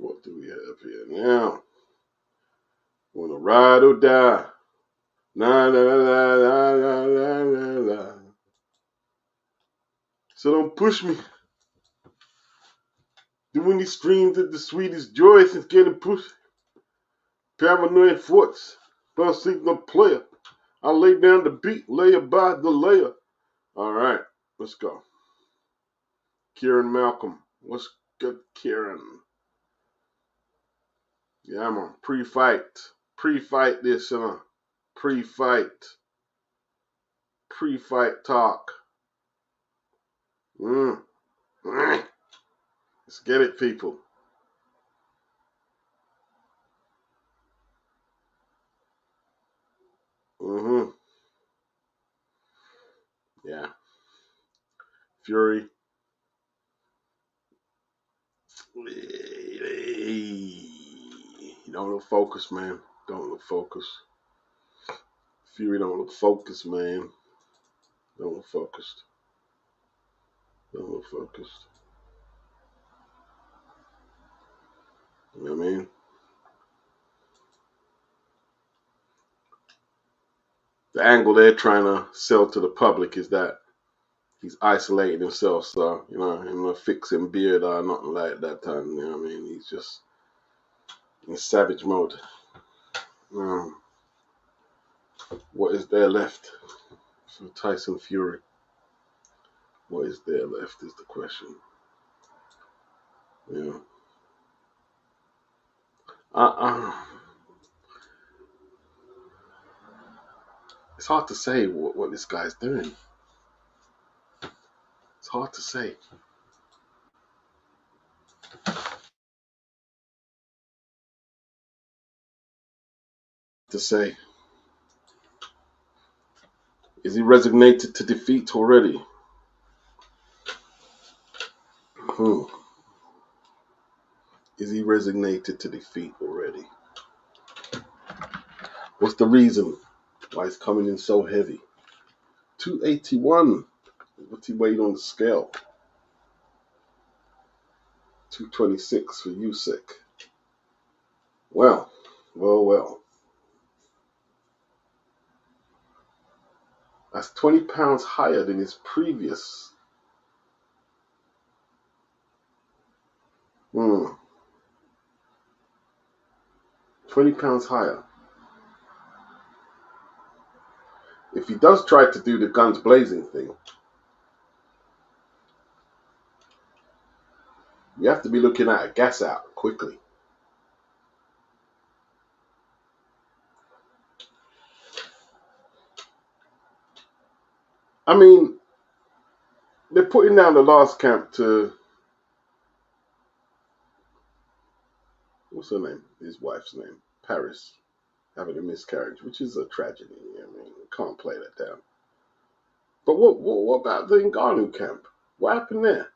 What do we have here now? Wanna ride or die? La la la la la la la la. So don't push me. Doing these streams at the sweetest joy since getting pushed. Paranoid thoughts. Don't seek no player. I lay down the beat, layer by the layer. Alright, let's go. Kieran Malcolm. What's good, Kieran? Yeah, I'm on pre-fight. Pre-fight this, pre-fight. Pre-fight talk. Let's get it, people. Yeah. Fury. Don't look focused, man. Don't look focused. Fury don't look focused, man. Don't look focused. Don't look focused. You know what I mean? The angle they're trying to sell to the public is that he's isolating himself, so, you know, him a fixing beard or nothing like that time, you know what I mean? He's just in savage mode. What is there left for Tyson Fury? What is there left is the question. Yeah. It's hard to say what this guy's doing. It's hard to say. Is he resignated to defeat already? Is he resignated to defeat already? What's the reason why he's coming in so heavy? 281. What's he weighed on the scale? 226 for Usyk. Well. That's 20 pounds higher than his previous. 20 pounds higher. If he does try to do the guns blazing thing, you have to be looking at a gas out quickly. I mean, they're putting down the last camp to, what's her name? His wife's name, Paris, having a miscarriage, which is a tragedy. I mean, you can't play that down. But what about the Ngannou camp? What happened there?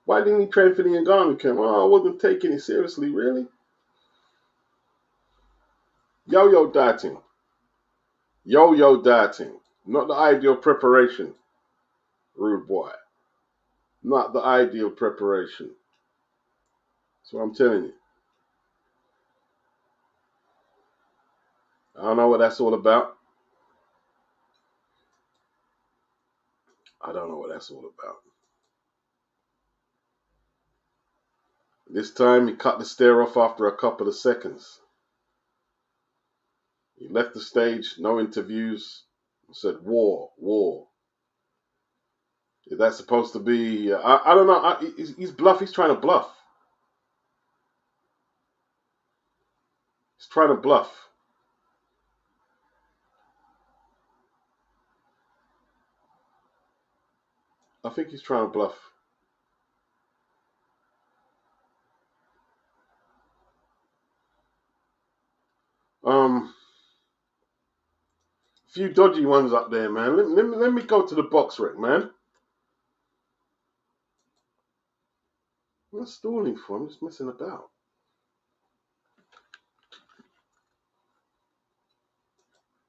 Why didn't he train for the Ngannou camp? Oh, I wasn't taking it seriously, really? Yo-yo dieting. Yo-yo dieting. Not the ideal preparation, rude boy. Not the ideal preparation. That's what I'm telling you. I don't know what that's all about. I don't know what that's all about. This time he cut the stare off after a couple of seconds. He left the stage, no interviews, said war. Is that supposed to be, I don't know, he's bluff, he's trying to bluff. He's trying to bluff. I think he's trying to bluff. Few dodgy ones up there, man. Let me go to the box rec, man. I'm not stalling for, I'm just messing about.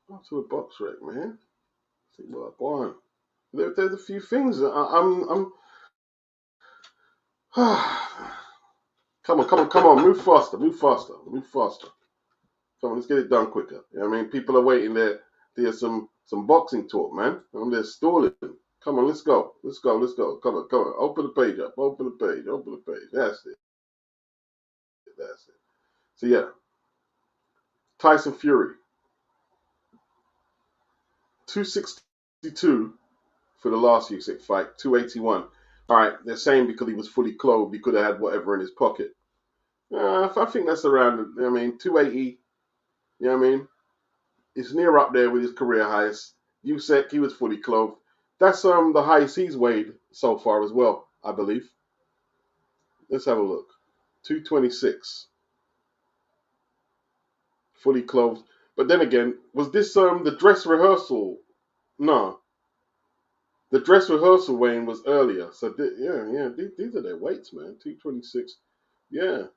Go to the box rec, man. See what I want. There's a few things that I'm kind Come on, come on, come on. Move faster, move faster, move faster. Come on, let's get it done quicker. You know what I mean? People are waiting there. There's some boxing talk, man. And they're stalling. Come on, let's go. Let's go, let's go. Come on, come on. Open the page up. Open the page. Open the page. That's it. That's it. So, yeah. Tyson Fury. 262 for the last Usyk fight. 281. All right, they're saying because he was fully clothed, he could have had whatever in his pocket. I think that's around, 280. You know what I mean? It's near up there with his career highest. Usyk, he was fully clothed. That's the highest he's weighed so far as well, I believe. Let's have a look. 226. Fully clothed. But then again, was this the dress rehearsal? No. The dress rehearsal weighing was earlier. So, these are their weights, man. 226. Yeah.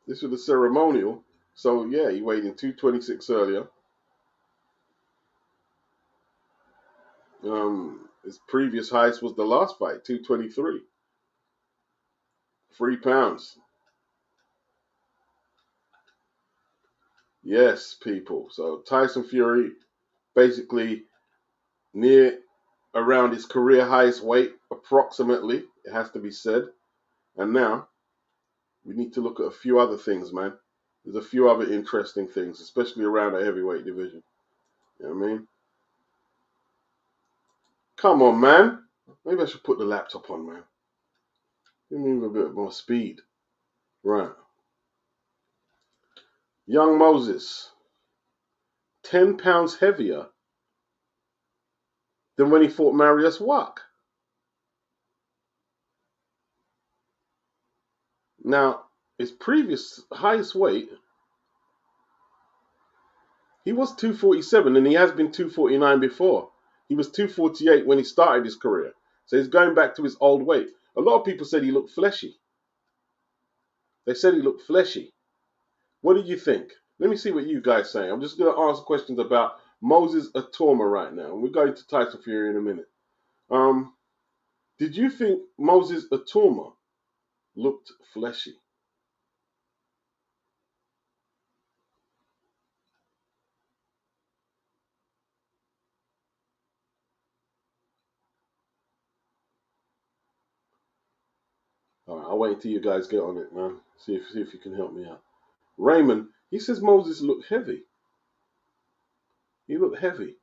This was the ceremonial. So, yeah, he weighed in 226 earlier. His previous highest was the last fight, 223. 3 pounds. Yes, people. So Tyson Fury basically near around his career highest weight, approximately, it has to be said. And now we need to look at a few other things, man. There's a few other interesting things, especially around the heavyweight division. You know what I mean? Come on, man. Maybe I should put the laptop on, man. Give me a bit more speed. Right. Young Moses, 10 pounds heavier than when he fought Marius Wack. Now, his previous highest weight, he was 247, and he has been 249 before. He was 248 when he started his career. So he's going back to his old weight. A lot of people said he looked fleshy. They said he looked fleshy. What do you think? Let me see what you guys say. I'm just going to ask questions about Moses Atoma right now. We're going to Tyson Fury in a minute. Did you think Moses Atoma looked fleshy? All right, I'll wait until you guys get on it, man. See if you can help me out. Raymond, he says Moses looked heavy. He looked heavy.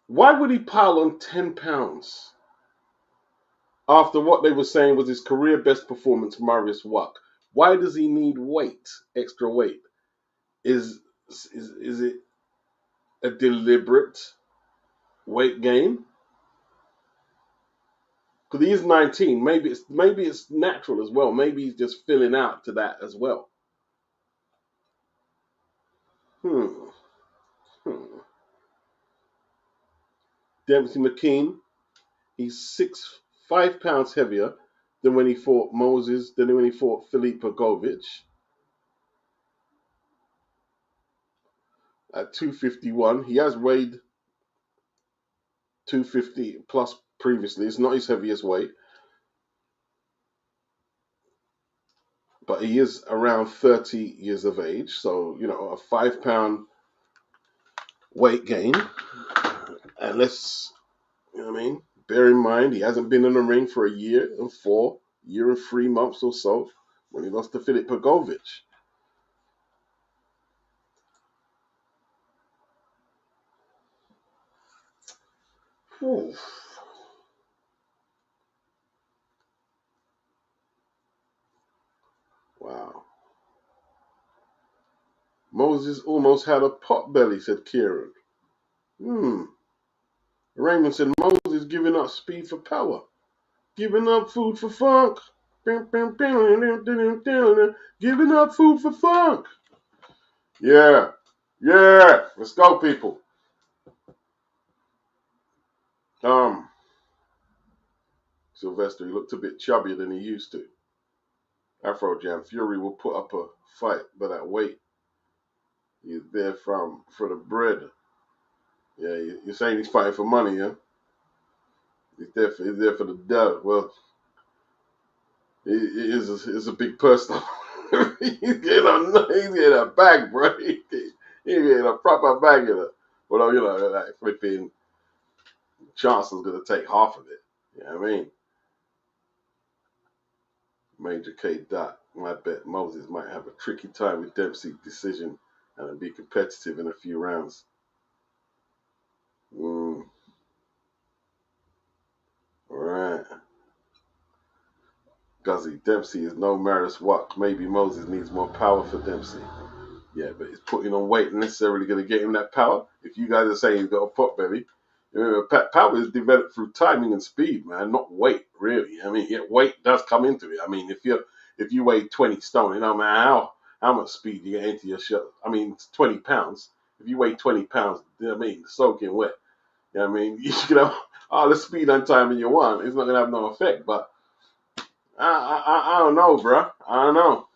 Why would he pile on 10 pounds after what they were saying was his career best performance, Marius Wack? Why does he need weight, extra weight? Is it a deliberate weight gain? Because he is 19. Maybe it's natural as well. Maybe he's just filling out to that as well. Hmm. Dempsey McKean, he's 5 pounds heavier than when he fought Moses, than when he fought Filip Bogovic at 251. He has weighed 250 plus previously. It's not his heaviest weight, but he is around 30 years of age. So, a 5 pound weight gain. And let's, bear in mind, he hasn't been in the ring for a year and 3 months or so when he lost to Filip Bogovic. Oof. Wow. Moses almost had a pot belly, said Kieran. Raymond said Moses giving up speed for power. Giving up food for funk. Giving up food for funk. Yeah. Yeah. Let's go, people. Sylvester, he looked a bit chubbier than he used to. Afro Jam, Fury will put up a fight, but at weight. He's there for the bread. Yeah, you're saying he's fighting for money, yeah? He's there for the dough. Well, It's a big personal. He's getting a bag, bro. He's getting a proper bag in it. Well, like flipping Chancellor's gonna take half of it. You know what I mean? Major K. Dot. I bet Moses might have a tricky time with Dempsey's decision and be competitive in a few rounds. All right. Guzzy, Dempsey is no Maris Watt. Maybe Moses needs more power for Dempsey. Yeah, but he's putting on weight necessarily going to get him that power. If you guys are saying he's got a pot belly, remember, power is developed through timing and speed, man, not weight, really. I mean, weight does come into it. I mean, if you weigh 20 stone, you know, man, how much speed you get into your shot? I mean, it's 20 pounds. If you weigh 20 pounds, you know what I mean, soaking wet. You know what I mean? You know, all the speed and timing you want, it's not going to have no effect. But I don't know, bro. I don't know.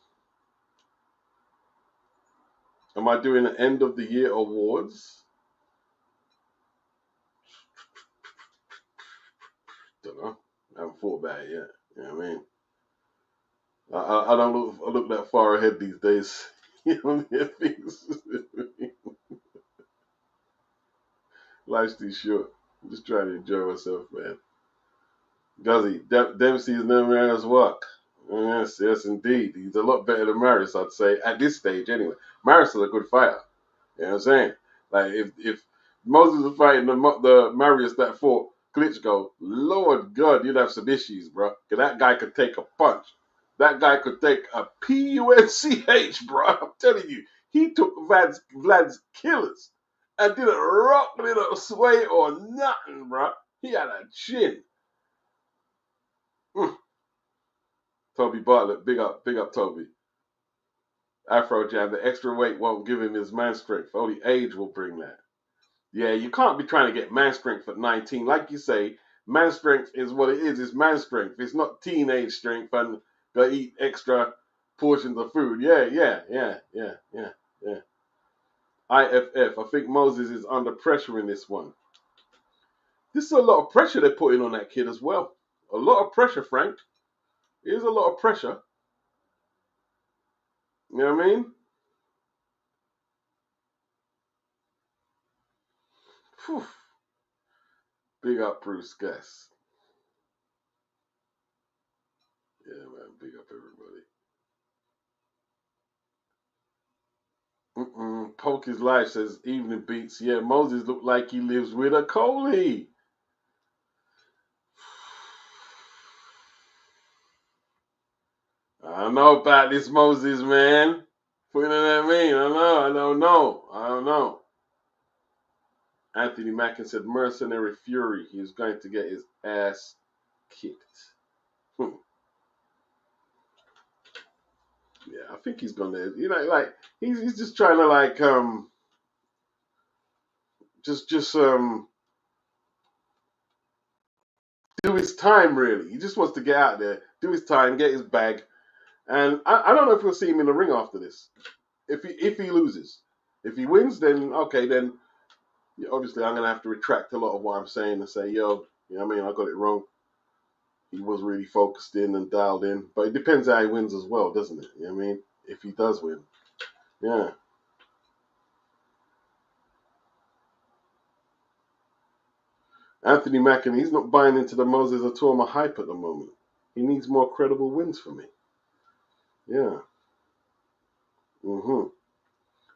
Am I doing an end of the year awards? Don't know. I haven't thought about it yet. You know what I mean? I don't look that far ahead these days. You know, things. Life's too short. I'm just trying to enjoy myself, man. Guzzy, Dempsey is no Maris Walk. Yes, yes, indeed. He's a lot better than Maris, I'd say, at this stage anyway. Maris is a good fighter. You know what I'm saying? Like, if Moses was fighting the Marius that fought Klitschko, Lord God, you'd have some issues, bro. Because that guy could take a punch. That guy could take a punch, bro. I'm telling you. He took Vlad's killers and didn't rock, didn't sway or nothing, bro. He had a chin. Toby Bartlett, big up Toby. Afro Jam, the extra weight won't give him his man strength. Only age will bring that. Yeah, you can't be trying to get man strength at 19. Like you say, man strength is what it is. It's man strength. It's not teenage strength and go eat extra portions of food. Yeah. IFF. I think Moses is under pressure in this one. This is a lot of pressure they're putting on that kid as well. A lot of pressure, Frank. It is a lot of pressure. You know what I mean? Whew. Big up Bruce Guess. Yeah, man. Big up everybody. Poke his life says evening beats. Yeah, Moses looked like he lives with a Coley. I don't know about this Moses, man. What I mean? I don't know. Anthony Mackin said mercenary fury. He's going to get his ass kicked. Yeah, I think he's gonna. You know, like he's just trying to like just do his time really. He just wants to get out there, do his time, get his bag, and I don't know if we'll see him in the ring after this. If he loses, if he wins, then okay, then obviously I'm gonna have to retract a lot of what I'm saying and say, yo, you know what I mean, I got it wrong. He was really focused in and dialed in, but it depends how he wins as well, doesn't it? You know what I mean? If he does win, yeah. Anthony Mackin, he's not buying into the Moses Atoma hype at the moment. He needs more credible wins for me. Yeah.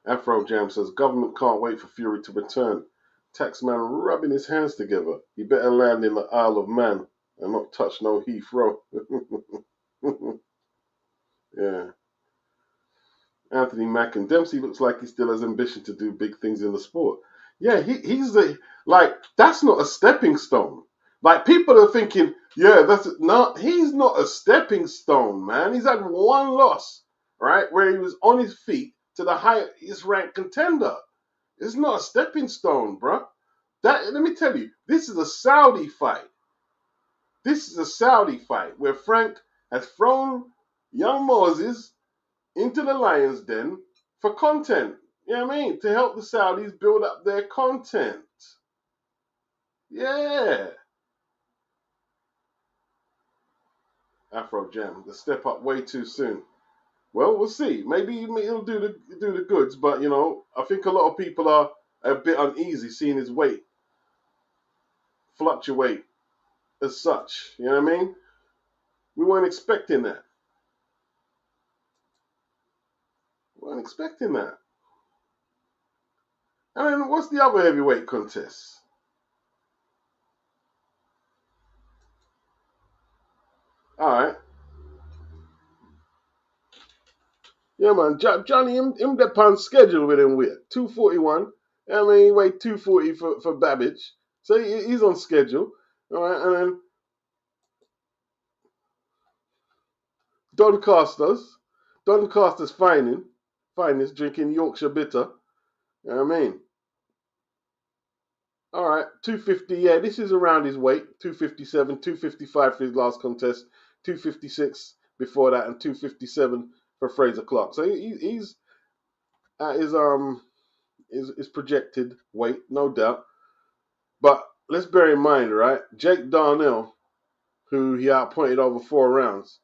Afro Jam says government can't wait for Fury to return. Taxman rubbing his hands together. He better land in the Isle of Man and not touch no Heathrow. Yeah. Anthony Mackin. Dempsey looks like he still has ambition to do big things in the sport. Yeah, he's that's not a stepping stone. Like people are thinking, yeah, he's not a stepping stone, man. He's had one loss, right? Where he was on his feet to the highest ranked contender. It's not a stepping stone, bro. Let me tell you, this is a Saudi fight. This is a Saudi fight where Frank has thrown young Moses into the lion's den for content. You know what I mean? To help the Saudis build up their content. Yeah. Afro Jam. The step up way too soon. Well, we'll see. Maybe he'll do the goods, but you know, I think a lot of people are a bit uneasy seeing his weight fluctuate as such. You know what I mean? We weren't expecting that. We weren't expecting that. And then what's the other heavyweight contest? All right. Yeah, man. Johnny, him that on schedule with him weight 241. I mean, he weighed 240 for Babbage, so he's on schedule. All right, and then Doncaster's finest drinking Yorkshire bitter. You know what I mean? All right, 250. Yeah, this is around his weight. 257, 255 for his last contest, 256 before that, and 257 for Fraser Clark. So he's at his projected weight, no doubt. But let's bear in mind, right? Jake Darnell, who he outpointed over 4 rounds,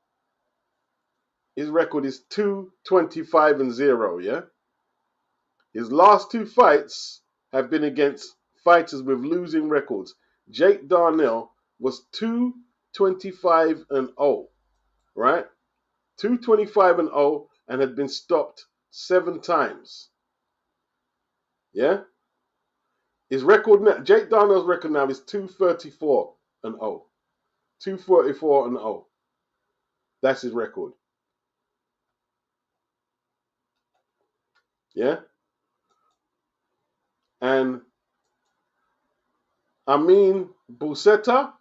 his record is 225-0. Yeah, his last 2 fights have been against fighters with losing records. Jake Darnell was 225-0, right? 225-0 and had been stopped 7 times. Yeah? His record now, Jake Darnell's record now is 234-0. 234-0. That's his record. Yeah? And Amin Busetta,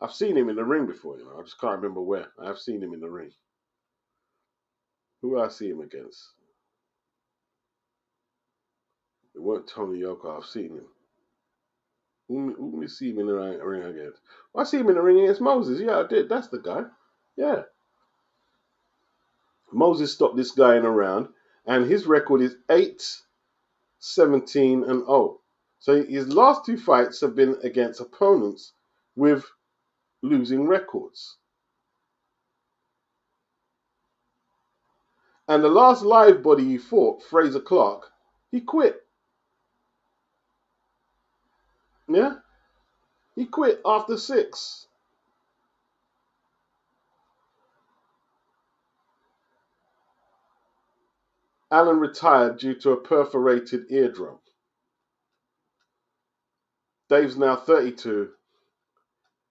I've seen him in the ring before, you know. I just can't remember where. I've seen him in the ring. Who did I see him against? It weren't Tony Yoka. I've seen him. Who did we see him in the ring against? Well, I see him in the ring against Moses. Yeah, I did. That's the guy. Yeah. Moses stopped this guy in a round, and his record is 8-17-0. So his last 2 fights have been against opponents with losing records. And the last live body he fought, Fraser Clark, he quit. Yeah? He quit after 6. Allen retired due to a perforated eardrum. Dave's now 32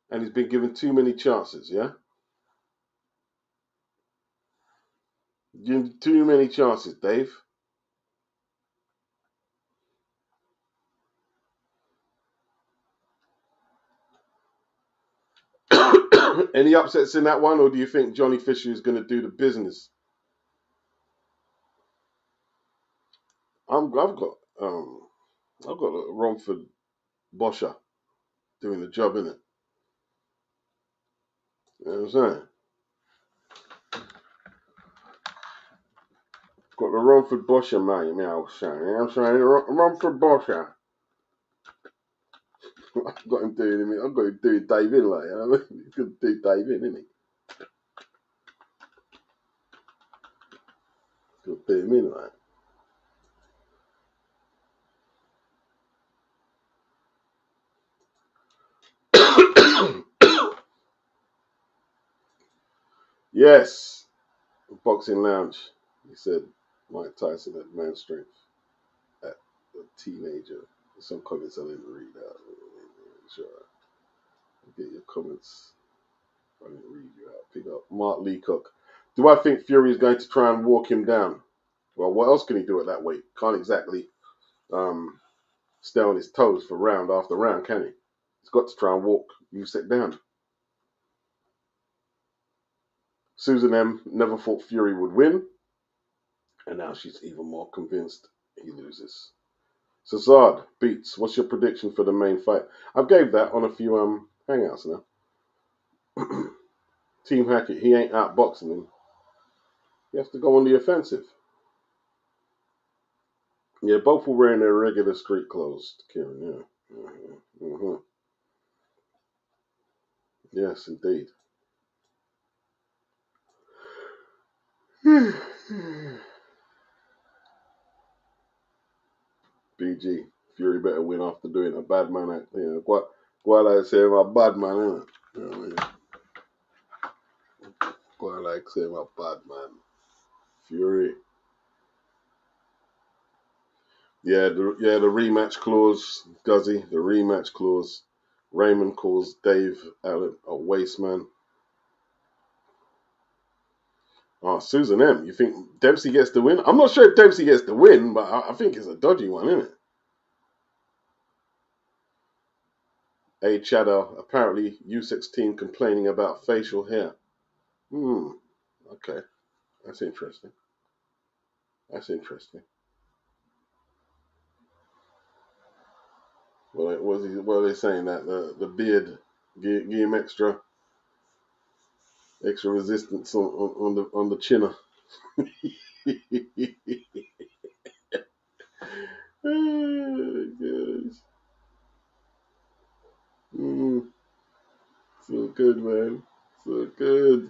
and he's been given too many chances, yeah? Too many chances, Dave. Any upsets in that one, or do you think Johnny Fisher is going to do the business? I've got Romford Boscher doing the job, innit? You know what I'm saying? Got the Romford Boscher, man. You know what I'm saying? Romford Boscher. I've got him doing Dave in, like, you know what I mean? He's going to do Dave in, isn't he? He's going to do him in, like. Yes, Boxing Lounge. He said Mike Tyson had man strength at a teenager. Some comments I didn't read out. Sure, I'll get your comments. I didn't read you out. Pick up Mark Leacock. Do I think Fury is going to try and walk him down? Well, what else can he do at that weight? Can't exactly stay on his toes for round after round, can he? He's got to try and walk Usyk down. Susan M. never thought Fury would win, and now she's even more convinced he loses. Cesard beats. What's your prediction for the main fight? I've gave that on a few hangouts now. Team Hackett, he ain't outboxing him. He has to go on the offensive. Yeah, both were wearing their regular street clothes, Kieran. Yeah. Mm-hmm. Yes, indeed. PG. Fury better win after doing a bad man act. You know, quite like saying I'm a bad man, innit? You know what I mean? Quite like saying I'm a bad man. Fury. Yeah, the rematch clause, Guzzy, the rematch clause. Raymond calls Dave Allen a waste man. Oh, Susan M. You think Dempsey gets the win? I'm not sure if Dempsey gets the win, but I think it's a dodgy one, isn't it? A Shadow, apparently Usyk's team complaining about facial hair. Okay. That's interesting. That's interesting. Well, what are they saying? That the beard give him extra resistance on the chinner. Oh, gosh. So good, man. So good.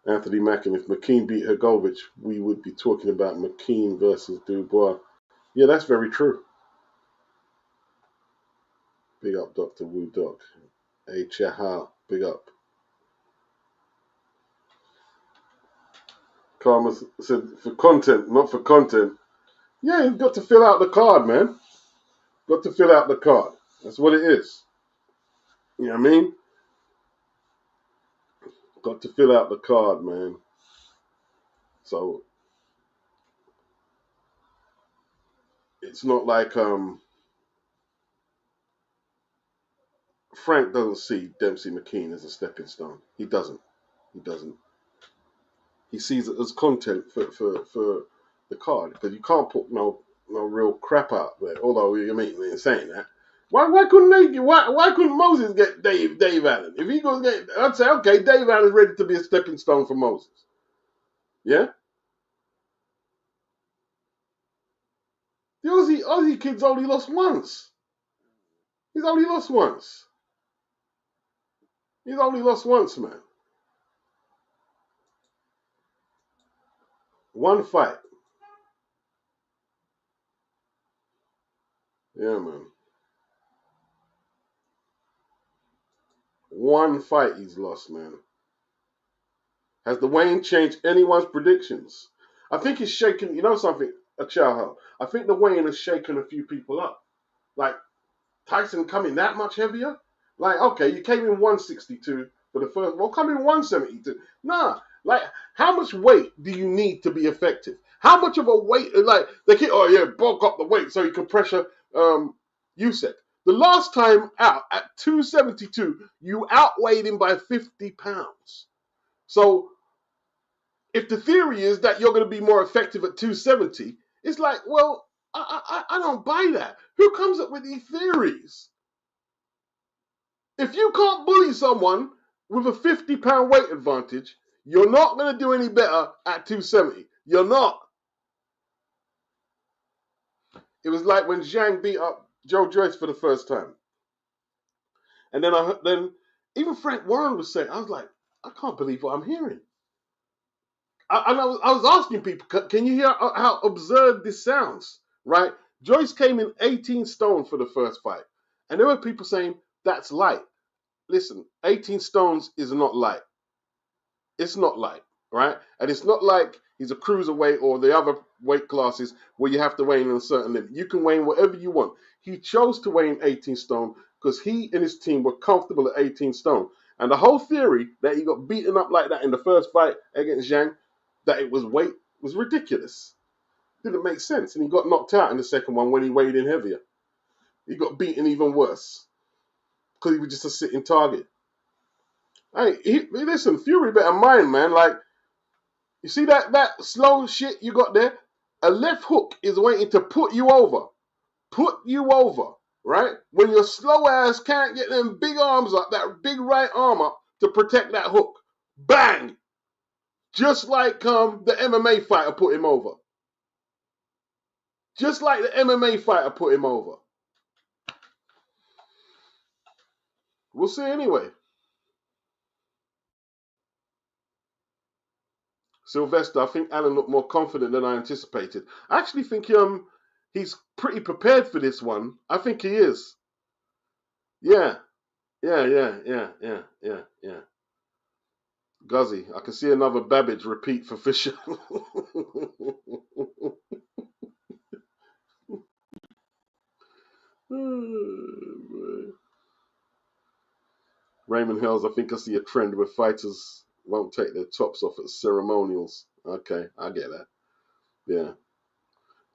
Anthony Mackin, if McKean beat Hrgovic, we would be talking about McKean versus Dubois. Yeah, that's very true. Big up, Dr. Wu Doc. Hey, Chahal, big up. Karma said, for content, not for content. Yeah, you've got to fill out the card, man. Got to fill out the card. That's what it is. You know what I mean? Got to fill out the card, man. So it's not like Frank doesn't see Dempsey McKean as a stepping stone. He doesn't. He doesn't. He sees it as content for the card, because you can't put no real crap out there. Although you mean they're saying that. Why couldn't Moses get Dave Allen? If he goes get, I'd say okay, Dave Allen's ready to be a stepping stone for Moses. Yeah. The Aussie kid's only lost once. He's only lost once. He's only lost once, man. One fight. Yeah, man. One fight he's lost, man. Has the Wayne changed anyone's predictions? I think he's shaken, you know something, a Chahal. I think the Wayne has shaken a few people up. Like, Tyson coming that much heavier? Like, okay, you came in 162 for the first, well, come in 172. Nah, like, how much weight do you need to be effective? How much of a weight, like, they keep, oh yeah, bulk up the weight so you can pressure Usyk. The last time out at 272, you outweighed him by 50 pounds. So, if the theory is that you're going to be more effective at 270, it's like, well, I don't buy that. Who comes up with these theories? If you can't bully someone with a 50-pound weight advantage, you're not going to do any better at 270. You're not. It was like when Zhang beat up Joe Joyce for the first time. And then even Frank Warren was saying, I was like, I can't believe what I'm hearing. I was asking people, can you hear how absurd this sounds, right? Joyce came in 18 stone for the first fight. And there were people saying, that's light. Listen, 18 stones is not light. It's not light, right? And it's not like he's a cruiserweight or the other weight classes where you have to weigh in a certain limit. You can weigh in whatever you want. He chose to weigh in 18 stone because he and his team were comfortable at 18 stone. And the whole theory that he got beaten up like that in the first fight against Zhang, that it was weight, was ridiculous. Didn't make sense. And he got knocked out in the second one when he weighed in heavier. He got beaten even worse because he was just a sitting target. Hey, listen, Fury better mind, man. Like, you see that slow shit you got there? A left hook is waiting to put you over. Put you over, right? When your slow ass can't get them big arms up, that big right arm up to protect that hook. Bang! Just like the MMA fighter put him over. Just like the MMA fighter put him over. We'll see anyway. Sylvester, I think Alan looked more confident than I anticipated. I actually think he's pretty prepared for this one. I think he is. Yeah, yeah. Guzzy, I can see another Babbage repeat for Fisher. Raymond Hells, I think I see a trend where fighters won't take their tops off at ceremonials. Okay, I get that. Yeah.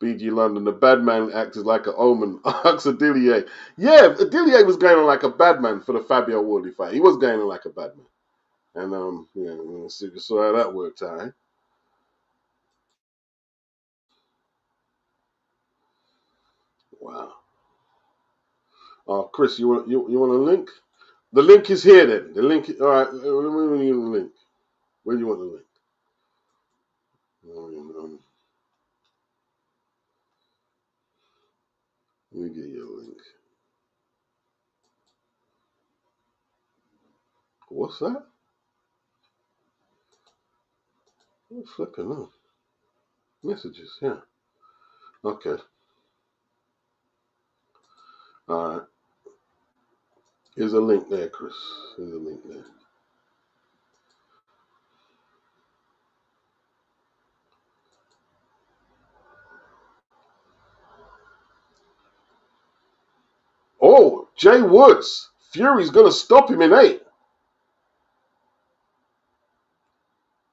BG London, the bad man act is like an omen. Ask Adilier. Yeah, Adilier was going on like a bad man for the Fabio Wardley fight. He was going on like a bad man. And yeah, let's see how that worked out, eh? Wow. Oh, Chris, you want a link? The link is here then. The link all right, where do you want the link? Where do you want the link? Let me get you a link. What's that? Oh, flipping on. Messages, yeah. Okay. All right. Here's a link there, Chris. Here's a link there. Oh, Jay Woods. Fury's going to stop him in 8.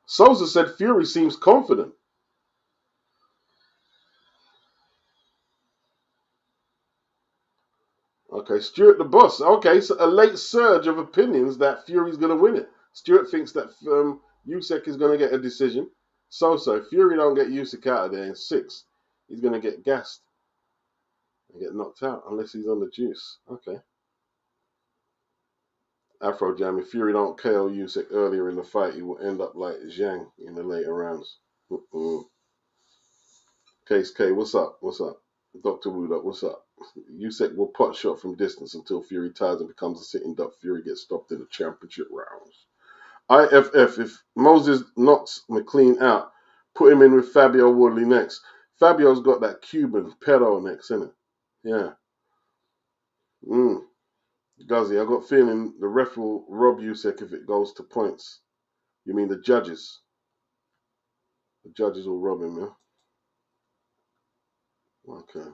Souza said Fury seems confident. Okay, Stuart the boss. Okay, so a late surge of opinions that Fury's going to win it. Stuart thinks that Usyk is going to get a decision. So if Fury don't get Usyk out of there in 6, he's going to get gassed and get knocked out unless he's on the juice. Okay. Afro Jam, if Fury don't KO Usyk earlier in the fight, he will end up like Zhang in the later rounds. Case K, what's up? What's up? Dr. Wood what's up? Usyk will pot shot from distance until Fury ties and becomes a sitting duck. Fury gets stopped in the championship rounds. IFF, if Moses knocks McLean out, put him in with Fabio Wardley next. Fabio's got that Cuban pedo next, isn't it? Yeah. Guzzy, I got a feeling the ref will rob Usyk if it goes to points. You mean the judges? The judges will rob him, yeah? Okay.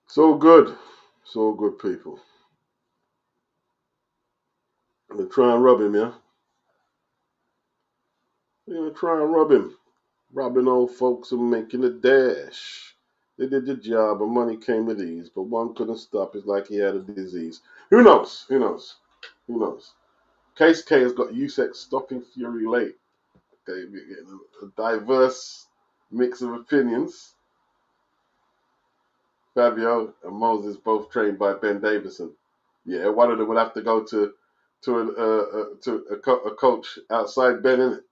It's all good. It's all good, people. I'm going to try and rob him, yeah? We're going to try and rob him. Robbing old folks and making a dash. They did the job and money came with ease, but one couldn't stop it like he had a disease. Who knows? Who knows? Who knows? Case K has got Usyk stopping Fury late. Okay, we're getting a diverse mix of opinions. Fabio and Moses both trained by Ben Davison. Yeah, one of them would have to go to a coach outside Ben, innit?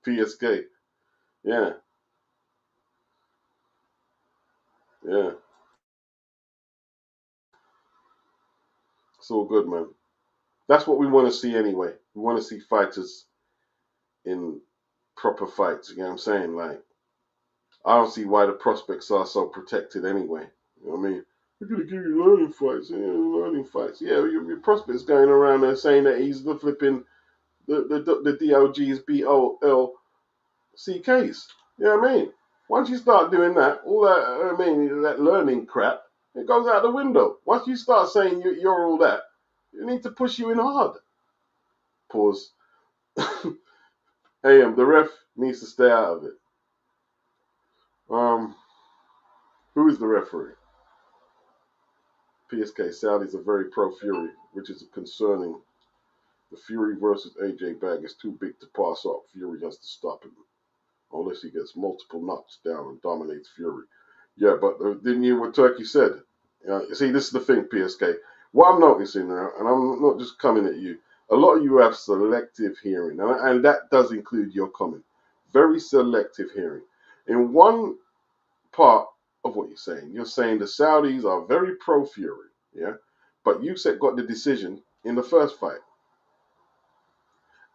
PSK. Yeah, yeah. It's all good, man. That's what we want to see anyway. We want to see fighters in proper fights. You know what I'm saying? Like, I don't see why the prospects are so protected anyway. You know what I mean? We're going to give you learning fights. Yeah, learning fights. Yeah, your prospects going around there saying that he's the flipping, the DOG's BOLCKs. You know what I mean? Once you start doing that, all that, that learning crap, it goes out the window. Once you start saying you're all that, you need to push you in hard. Pause. AM, the ref needs to stay out of it. Who is the referee? PSK Saudis are very pro Fury, which is concerning. The Fury versus AJ bag is too big to pass up. Fury has to stop him, unless he gets multiple knocks down and dominates Fury. Yeah, but didn't you what Turkey said? See, this is the thing, PSK. What I'm noticing now, and I'm not just coming at you, a lot of you have selective hearing, and that does include your comment. Very selective hearing. In one part of what you're saying the Saudis are very pro Fury, yeah, but Usyk got the decision in the first fight.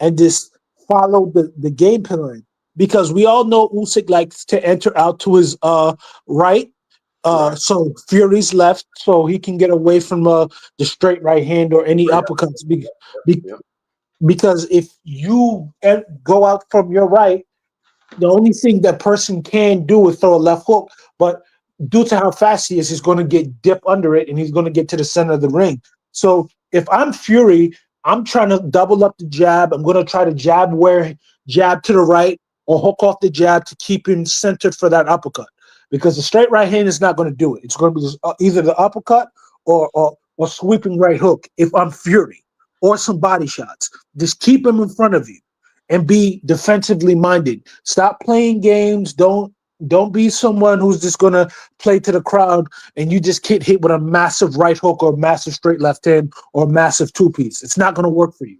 and just follow the game plan. Because we all know Usyk likes to enter out to his right. Right. So Fury's left, so he can get away from the straight right hand or any Yeah. uppercuts. Be, Yeah. because if you go out from your right, the only thing that person can do is throw a left hook, but due to how fast he is, he's going to get dip under it and he's going to get to the center of the ring. So if I'm Fury, I'm trying to double up the jab. I'm going to try to jab to the right or hook off the jab to keep him centered for that uppercut. Because the straight right hand is not going to do it. It's going to be either the uppercut or sweeping right hook if I'm Fury, or some body shots. Just keep him in front of you and be defensively minded. Stop playing games. Don't be someone who's just gonna play to the crowd and you just get hit with a massive right hook or massive straight left hand or massive two piece. It's not gonna work for you.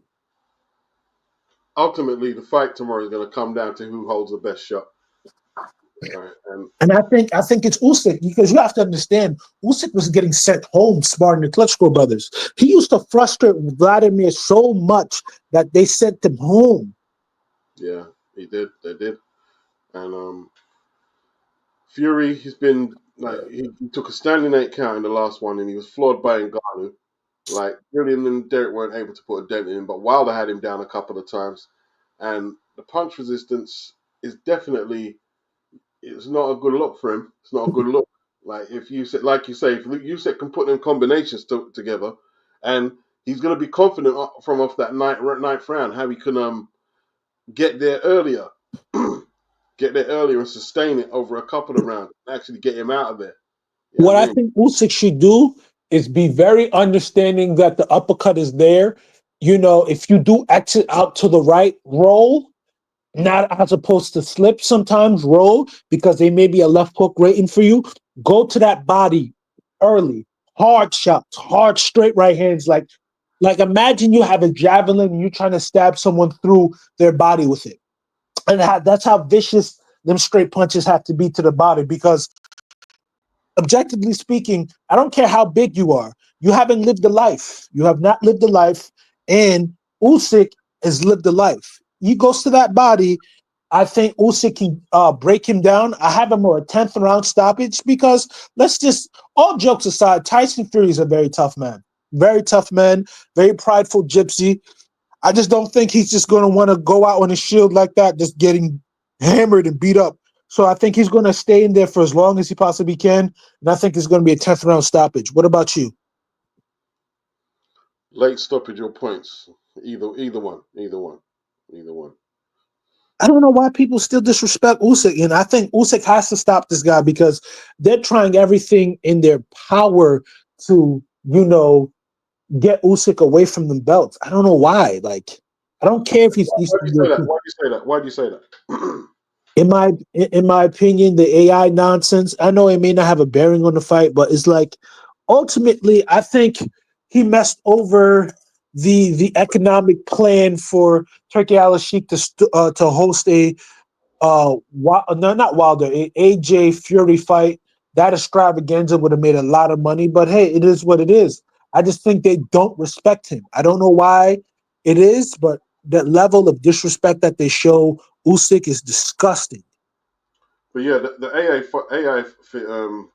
Ultimately, the fight tomorrow is going to come down to who holds the best shot. Right. And And I think it's Usyk, because you have to understand Usyk was getting sent home sparring the Klitschko brothers. He used to frustrate Vladimir so much that they sent him home. yeah, he did. They did. And Fury, he's been like he took a standing 8 count in the last one, and he was floored by Ngannou. Like Gillian and Derek weren't able to put a dent in him, but Wilder had him down a couple of times, and the punch resistance is definitely, it's not a good look for him. It's not a good look. Like if you said, like you say, if Usyk can put them combinations together, and he's going to be confident from off that ninth round how he can get there earlier, get there earlier and sustain it over a couple of rounds, and actually get him out of there. You know What what I I mean? think Usyk should do is be very understanding that the uppercut is there. If you do exit out to the right, roll, not as opposed to slip sometimes, roll, because they may be a left hook waiting for you. Go to that body early. Hard shots, hard straight right hands. Like imagine you have a javelin and you're trying to stab someone through their body with it. And that's how vicious them straight punches have to be to the body, because objectively speaking, I don't care how big you are. You haven't lived a life. You have not lived a life. And Usyk has lived a life. He goes to that body. I think Usyk can break him down. I have him on a 10th round stoppage because all jokes aside, Tyson Fury is a very tough man. Very tough man, very prideful gypsy. I just don't think he's just going to want to go out on his shield like that, just getting hammered and beat up. So I think he's going to stay in there for as long as he possibly can, and I think it's going to be a 10th round stoppage. What about you? Late stoppage or points, either one, either one, either one. I don't know why people still disrespect Usyk, and I think Usyk has to stop this guy because they're trying everything in their power to, get Usyk away from the belts. I don't know why. Like, I don't care if he's Why do Eastern you say that? European. Why do you say that? Why do you say that? In my opinion, the AI nonsense, I know it may not have a bearing on the fight, but it's like ultimately I think he messed over the economic plan for Turkey Al Sheikh to host no, not Wilder, a AJ Fury fight. That extravaganza would have made a lot of money, but hey, it is what it is. I just think they don't respect him. I don't know why it is, but that level of disrespect that they show Usyk is disgusting. But yeah, the AI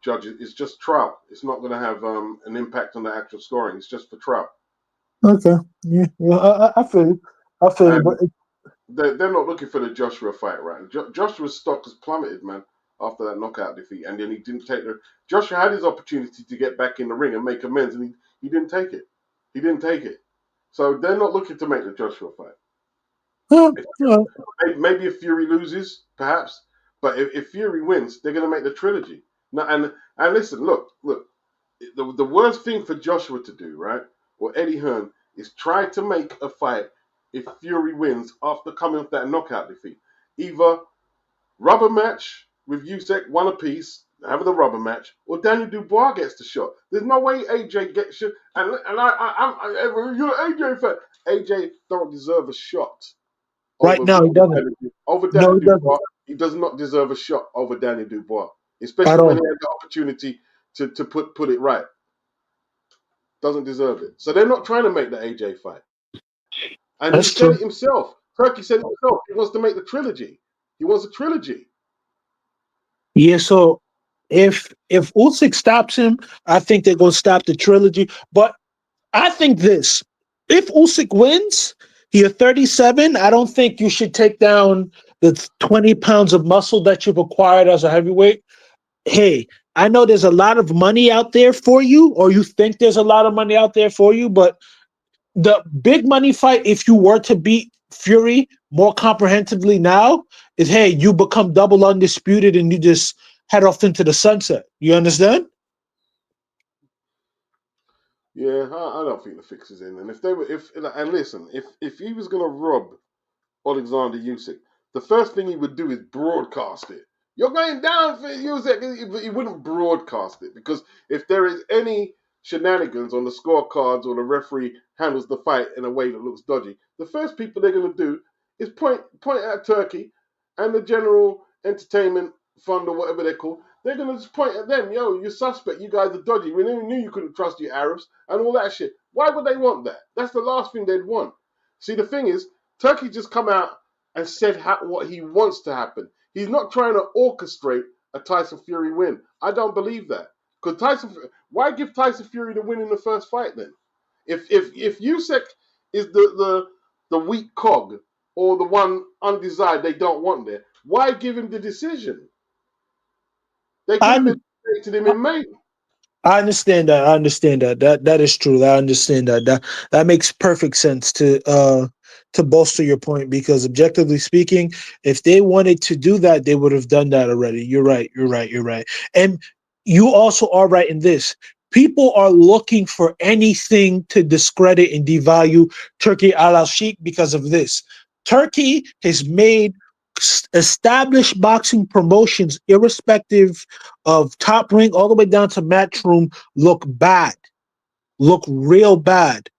judge is just trial. It's not going to have an impact on the actual scoring. It's just for trial. Okay, yeah, yeah, I feel you. I feel you, but And they're not looking for the Joshua fight, right? Joshua's stock has plummeted, man, after that knockout defeat. And then he didn't take the. Joshua had his opportunity to get back in the ring and make amends, and he didn't take it. He didn't take it. So they're not looking to make the Joshua fight. uh, If, uh, maybe if Fury loses, perhaps. But if Fury wins, they're going to make the trilogy. Now, and listen, look. The worst thing for Joshua to do, right, or Eddie Hearn, is try to make a fight if Fury wins after coming off that knockout defeat. Either rubber match with Usyk, one apiece, have the rubber match, or Daniel Dubois gets the shot. There's no way AJ gets shot. You're an AJ fan. AJ don't deserve a shot right over now he doesn't. No, Daniel he doesn't Dubois. He does not deserve a shot over Daniel Dubois, at especially when he all. had the opportunity to put it right. Doesn't deserve it. So they're not trying to make the AJ fight. And he That's said true. it himself. Turkey said it himself. He wants to make the trilogy. He wants a trilogy. Yeah, so if Usyk stops him, I think they're gonna stop the trilogy. But I think this: if Usyk wins, he at 37. I don't think you should take down the 20 pounds of muscle that you've acquired as a heavyweight. Hey, I know there's a lot of money out there for you, or you think there's a lot of money out there for you, but the big money fight, if you were to beat Fury more comprehensively now, is hey, you become double undisputed and you just head off into the sunset. You understand? Yeah, I don't think the fix is in. And if they were, if and listen, if he was gonna rob Alexander Usyk, the first thing he would do is broadcast it. You're going down for Usyk. He wouldn't broadcast it because if there is any shenanigans on the scorecards or the referee handles the fight in a way that looks dodgy, the first people they're going to do is point at Turkey and the general entertainment fund or whatever they're called. They're going to just point at them. Yo, you're suspect. You guys are dodgy. We knew you couldn't trust you Arabs and all that shit. Why would they want that? That's the last thing they'd want. See, the thing is, Turkey just come out and said what he wants to happen. He's not trying to orchestrate a Tyson Fury win. I don't believe that. Because why give Tyson Fury the win in the first fight then? If Usyk is the weak cog or the one undesired they don't want there, why give him the decision? They could I have eliminated him in May. I understand that. I understand that. That is true. I understand that. That makes perfect sense to bolster your point because objectively speaking, if they wanted to do that, they would have done that already. You're right. You're right. You're right. And you also are right in this. People are looking for anything to discredit and devalue Turkey al Sheikh because of this. Turkey has made established boxing promotions, irrespective of Top Rank all the way down to Matchroom, look bad, look real bad.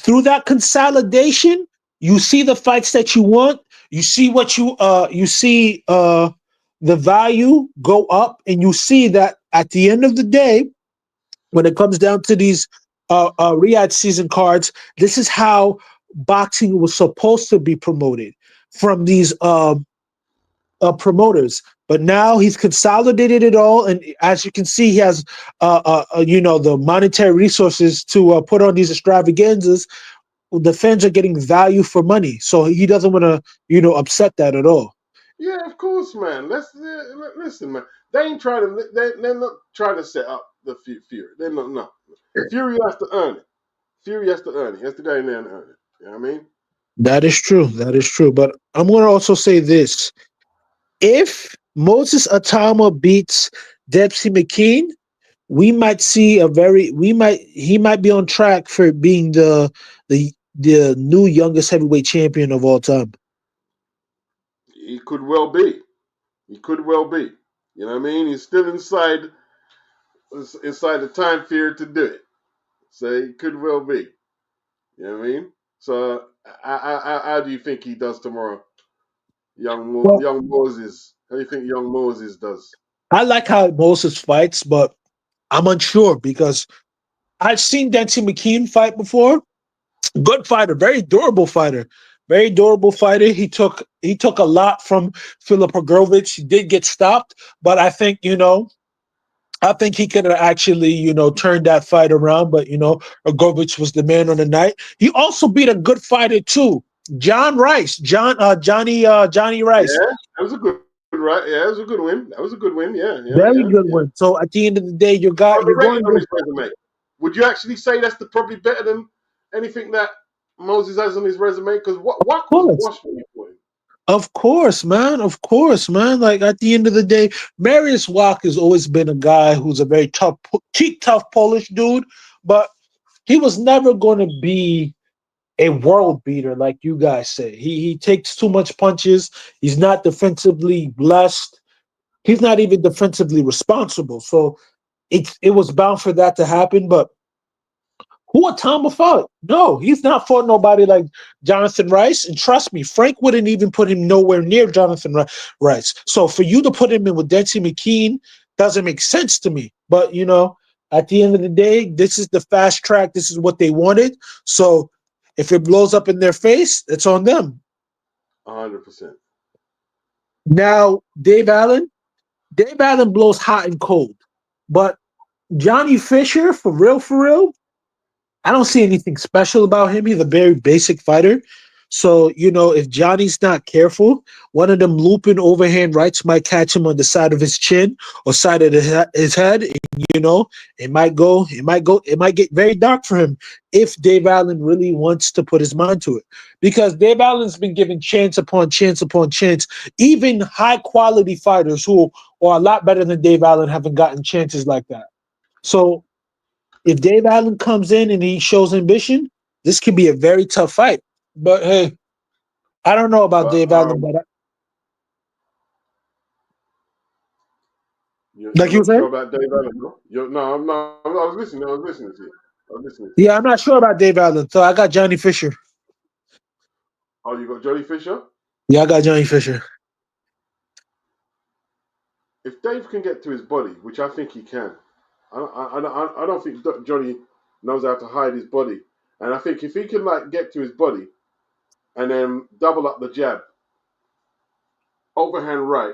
Through that consolidation, you see the fights that you want. You see what you see the value go up, and you see that at the end of the day, when it comes down to these Riyadh season cards, this is how boxing was supposed to be promoted from these promoters. But now he's consolidated it all, and as you can see, he has the monetary resources to put on these extravaganzas. The fans are getting value for money, so he doesn't want to upset that at all. Yeah, of course, man. Listen, man. They ain't trying to. They're not trying to set up the Fury. They're not. No. Fury has to earn it. Fury has to earn it. He has to go in there and earn it. You know what I mean? That is true. That is true. But I'm going to also say this: if Moses Atama beats Dempsey McKean, we might see a very we might he might be on track for being the new youngest heavyweight champion of all time. He could well be. He could well be. You know what I mean? He's still inside the time period to do it. So he could well be. You know what I mean? So how do you think he does tomorrow, Well, young Moses? How do you think young Moses does? I like how Moses fights, but I'm unsure because I've seen Dempsey McKean fight before. Good fighter, very durable fighter, very durable fighter. He took a lot from Filip Hrgovic. He did get stopped, but I think he could have actually, turned that fight around. But Hrgovic was the man on the night. He also beat a good fighter too, John Rice, Johnny Rice. Yeah, that was a good right. Yeah, that was a good win. That was a good win. Yeah, yeah, Very yeah, good yeah. one. So at the end of the day, How's the you're rating going on good. his resume? Would you actually say that's probably better than anything that Moses has on his resume? Because Wack was Of washed when he fought him. Of course, man. Of course, man. Like at the end of the day, Marius Wack has always been a guy who's a very tough, cheap, tough Polish dude, but he was never going to be a world beater like you guys say. He takes too much punches. He's not defensively blessed. He's not even defensively responsible. So it was bound for that to happen. But who Atama fought? No, he's not fought nobody like Jonathan Rice. And trust me, Frank wouldn't even put him nowhere near Jonathan Rice. So for you to put him in with Dempsey McKean doesn't make sense to me. But at the end of the day, this is the fast track. This is what they wanted. So If it blows up in their face, it's on them. 100%. Now, Dave Allen blows hot and cold, but Johnny Fisher, for real, I don't see anything special about him. He's a very basic fighter. So, if Johnny's not careful, one of them looping overhand rights might catch him on the side of his chin or side of his head. And, it might get very dark for him if Dave Allen really wants to put his mind to it. Because Dave Allen's been given chance upon chance upon chance. Even high quality fighters who are a lot better than Dave Allen haven't gotten chances like that. So, if Dave Allen comes in and he shows ambition, this could be a very tough fight. But hey, I don't know about But Dave Allen, but you're like you not said, sure about Dave Allen, no? No, I'm not. I was listening. I was listening to you. I was listening to you. yeah, I'm not sure about Dave Allen. So I got Johnny Fisher. Oh, you got Johnny Fisher? Yeah, I got Johnny Fisher. If Dave can get to his body, which I think he can, I don't think Johnny knows how to hide his body. And I think if he can get to his body and then double up the jab, overhand right,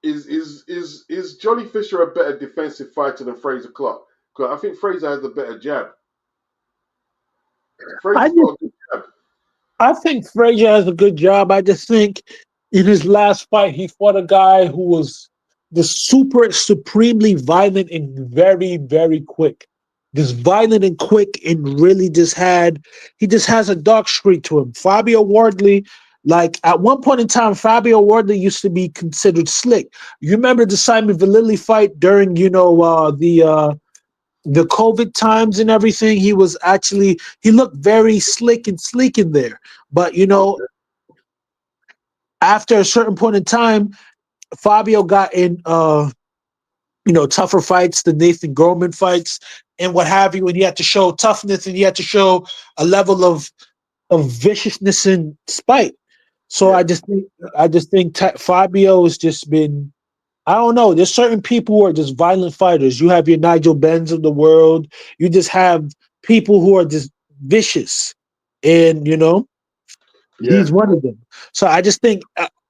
is Johnny Fisher a better defensive fighter than Fraser Clark? Because I think Fraser has a better jab. I Fraser's just got a good jab. I think Frazier has a good job. I just think in his last fight, he fought a guy who was the supremely violent and very, very quick. Just violent and quick, and really he just has a dark streak to him. Fabio Wardley, like at one point in time, Fabio Wardley used to be considered slick. You remember the Simon Vallily fight during, the COVID times and everything, he looked very slick and sleek in there. But Okay. after a certain point in time, Fabio got in tougher fights, the Nathan Gorman fights and what have you, and he had to show toughness and he had to show a level of viciousness and spite. So Yeah. I just think Fabio has just been, I don't know. There's certain people who are just violent fighters. You have your Nigel Benns of the world. You just have people who are just vicious, and Yeah. he's one of them. So I just think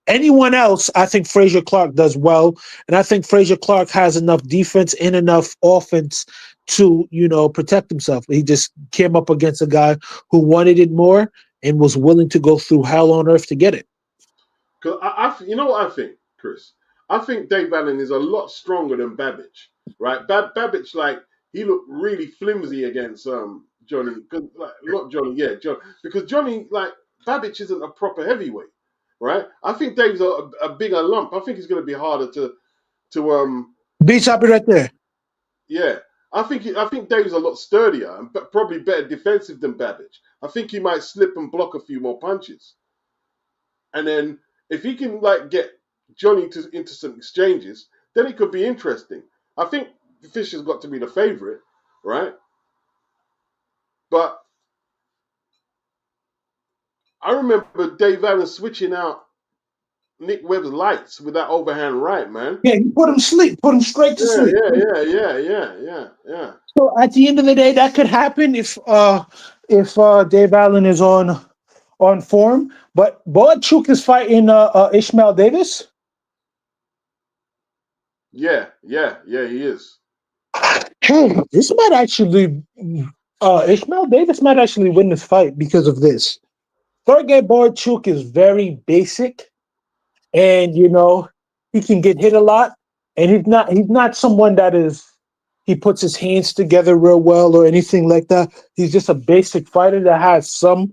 anyone else, I think Frazier Clark does well, and I think Frazier Clark has enough defense and enough offense to protect himself. He just came up against a guy who wanted it more and was willing to go through hell on earth to get it. Because you know what I think, Chris? I think Dave Allen is a lot stronger than Babbage, right? Babbage, he looked really flimsy against Johnny. Not Johnny, yeah, John. Because Johnny, Babbage isn't a proper heavyweight, right? I think Dave's a bigger lump. I think he's going to be harder to Beach, I'll be right there. yeah. I think Dave's a lot sturdier and probably better defensive than Babbage. I think he might slip and block a few more punches. And then if he can get Johnny into some exchanges, then it could be interesting. I think Fisher's got to be the favorite, right? But I remember Dave Allen switching out Nick Webb's lights with that overhand right, man. Yeah, he put him straight to Yeah, sleep. yeah, yeah, yeah, yeah, yeah, yeah. So at the end of the day, that could happen if Dave Allen is on form. But Boachuk is fighting Ishmael Davis. Yeah, yeah, yeah, he is. Hey, this might actually Ishmael Davis might actually win this fight because of this. Sergey Boachuk is very basic, and he can get hit a lot, and he's not someone that is he puts his hands together real well or anything like that. He's just a basic fighter that has some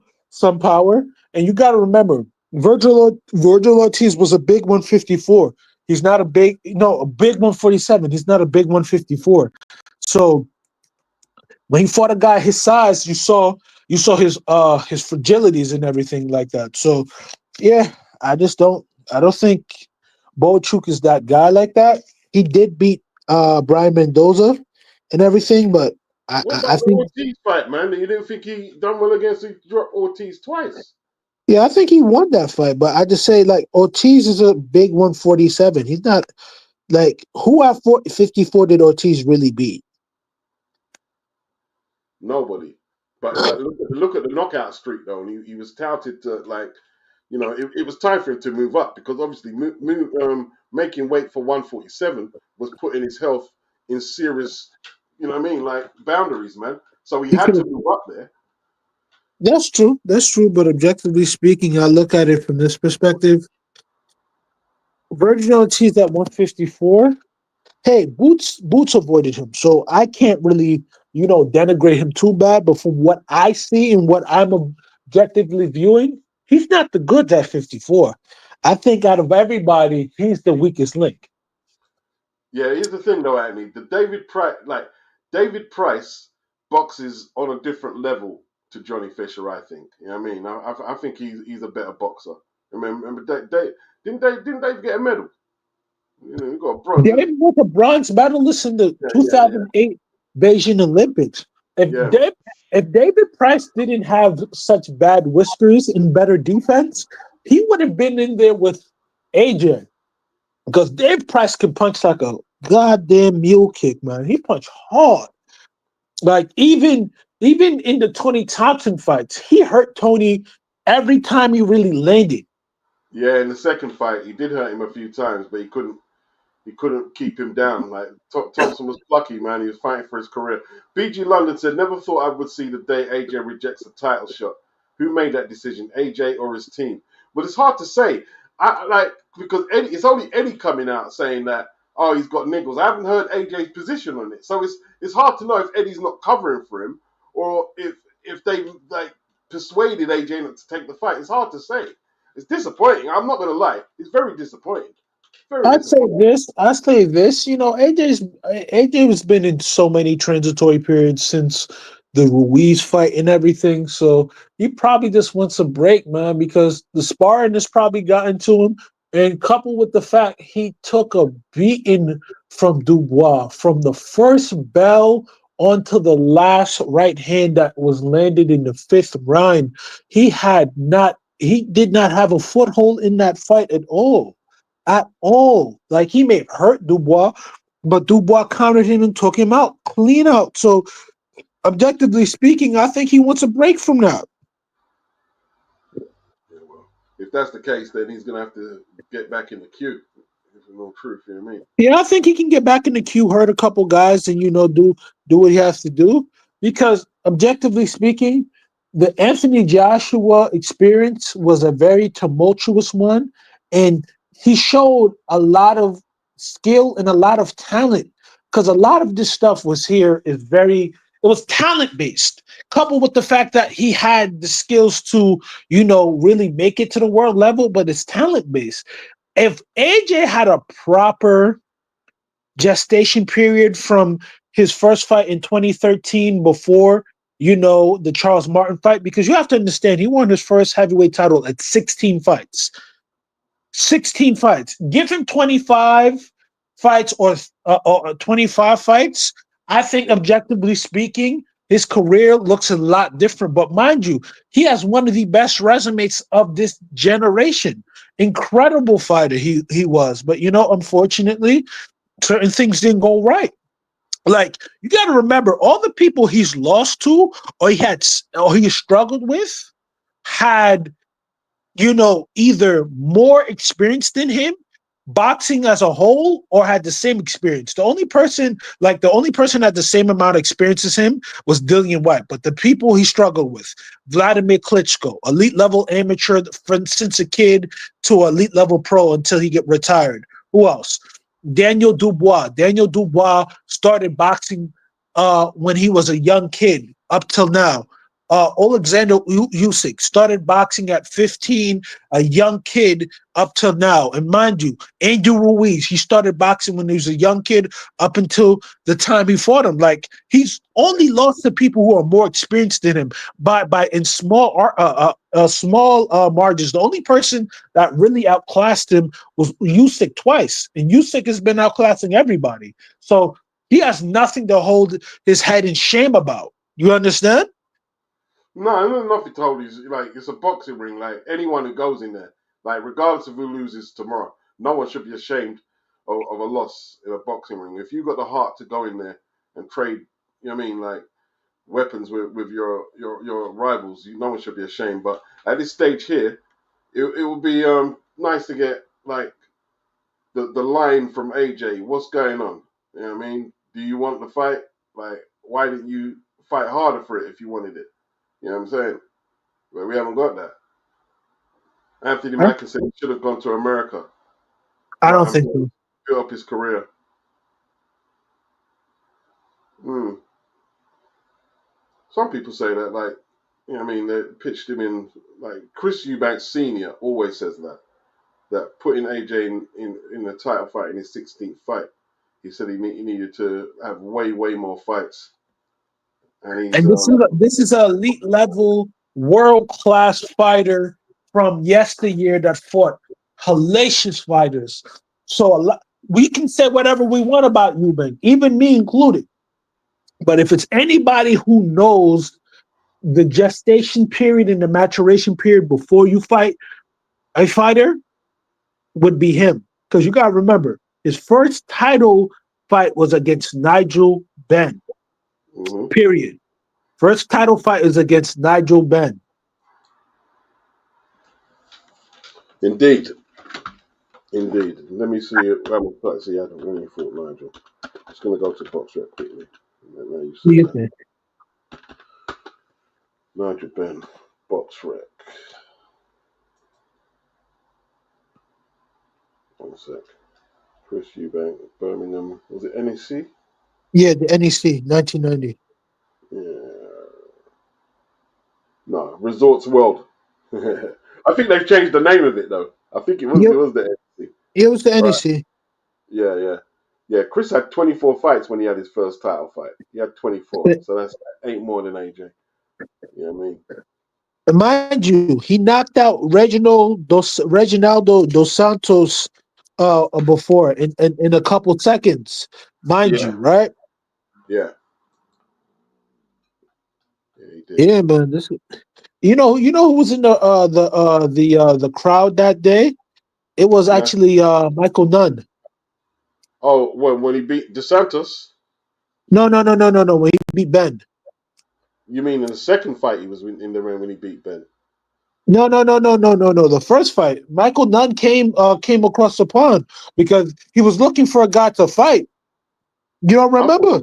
power. And you got to remember, Virgil Ortiz was a big 154. He's not a big a big 147. He's not a big 154. So when he fought a guy his size, you saw his fragilities and everything like that. So yeah, I don't think Boachuk is that guy like that. He did beat Brian Mendoza and everything, but I, What I about I the think Ortiz fight, man? You didn't think he done well against he dropped Ortiz twice? yeah, I think he won that fight. But I just say like Ortiz is a big 147. He's not like who at 54 did Ortiz really beat? Nobody. But look at the knockout streak though, and he was touted to like, it was time for him to move up because obviously making weight for 147 was putting his health in serious, like boundaries, man. So he He had could to have. move up there. That's true. That's true. But objectively speaking, I look at it from this perspective. Virgil Ortiz at 154. Hey, Boots avoided him, so I can't really, denigrate him too bad. But from what I see and what I'm objectively viewing, he's not the goods at 54. I think out of everybody, he's the weakest link. Yeah, here's the thing though, Anthony. David Price boxes on a different level to Johnny Fisher. I think. You know what I mean? I think he's a better boxer. Remember, didn't Dave get a medal? He got a bronze, didn't David was a bronze medalist in the he? Yeah, 2008 Beijing Olympics. If yeah, yeah. Dave, if David Price didn't have such bad whiskers and better defense, he would have been in there with AJ. Because Dave Price can punch like a goddamn mule kick, man. He punched hard. Like even in the Tony Thompson fights, he hurt Tony every time he really landed. Yeah, in the second fight, he did hurt him a few times, but he couldn't keep him down. Like Thompson was plucky, man. He was fighting for his career. BG London said, "Never thought I would see the day AJ rejects a title shot. Who made that decision, AJ or his team?" But it's hard to say. I like because it's only Eddie coming out saying that. Oh, he's got niggles. I haven't heard AJ's position on it, so it's hard to know if Eddie's not covering for him or if they like persuaded AJ not to take the fight. It's hard to say. It's disappointing. I'm not gonna lie. It's very disappointing. Very I'd say disappointing. this. I say this. AJ has been in so many transitory periods since the Ruiz fight and everything. So he probably just wants a break, man, because the sparring has probably gotten to him, and coupled with the fact he took a beating from Dubois from the first bell onto the last right hand that was landed in the fifth round. He did not have a foothold in that fight at all at all. Like he may have hurt Dubois, but Dubois countered him and took him out, clean out. So objectively speaking, I think he wants a break from that. Yeah, well, if that's the case, then he's gonna have to get back in the queue. There's no truth, you know what I mean? Yeah, I think he can get back in the queue, hurt a couple guys, and do what he has to do. Because objectively speaking, the Anthony Joshua experience was a very tumultuous one, and he showed a lot of skill and a lot of talent. Because a lot of this stuff was here is very it was talent based, coupled with the fact that he had the skills to really make it to the world level, but it's talent based. If AJ had a proper gestation period from his first fight in 2013 before the Charles Martin fight, because you have to understand he won his first heavyweight title at 16 fights. 16 fights. Give him 25 fights or 25 fights. I think objectively speaking, his career looks a lot different. But mind you, he has one of the best resumes of this generation. Incredible fighter he was. But unfortunately, certain things didn't go right. Like you got to remember, all the people he's lost to, or he struggled with, had either more experience than him, boxing as a whole, or had the same experience. The only person had the same amount of experience as him was Dillian White. But the people he struggled with, Vladimir Klitschko, elite level amateur since a kid to elite level pro until he get retired. Who else? Daniel Dubois. Daniel Dubois started boxing when he was a young kid up till now. Alexander Usyk started boxing at 15, a young kid up till now. And mind you, Andrew Ruiz, he started boxing when he was a young kid up until the time he fought him. Like he's only lost to people who are more experienced than him by in small margins. The only person that really outclassed him was Usyk twice, and Usyk has been outclassing everybody. So he has nothing to hold his head in shame about. You understand? No, there's nothing told. He's like it's a boxing ring. Like anyone who goes in there, like regardless of who loses tomorrow, no one should be ashamed of a loss in a boxing ring. If you got the heart to go in there and trade, you know what I mean, like weapons with your rivals. No one should be ashamed. But at this stage here, it would be nice to get like the line from AJ. What's going on? You know what I mean? Do you want the fight? Like, why didn't you fight harder for it if you wanted it? You know what I'm saying? But we haven't got that. Anthony I, Mackin said he should have gone to America I don't and think so. built up his career. Mm. Some people say that, like, you know what I mean, they pitched him in, like, Chris Eubanks Sr. always says that putting AJ in the title fight in his 16th fight, he said he needed to have way more fights. And he's, And this is an elite level, world class fighter from yesteryear that fought hellacious fighters. So we can say whatever we want about Eubank, even me included. But if it's anybody who knows the gestation period and the maturation period before you fight a fighter, would be him. Because you got to remember, his first title fight was against Nigel Benn. mm-hmm. Period. First title fight is against Nigel Benn. Indeed. Let me see it. See, I don't really fought Nigel. Just going to go to box rep quickly. Now you say that. Nigel Benn, box rec. One sec. Chris Eubank, Birmingham. Was it NEC? Yeah, the NEC, 1990. Yeah. No, Resorts World. I think they've changed the name of it though. I think it was the NEC. It was the Right. NEC. Yeah. Chris had 24 fights when he had his first title fight. He had 24, so that's 8 more than AJ. You know what I mean? Mind you, he knocked out Reginaldo dos Santos before in a couple seconds. Mind you, right? Yeah. Yeah, he did. Yeah, man. You know who was in the crowd that day? It was actually Michael Nunn. Oh, when he beat DeSantos? No. When he beat Ben. You mean in the second fight he was in the ring when he beat Ben? No. The first fight, Michael Nunn came across the pond because he was looking for a guy to fight. You don't remember?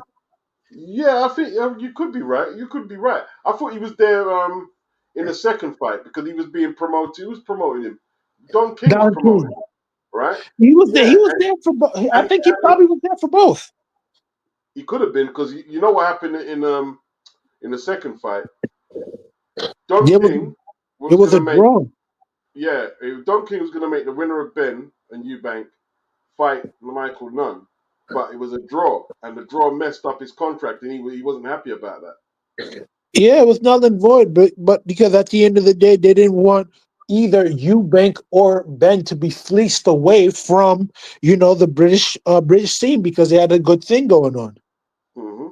I think you could be right. I thought he was there in the second fight because he was being promoted. Who was promoting him? Don King was promoting him, right? He was there. Yeah, He was there for both. I think he and probably was there for both. he could have been because you know what happened in the second fight. Don King was It was going a to make draw. Don King was going to make the winner of Ben and Eubank fight Michael Nunn, but it was a draw, and the draw messed up his contract, and he wasn't happy about that. Yeah, it was null and void, but because at the end of the day, they didn't want either Eubank or Ben to be fleeced away from the British team because they had a good thing going on. Mm-hmm.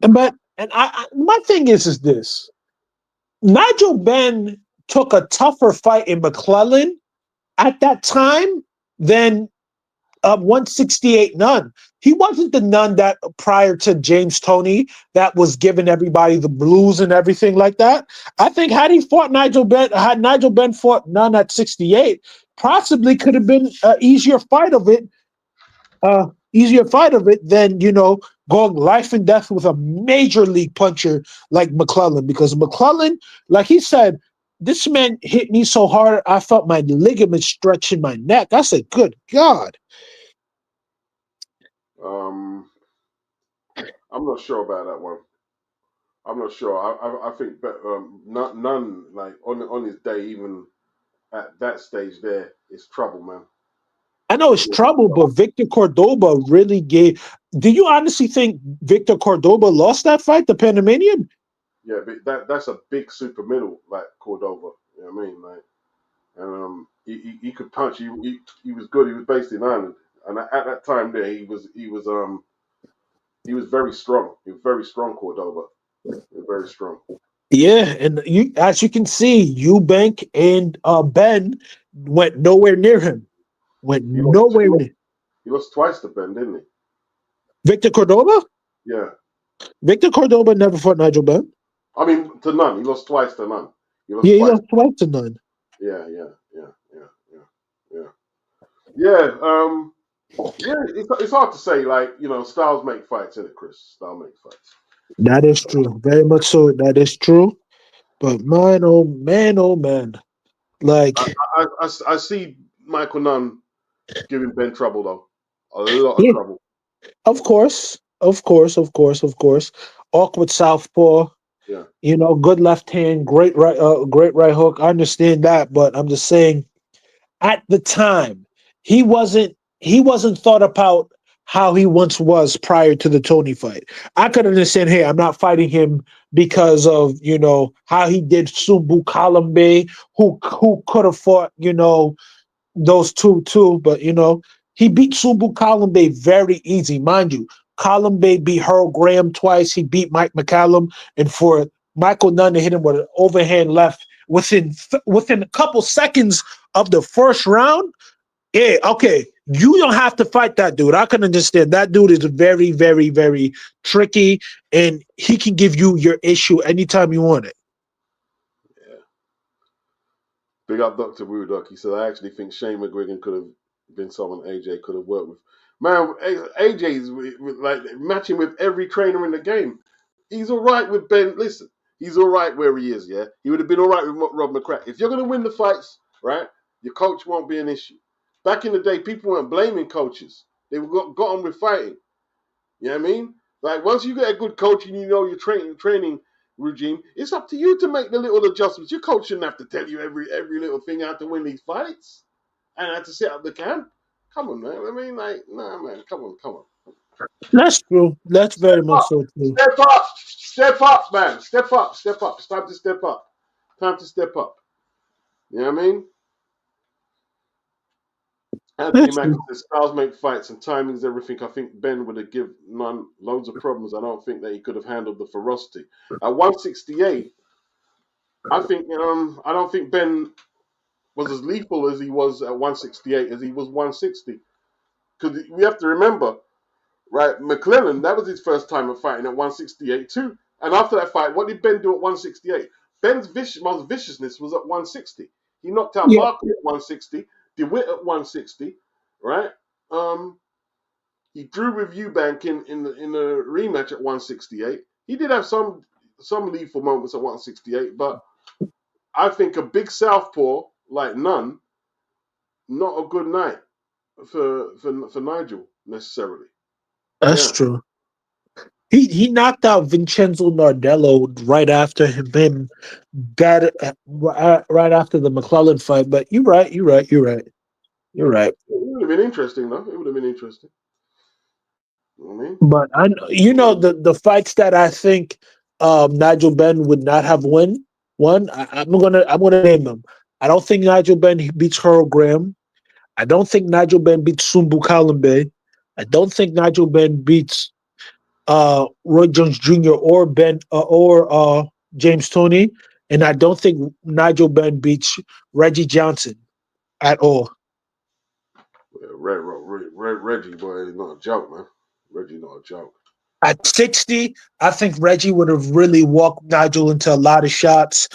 And my thing is this: Nigel Benn took a tougher fight in McClellan at that time than 168 Nunn. He wasn't the Nunn that prior to James Toney that was giving everybody the blues and everything like that. I think had Nigel Benn fought Nunn at 68, possibly could have been an easier fight of it. Than going life and death with a major league puncher like McClellan, because McClellan, like he said, this man hit me so hard I felt my ligaments stretch in my neck. I said, "Good God." I'm not sure about that one. I'm not sure. I think, but Nunn like on his day, even at that stage, there is trouble, man. I know it's trouble, but Victor Cordoba really gave. Do you honestly think Victor Cordoba lost that fight, the Panamanian? Yeah, but that's a big super middle like Cordova. You know what I mean? Like, and he could punch. He was good. He was based in Ireland, and at that time there, he was very strong. He was very strong, Cordova. He was very strong. Yeah, and as you can see, Eubank and Ben went nowhere near him. He lost twice to Ben, didn't he? Victor Cordoba? Yeah. Victor Cordoba never fought Nigel Benn. I mean, to none. He lost twice to none. He lost Yeah, he twice. lost twice to none. Yeah, yeah, yeah, yeah, yeah, yeah. Yeah, yeah. It's hard to say. Like styles make fights, isn't it, Chris? Style make fights. That is true. Very much so. That is true. But man, oh man. I, Like, I see Michael Nunn giving Ben trouble though, a lot of yeah, trouble. of course. Of course, of course, of course. Awkward southpaw, Yeah, good left hand, great right hook. I understand that, but I'm just saying at the time, he wasn't thought about how he once was prior to the Tony fight. I could understand, hey, I'm not fighting him because of how he did Sumbu Kalambe, who could have fought those two too, but he beat Sumbu Kalambe very easy, mind you. Kalambe beat Harold Graham twice. He beat Mike McCallum, and for Michael Nunn to hit him with an overhand left within a couple seconds of the first round. Yeah, okay. You don't have to fight that dude. I can understand. That dude is very, very, very tricky, and he can give you your issue anytime you want it. yeah. Big up Dr. Woodok. He said, I actually think Shane McGuigan could have been someone AJ could have worked with. Man, AJ's like matching with every trainer in the game. He's all right with Ben. Listen, he's all right where he is, yeah? He would have been all right with Rob McCracken. If you're going to win the fights, right, your coach won't be an issue. Back in the day, people weren't blaming coaches. They got on with fighting. You know what I mean? Like once you get a good coach and you know your training regime, it's up to you to make the little adjustments. Your coach shouldn't have to tell you every little thing how to win these fights and how to set up the camp. Come on, man. I mean, like, nah, man. Come on, come on. That's true. That's Step very much up, so true. step up, step up, man. Step up, step up. It's time to step up. Time to step up. You know what I mean? Anthony That's Mackie true. says styles make fights and timing's everything. I think Ben would have given None loads of problems. I don't think that he could have handled the ferocity. At 168, I don't think Ben was as lethal as he was at 168 as he was 160. Because we have to remember, right? McClellan, that was his first time of fighting at 168 too. And after that fight, what did Ben do at 168? Ben's most viciousness was at 160. He knocked out Yeah, Barkley at 160, DeWitt at 160, right? Um, he drew with Eubank in the rematch at 168. He did have some lethal moments at 168, but I think a big southpaw like Nunn, not a good night for Nigel necessarily. that's Yeah, true. He knocked out Vincenzo Nardello right after him got right after the McClellan fight. But you're right. You're right. You're right. You're right. it would have been interesting though. It would have been interesting. You know what I mean? But the fights that I think Nigel Benn would not have won. I'm gonna name them. I don't think Nigel Benn beats Harold Graham. I don't think Nigel Benn beats Sumbu Kalimbe. I don't think Nigel Benn beats Roy Jones Jr. or James Toney, and I don't think Nigel Benn beats Reggie Johnson at all. Yeah, Reggie boy is not a joke, man. Reggie not a joke. At 60, I think Reggie would have really walked Nigel into a lot of shots,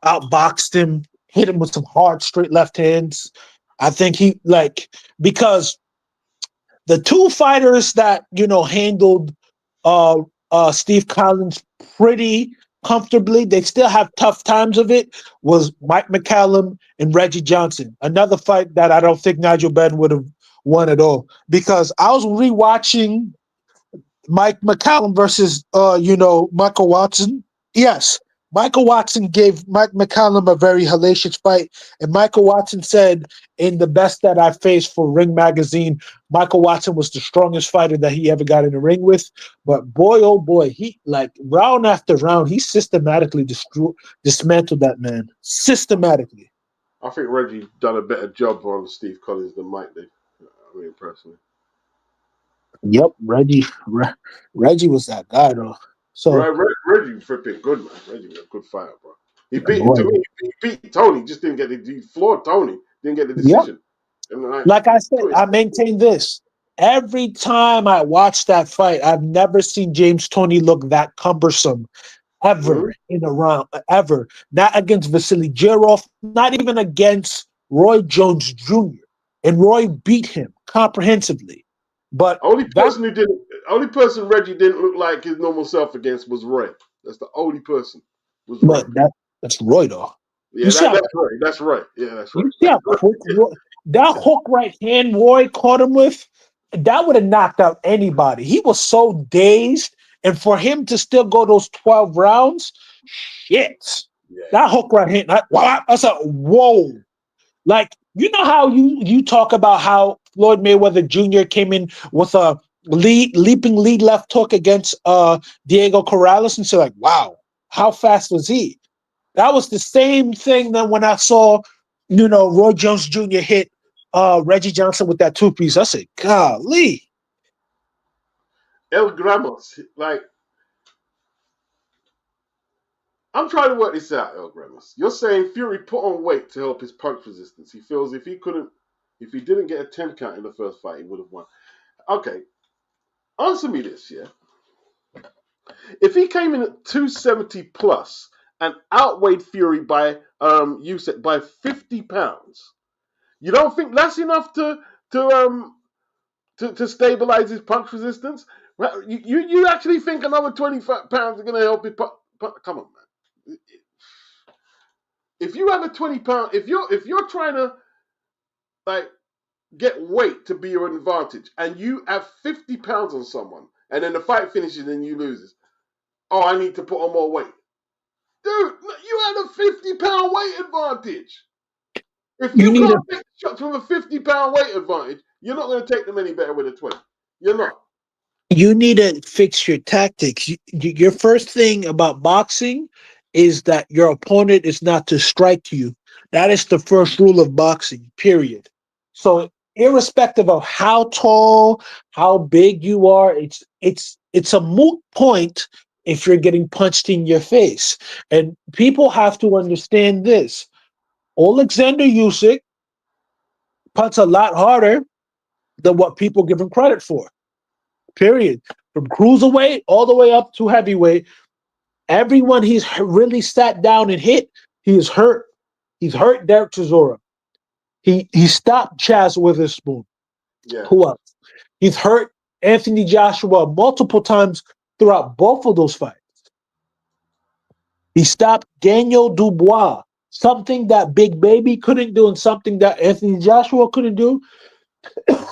outboxed him, hit him with some hard straight left hands. I think because the two fighters that handled uh Steve Collins pretty comfortably, they still have tough times of it, was Mike McCallum and Reggie Johnson. Another fight that I don't think Nigel Benn would have won at all, because I was rewatching Mike McCallum versus Michael Watson. Yes, Michael Watson gave Mike McCallum a very hellacious fight, and Michael Watson said in the best that I faced for Ring Magazine, Michael Watson was the strongest fighter that he ever got in the ring with. But boy, oh boy, he like round after round, he systematically dismantled that man systematically. I think Reggie done a better job on Steve Collins than Mike did. I mean, personally. Yep, Reggie was that guy though. So Reggie flipping good, man. Reggie was a good fighter, bro. He beat boy, to me. He beat Tony. Just didn't get the. He floored Tony. Didn't get the yep. decision. And like, Like I said, I maintain this. Every time I watch that fight, I've never seen James Toney look that cumbersome Hmm. ever in a round, ever. Not against Vasily Jirov, not even against Roy Jones Jr. And Roy beat him comprehensively. But Only that, person who didn't, only person Reggie didn't look like his normal self against was Roy. That's the only person. Was Roy. but that's Roy though. Yeah, You see how that's right. That's right. Yeah, that's right. you see That's how right. quick that hook right hand Roy caught him with? That would have knocked out anybody. He was so dazed, and for him to still go those 12 rounds, shit. Yeah. That hook right hand, that's a whoa. Like, you know how you talk about how Floyd Mayweather Jr. came in with a leaping lead left hook against Diego Corrales, and so like, wow, how fast was he? That was the same thing that when I saw, Roy Jones Jr. hit Reggie Johnson with that two piece. I said, golly. El Gramos. Like, I'm trying to work this out, El Gramos. You're saying Fury put on weight to help his punch resistance. He feels if he didn't get a 10 count in the first fight, he would have won. Okay, answer me this, yeah. If he came in at 270 plus and outweighed Fury by Usyk by 50 pounds, you don't think that's enough to to stabilize his punch resistance? Well, you actually think another 20 pounds are going to help his punch? Come on, man. If you have a 20 pound, if you're trying to like get weight to be your advantage, and you have 50 pounds on someone, and then the fight finishes and you loses, oh, I need to put on more weight. Dude, you had a 50-pound weight advantage. If You you need can't take shots from a 50-pound weight advantage, you're not going to take them any better with a 20. You're not. you need to fix your tactics. Your first thing about boxing is that your opponent is not to strike you. That is the first rule of boxing, period. So irrespective of how tall, how big you are, it's a moot point if you're getting punched in your face. And people have to understand this. Alexander Usyk punts a lot harder than what people give him credit for. Period. From cruiserweight all the way up to heavyweight, everyone he's really sat down and hit, he is hurt. He's hurt Derek Chisora. He stopped Chaz Witherspoon. Yeah. Who else? He's hurt Anthony Joshua multiple times throughout both of those fights. He stopped Daniel Dubois, something that Big Baby couldn't do, and something that Anthony Joshua couldn't do,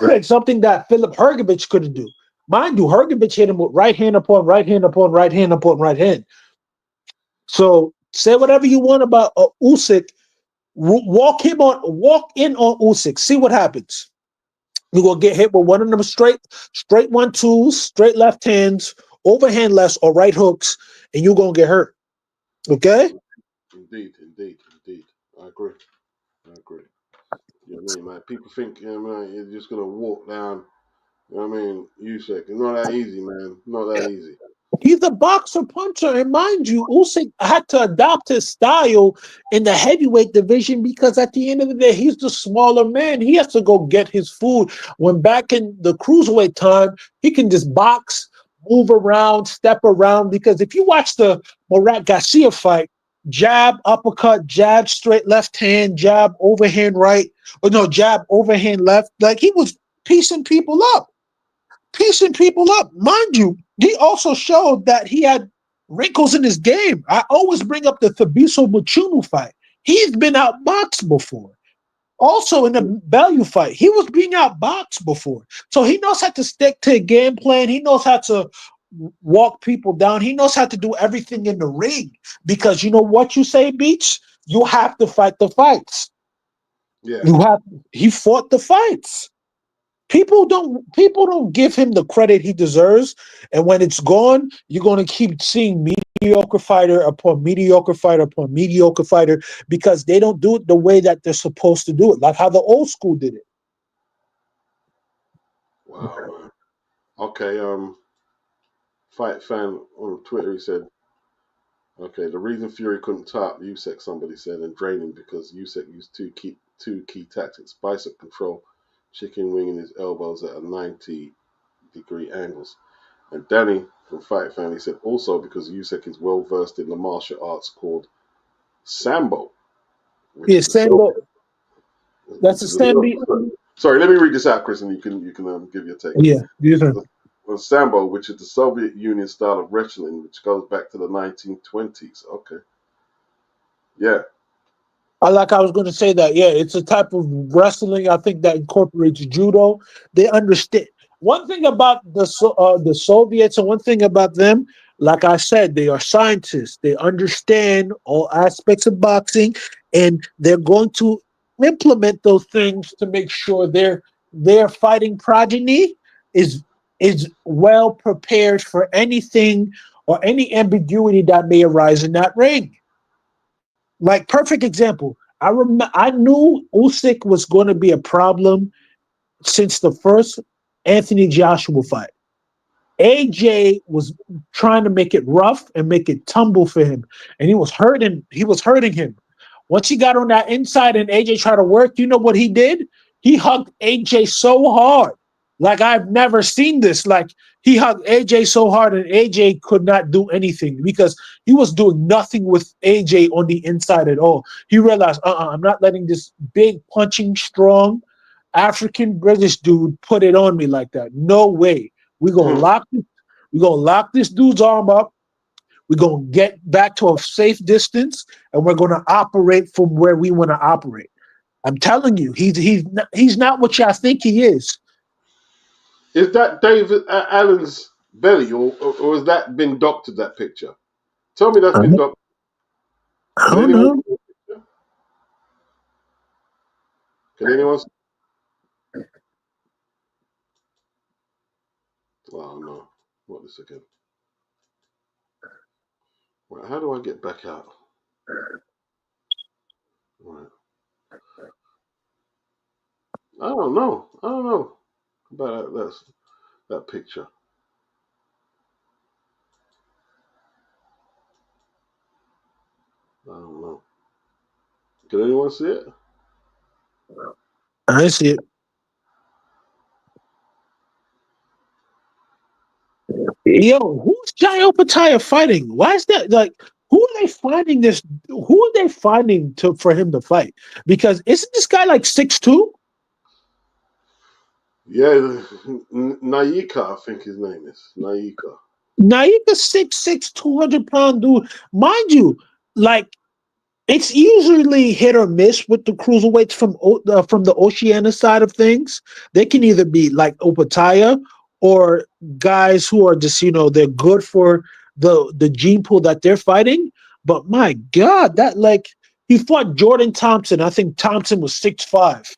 and something that Philip Hergovich couldn't do. Mind you, Hergovich hit him with right hand upon right hand upon right hand upon right hand. So say whatever you want about Usyk. Walk in on Usyk. See what happens. You're gonna get hit with one of them straight 1-2s, straight left hands, overhand lefts or right hooks, and you're gonna get hurt. Okay? Indeed, indeed, indeed. I agree. I agree. You know what I mean, man? People think, man, you're just going to walk down. You know what I mean? Usyk. It's not that easy, man. Not that easy. He's a boxer puncher, and mind you, Usyk had to adopt his style in the heavyweight division because at the end of the day, he's the smaller man. He has to go get his food. When back in the cruiserweight time, he can just box, move around, step around. Because if you watch the Murat Garcia fight, jab, uppercut, jab, straight left hand, jab, overhand right, or no, jab, overhand left, like he was piecing people up, piecing people up. Mind you, he also showed that he had wrinkles in his game. I always bring up the Thabiso Machunu fight. He's been outboxed before. Also in the Bellew fight, he was being outboxed before. So he knows how to stick to a game plan. He knows how to walk people down. He knows how to do everything in the ring. Because you know what you say, Beach? You have to fight the fights. Yeah. You have he fought the fights. People don't give him the credit he deserves, and when it's gone, you're going to keep seeing mediocre fighter upon mediocre fighter upon mediocre fighter because they don't do it the way that they're supposed to do it, like how the old school did it. Wow, man. Okay, Fight fan on Twitter, he said, okay, the reason Fury couldn't top Usyk, somebody said, and drain him because Usyk used two key tactics: bicep control, chicken winging his elbows at a 90-degree angles. And Danny from Fight Family said also because Usyk is well versed in the martial arts called Sambo, which Yeah, is the same. Soviet, That's which the is same. the. Sorry, let me read this out, Chris, and you can give your take. Yeah, these are. Well, Sambo, which is the Soviet Union style of wrestling, which goes back to the 1920s. Okay, yeah. I was going to say that. Yeah, it's a type of wrestling. I think that incorporates judo. They understand one thing about the Soviets, and one thing about them. Like I said, they are scientists. They understand all aspects of boxing, and they're going to implement those things to make sure their fighting progeny is is well prepared for anything or any ambiguity that may arise in that ring. Like perfect example. I knew Usyk was going to be a problem since the first Anthony Joshua fight. AJ was trying to make it rough and make it tumble for him, and he was hurting him. Once he got on that inside and AJ tried to work, you know what he did? He hugged AJ so hard. Like I've never seen this. Like he hugged AJ so hard and AJ could not do anything because he was doing nothing with AJ on the inside at all. He realized, I'm not letting this big punching strong African British dude put it on me like that. No way. We're gonna lock this, we're gonna lock this dude's arm up. We're gonna get back to a safe distance, and we're gonna operate from where we want to operate. I'm telling you, he's not what y'all think he is. Is that David Allen's belly, or has that been doctored? That picture. Tell me that's I been don't, doctored. I Can don't anyone? know. Can anyone? Oh no. What this again? Right, how do I get back out? Right. I don't know. I don't know about that picture. I don't know. Can anyone see it? I see it. Yo, who's Jayo Pataya fighting? Why is that like? Who are they finding this? Who are they finding to for him to fight? Because isn't this guy like 6'2"? Yeah, Naika, I think his name is Naika. Naika 6'6", 200 pound dude. Mind you, like it's usually hit or miss with the cruiserweights from the Oceania side of things. They can either be like Opataya or guys who are just they're good for the gene pool that they're fighting. But my God, that like he fought Jordan Thompson. I think Thompson was 6'5".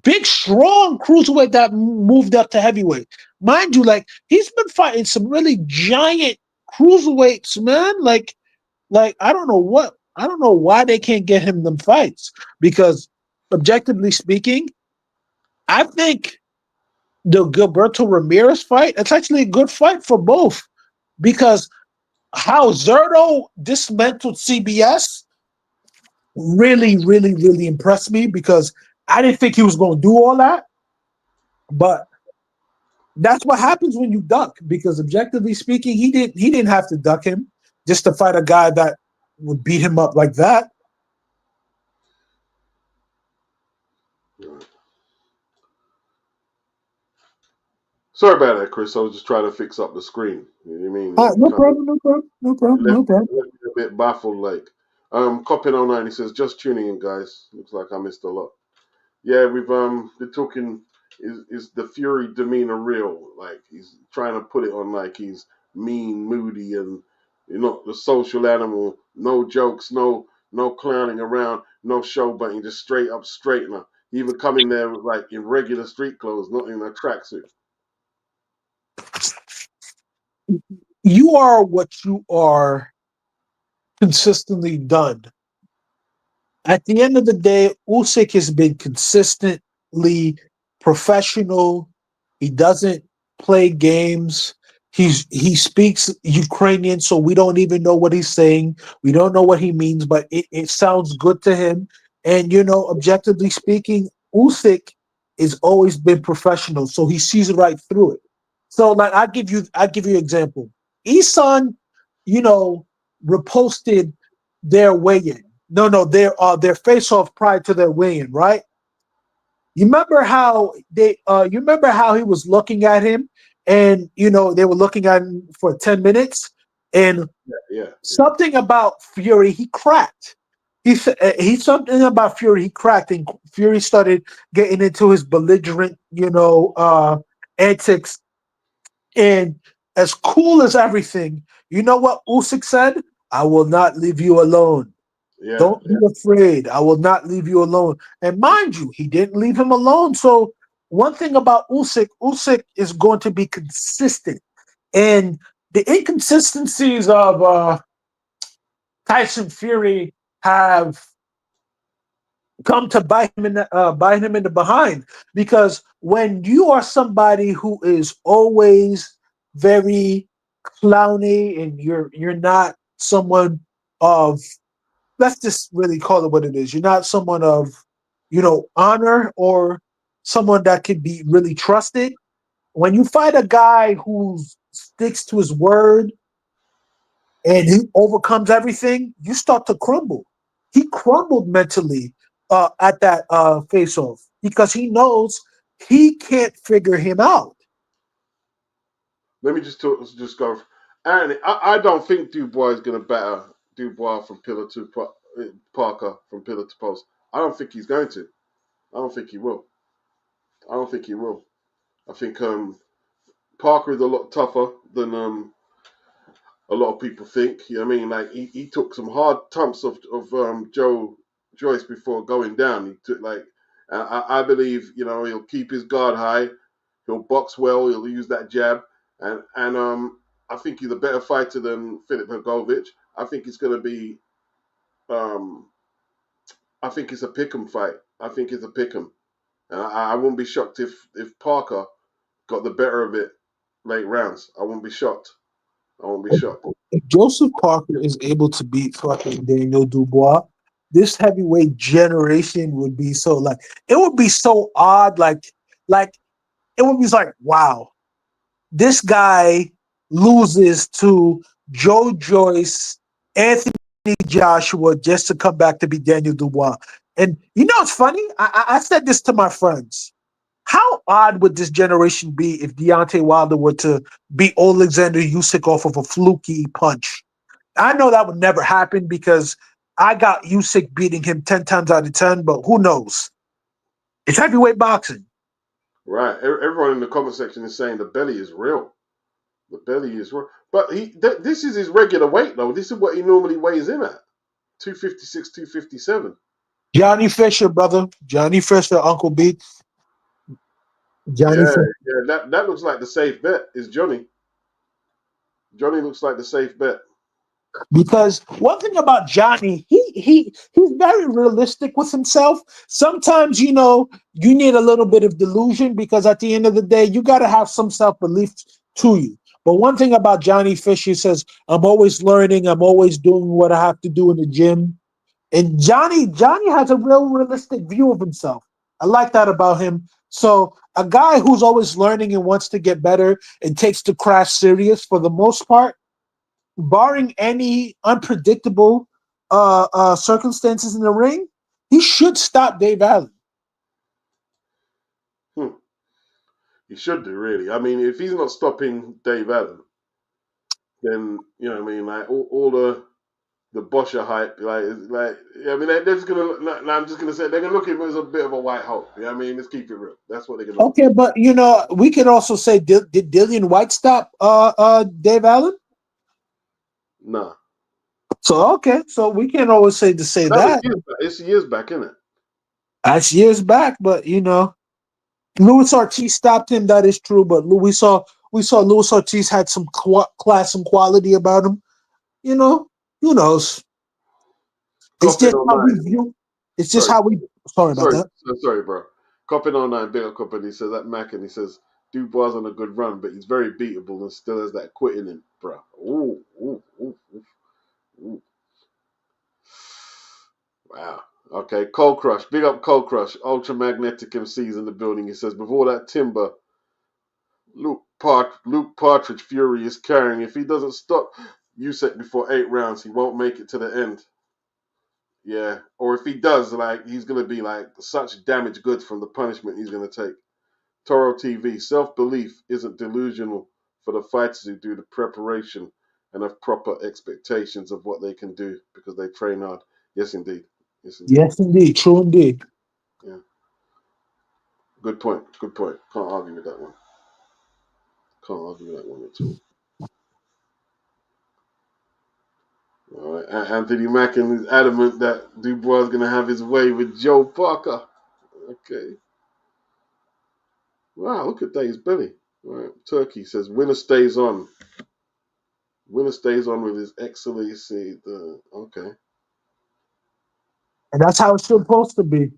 Big, strong cruiserweight that moved up to heavyweight. Mind you, like he's been fighting some really giant cruiserweights, man. Like I don't know why they can't get him them fights because objectively speaking, I think the Gilberto Ramirez fight, it's actually a good fight for both because how Zerto dismantled CBS really, really, really impressed me because I didn't think he was going to do all that, but that's what happens when you duck because objectively speaking, he didn't have to duck him just to fight a guy that would beat him up like that. Right. Sorry about that, Chris. I was just trying to fix up the screen. You know what I mean? It No kind of problem, no problem, no problem, left, no problem. left me a bit baffled. Like, Copin 09, he says, just tuning in, guys. Looks like I missed a lot. Yeah, we've been talking. Is the Fury demeanor real? Like he's trying to put it on like he's mean, moody, and you're not the social animal. No jokes, no clowning around, no showboating, just straight up straightener. He even come in there like in regular street clothes, not in a tracksuit. You are what you are consistently done. At the end of the day, Usyk has been consistently professional. He doesn't play games. He speaks Ukrainian, so we don't even know what he's saying. We don't know what he means, but it sounds good to him. And objectively speaking, Usyk is always been professional, so he sees right through it. So like I give you an example. Isan, you know, reposted their weigh-in. No, their face-off prior to their weigh-in, right? You remember how he was looking at him, and they were looking at him for 10 minutes, and Yeah, yeah, yeah. something about Fury he cracked. He something about Fury he cracked, and Fury started getting into his belligerent, antics. And as cool as everything, you know what Usyk said? I will not leave you alone. Yeah, Don't be yeah. afraid. I will not leave you alone. And mind you, he didn't leave him alone. So one thing about Usyk is going to be consistent. And the inconsistencies of Tyson Fury have come to bite him in the behind, because when you are somebody who is always very clowny, and you're not someone of, let's just really call it what it is, you're not someone of honor, or someone that can be really trusted. When you fight a guy who sticks to his word and he overcomes everything, you start to crumble. He crumbled mentally at that face off, because he knows he can't figure him out. Let me just go. And I don't think Dubois is going to batter Dubois from pillar to Parker from pillar to post. I don't think he's going to. I don't think he will. I don't think he will. I think Parker is a lot tougher than a lot of people think. You know what I mean? Like he took some hard thumps of Joe Joyce before going down. He took I believe he'll keep his guard high. He'll box well. He'll use that jab, and I think he's a better fighter than Filip Hrgovic. I think it's going to be. Um, I think it's a pick'em fight. I think it's a pick'em. And I wouldn't be shocked if Parker got the better of it late rounds. I won't be shocked. I won't be shocked. If Joseph Parker is able to beat fucking Daniel Dubois, this heavyweight generation would be so, like, it would be so odd, like it would be like, wow, this guy loses to Joe Joyce, Anthony Joshua, just to come back to beat Daniel Dubois. And it's funny. I said this to my friends. How odd would this generation be if Deontay Wilder were to beat Alexander Usyk off of a fluky punch? I know that would never happen, because I got Usyk beating him 10 times out of 10, but who knows? It's heavyweight boxing. Right. Everyone in the comment section is saying the belly is real. The belly is real. But this is his regular weight, though. This is what he normally weighs in at. 256, 257. Johnny Fisher, brother. Johnny Fisher, Uncle B. Johnny Yeah, Fisher. yeah. That looks like the safe bet is Johnny. Johnny looks like the safe bet. Because one thing about Johnny, he's very realistic with himself. Sometimes, you need a little bit of delusion, because at the end of the day, you got to have some self-belief to you. But one thing about Johnny Fish, he says, I'm always learning, I'm always doing what I have to do in the gym. And Johnny has a real realistic view of himself. I like that about him. So a guy who's always learning and wants to get better and takes the craft serious, for the most part, barring any unpredictable circumstances in the ring, he should stop Dave Allen. Hmm. He should do, really. I mean, if he's not stopping Dave Allen, then, what I mean, like, all the Boscher hype, I mean, they're just gonna. I'm just gonna say they're gonna look at him as a bit of a white hope. I mean, let's keep it real. That's what they're gonna look Okay, but we could also say, did Dillian White stop Dave Allen? at. Nah, So okay, so we can't always say that was that. years back. It's years back, isn't it? That's years back, but Luis Ortiz stopped him. That is true, but we saw Luis Ortiz had some class and quality about him. You know, who knows? It's Coppin just on how we nine. view. It's just Sorry, how we. Sorry about sorry, that. sorry, bro. Coppin on nine. Big up Coppin. He says that Mac, and he says Dubois on a good run, but he's very beatable and still has that quit in him, bro. Ooh, ooh, ooh, ooh, ooh. Wow. Okay, Cold Crush. Big up Cold Crush. Ultramagnetic MCs in the building. He says, before that timber, Luke Partridge Fury is carrying. If he doesn't stop Usyk before 8 rounds, he won't make it to the end. Yeah. Or if he does, like, he's going to be, like, such damage goods from the punishment he's going to take. Toro TV. Self-belief isn't delusional for the fighters who do the preparation and have proper expectations of what they can do because they train hard. Yes, indeed. Yes, indeed. Yes, indeed. True indeed. Yeah. Good point. Good point. Can't argue with that one. Can't argue with that one at all. All right. Anthony Mackin is adamant that Dubois is going to have his way with Joe Parker. Okay. Wow, look at Dave's belly. All right. Turkey says winner stays on. Winner stays on with his excellency. Okay. And that's how it's supposed to be.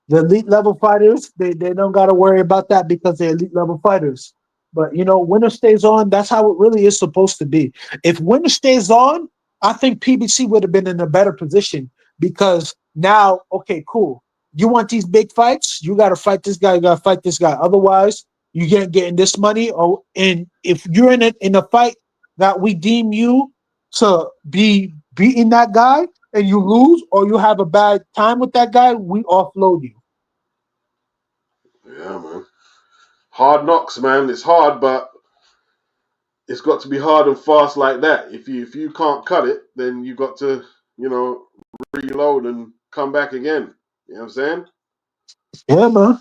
The elite level fighters, they don't got to worry about that because they're elite level fighters. But, winner stays on. That's how it really is supposed to be. If winner stays on, I think PBC would have been in a better position because now, okay, cool. You want these big fights? You got to fight this guy. You got to fight this guy. Otherwise, you can't get in this money. And if you're in a fight that we deem you to be beating that guy, and you lose or you have a bad time with that guy, we offload you. Yeah, man. Hard knocks, man. It's hard, but it's got to be hard and fast like that. If you can't cut it, then you got to, reload and come back again. You know what I'm saying? Yeah, man.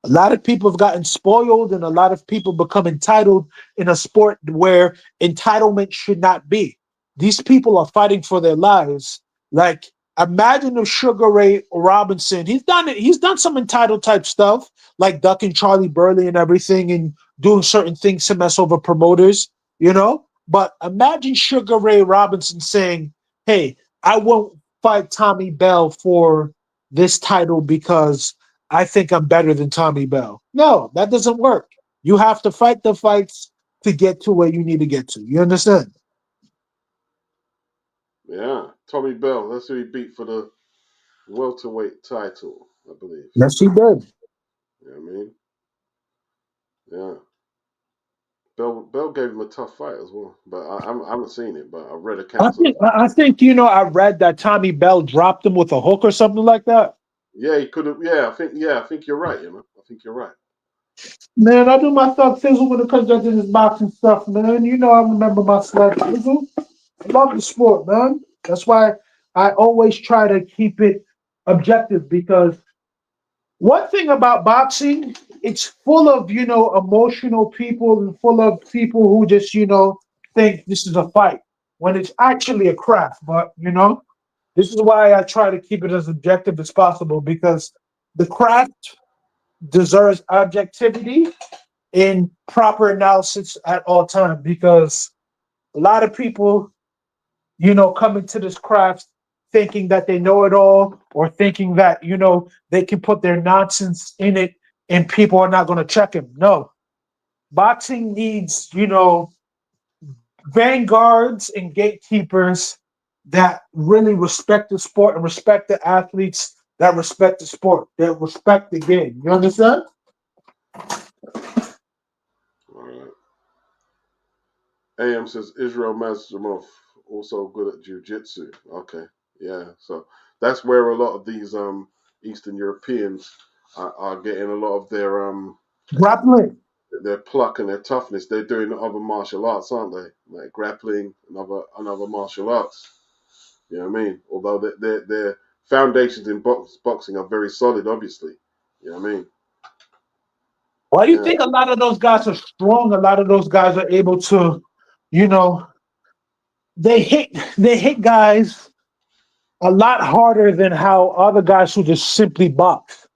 A lot of people have gotten spoiled, and a lot of people become entitled in a sport where entitlement should not be. These people are fighting for their lives. Like, imagine if Sugar Ray Robinson, he's done it. He's done some entitled type stuff, like ducking Charlie Burley and everything, and doing certain things to mess over promoters, But imagine Sugar Ray Robinson saying, "Hey, I won't fight Tommy Bell for this title because I think I'm better than Tommy Bell." No, that doesn't work. You have to fight the fights to get to where you need to get to. You understand? Yeah. Tommy Bell, that's who he beat for the welterweight title, I believe. Yes, he did. You know what I mean? Yeah. Bell gave him a tough fight as well, but I haven't seen it, but I've read I accounts of think it. I think I read that Tommy Bell dropped him with a hook or something like that. Yeah, he could have. Yeah, I think you're right. I think you're right. Man, I do my thug thizzle when it comes down to this boxing stuff, man. I remember my sled thizzle. I love the sport, man. That's why I always try to keep it objective because one thing about boxing, it's full of, emotional people and full of people who just, think this is a fight when it's actually a craft. But, this is why I try to keep it as objective as possible because the craft deserves objectivity and proper analysis at all time because a lot of people, come into this craft thinking that they know it all or thinking that, they can put their nonsense in it and people are not going to check him. No. Boxing needs, vanguards and gatekeepers that really respect the sport and respect the athletes that respect the sport, that respect the game. You understand? All right. AM says Israel Mazamov also good at jiu-jitsu. Okay, yeah. So that's where a lot of these Eastern Europeans are getting a lot of Grappling. their pluck and their toughness. They're doing other martial arts, aren't they? Like grappling and other martial arts. You know what I mean? Although their foundations in boxing are very solid, obviously. You know what I mean? Why do you Yeah. think a lot of those guys are strong? A lot of those guys are able to, you know, they hit guys a lot harder than how other guys who just simply box.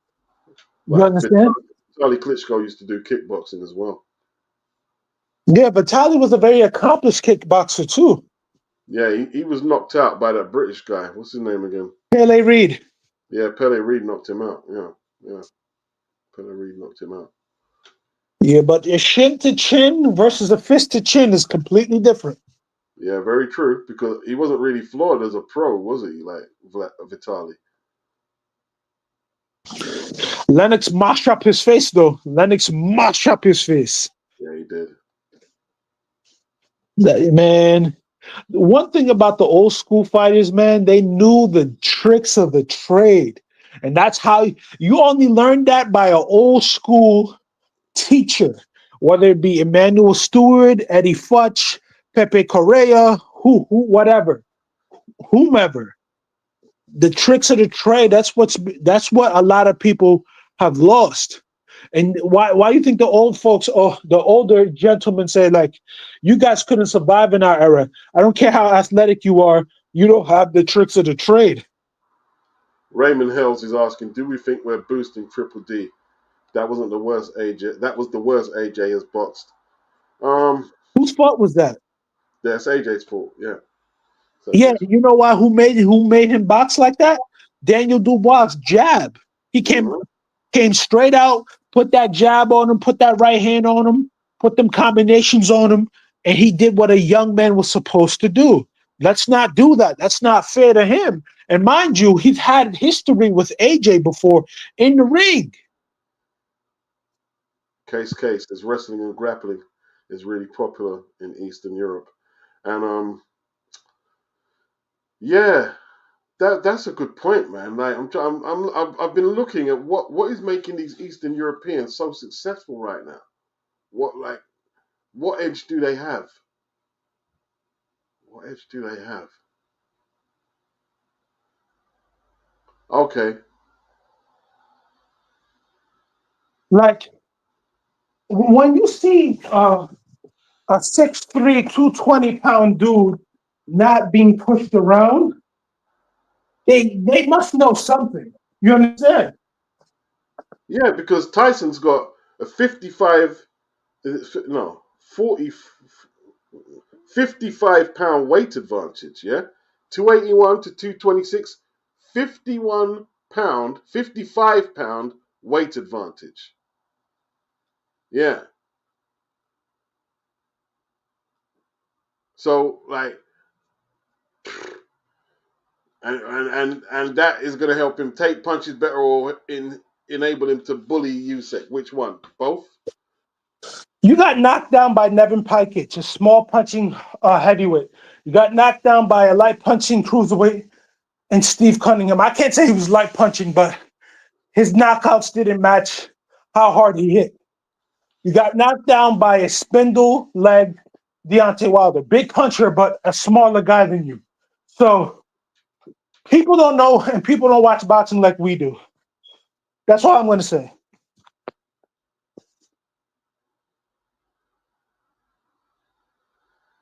You Like understand? Vitaly Klitschko used to do kickboxing as well. Yeah, Vitaly was a very accomplished kickboxer too. Yeah, he was knocked out by that British guy. What's his name again? Pele Reed. Yeah, Pele Reed knocked him out. Yeah. Pele Reed knocked him out. Yeah, but a shin to chin versus a fist to chin is completely different. Yeah, very true. Because he wasn't really flawed as a pro, was he? Like Vitaly. Lennox mashed up his face, though. Lennox mashed up his face. Yeah, he did. Man, one thing about the old school fighters, man, they knew the tricks of the trade. And that's how you only learned that by an old school teacher, whether it be Emmanuel Stewart, Eddie Futch, Pepe Correa, whatever, whomever. The tricks of the trade, that's what a lot of people have lost. And why do you think the old folks or the older gentlemen say, like, you guys couldn't survive in our era? I don't care how athletic you are, you don't have the tricks of the trade. Raymond Hells is asking, do we think we're boosting Triple D? That wasn't the worst AJ. That was the worst AJ has boxed. Whose fault was that? That's AJ's fault. Yeah. Yeah, you know why? Who made him box like that? Daniel Dubois' jab. He came straight out, put that jab on him, put that right hand on him, put them combinations on him, and he did what a young man was supposed to do. Let's not do that. That's not fair to him. And mind you, he's had history with AJ before in the ring. Case is wrestling and grappling is really popular in Eastern Europe, and yeah, that's a good point, man. Like I've been looking at what is making these Eastern Europeans so successful right now. What edge do they have? What edge do they have? Okay. Like when you see a 6'3", 220-pound dude not being pushed around, they must know something. You understand? Yeah, because Tyson's got a 55, no, 40, 55-pound weight advantage, yeah? 281 to 226, 51-pound, 55-pound weight advantage. Yeah. So, like, and that is going to help him take punches better or enable him to bully Usyk. Which one? Both? You got knocked down by Nevin Pikich, a small punching heavyweight. You got knocked down by a light punching cruiserweight and Steve Cunningham. I can't say he was light punching, but his knockouts didn't match how hard he hit. You got knocked down by a spindle leg Deontay Wilder, big puncher, but a smaller guy than you. So people don't know and people don't watch boxing like we do. That's all I'm going to say.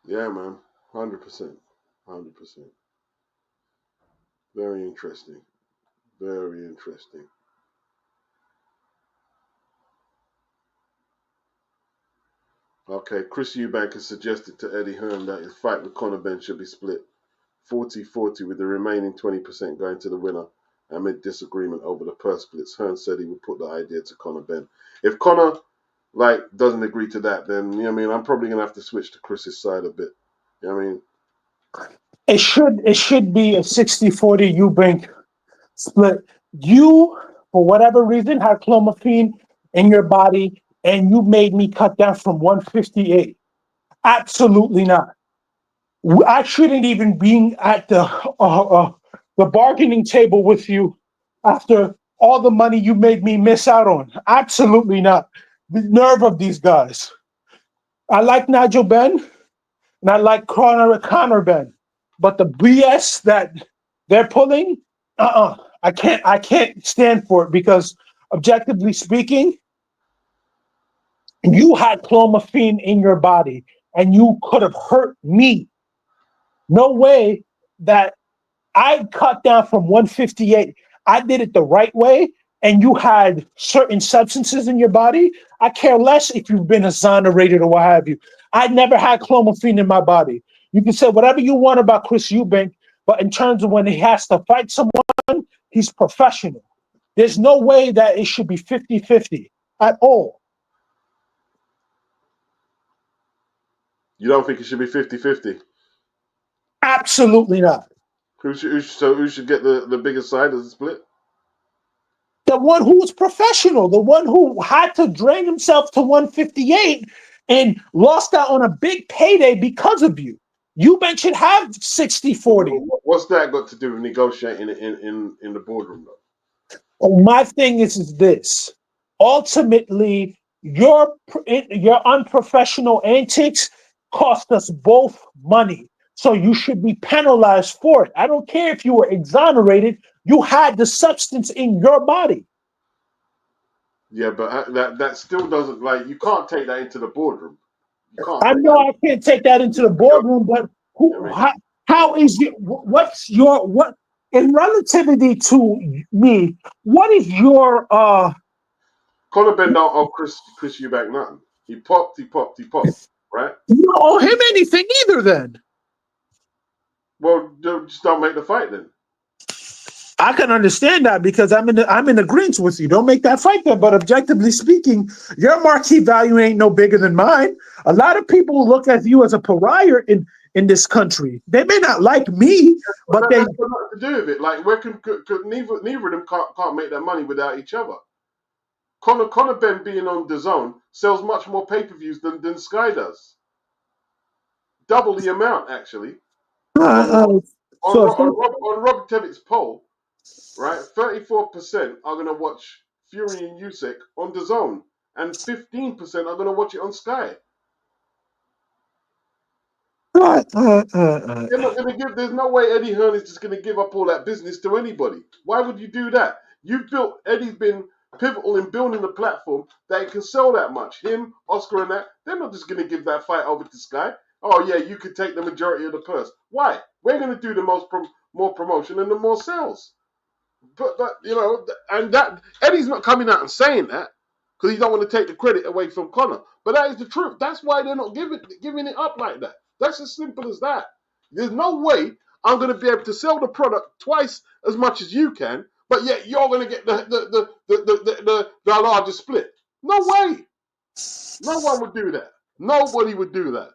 Yeah, man. 100%. 100%. Very interesting. Very interesting. Okay, Chris Eubank has suggested to Eddie Hearn that his fight with Conor Benn should be split 40-40 with the remaining 20% going to the winner amid disagreement over the purse splits. Hearn said he would put the idea to Conor Benn. If Conor doesn't agree to that, then you know what I mean, I'm probably gonna have to switch to Chris's side a bit. You know what I mean? It should be a 60-40 Eubank split. You, for whatever reason, had clomiphene in your body and you made me cut down from 158. Absolutely not. I shouldn't even be at the bargaining table with you after all the money you made me miss out on. Absolutely not. The nerve of these guys. I like Nigel Benn and I like Connor Benn, but the BS that they're pulling, I can't stand for it because objectively speaking, you had clomiphene in your body and you could have hurt me. No way that I cut down from 158. I did it the right way, and you had certain substances in your body. I care less if you've been exonerated or what have you. I never had clomiphene in my body. You can say whatever you want about Chris Eubank, but in terms of when he has to fight someone, he's professional. There's no way that it should be 50-50 at all. You don't think it should be 50-50? Absolutely not. Who should get the bigger side of the split? The one who was professional, the one who had to drain himself to 158 and lost out on a big payday because of you. You should have 60-40. What's that got to do with negotiating in the boardroom, though? My thing is this. Ultimately, your unprofessional antics cost us both money. So you should be penalized for it. I don't care if you were exonerated. You had the substance in your body. Yeah, but that still doesn't, like, you can't take that into the boardroom. You can't I take know that. I can't take that into the boardroom, but I who? mean, How is your? What's your what? In relativity to me, what is your? Conor Ben don't owe Chris Eubank nothing. He popped, right? You don't owe him anything either. Then Well, just don't make the fight then. I can understand that because I'm in agreement with you. Don't make that fight there. But objectively speaking, your marquee value ain't no bigger than mine. A lot of people look at you as a pariah in this country. They may not like me, But but they. that's got nothing to do with it. Like, where neither of them can't make their money without each other. Conor Ben being on the zone sells much more pay-per-views than Sky does. Double the amount, actually. On Uh, uh, on so if that, on Rob Tevitt's poll, right? 34% are gonna watch Fury and Usyk on the zone, and 15% are gonna watch it on Sky. uh, uh, uh, uh, They're not gonna give. There's no way Eddie Hearn is just gonna give up all that business to anybody. Why would you do that? You've built. Eddie's been pivotal in building the platform that it can sell that much. Him, Oscar, and that. They're not just gonna give that fight over to Sky. Oh yeah, you could take the majority of the purse. Why? We're gonna do the more promotion and the more sales. But and that Eddie's not coming out and saying that because he don't want to take the credit away from Connor. But that is the truth. That's why they're not giving it up like that. That's as simple as that. There's no way I'm going to be able to sell the product twice as much as you can, but yet you're going to get the largest split. No way. No one would do that. Nobody would do that.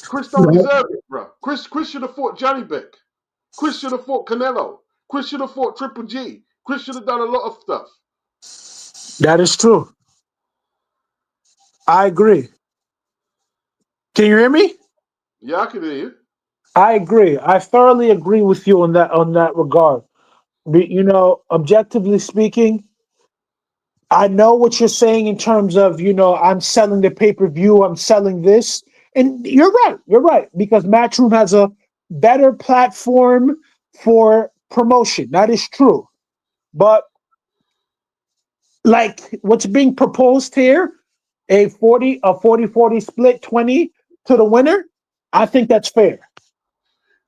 Chris don't deserve it, bro. Chris should have fought Johnny Beck. Chris should have fought Canelo. Chris should have fought Triple G. Chris should have done a lot of stuff. that is true. I agree. Can you hear me? Yeah, I can hear you. I agree. I thoroughly agree with you on that regard. You know, objectively speaking, I know what you're saying in terms of, I'm selling the pay-per-view, I'm selling this. And you're right. You're right. Because Matchroom has a better platform for promotion. That is true. But like what's being proposed here, a 40-40 split, 20 to the winner, I think that's fair.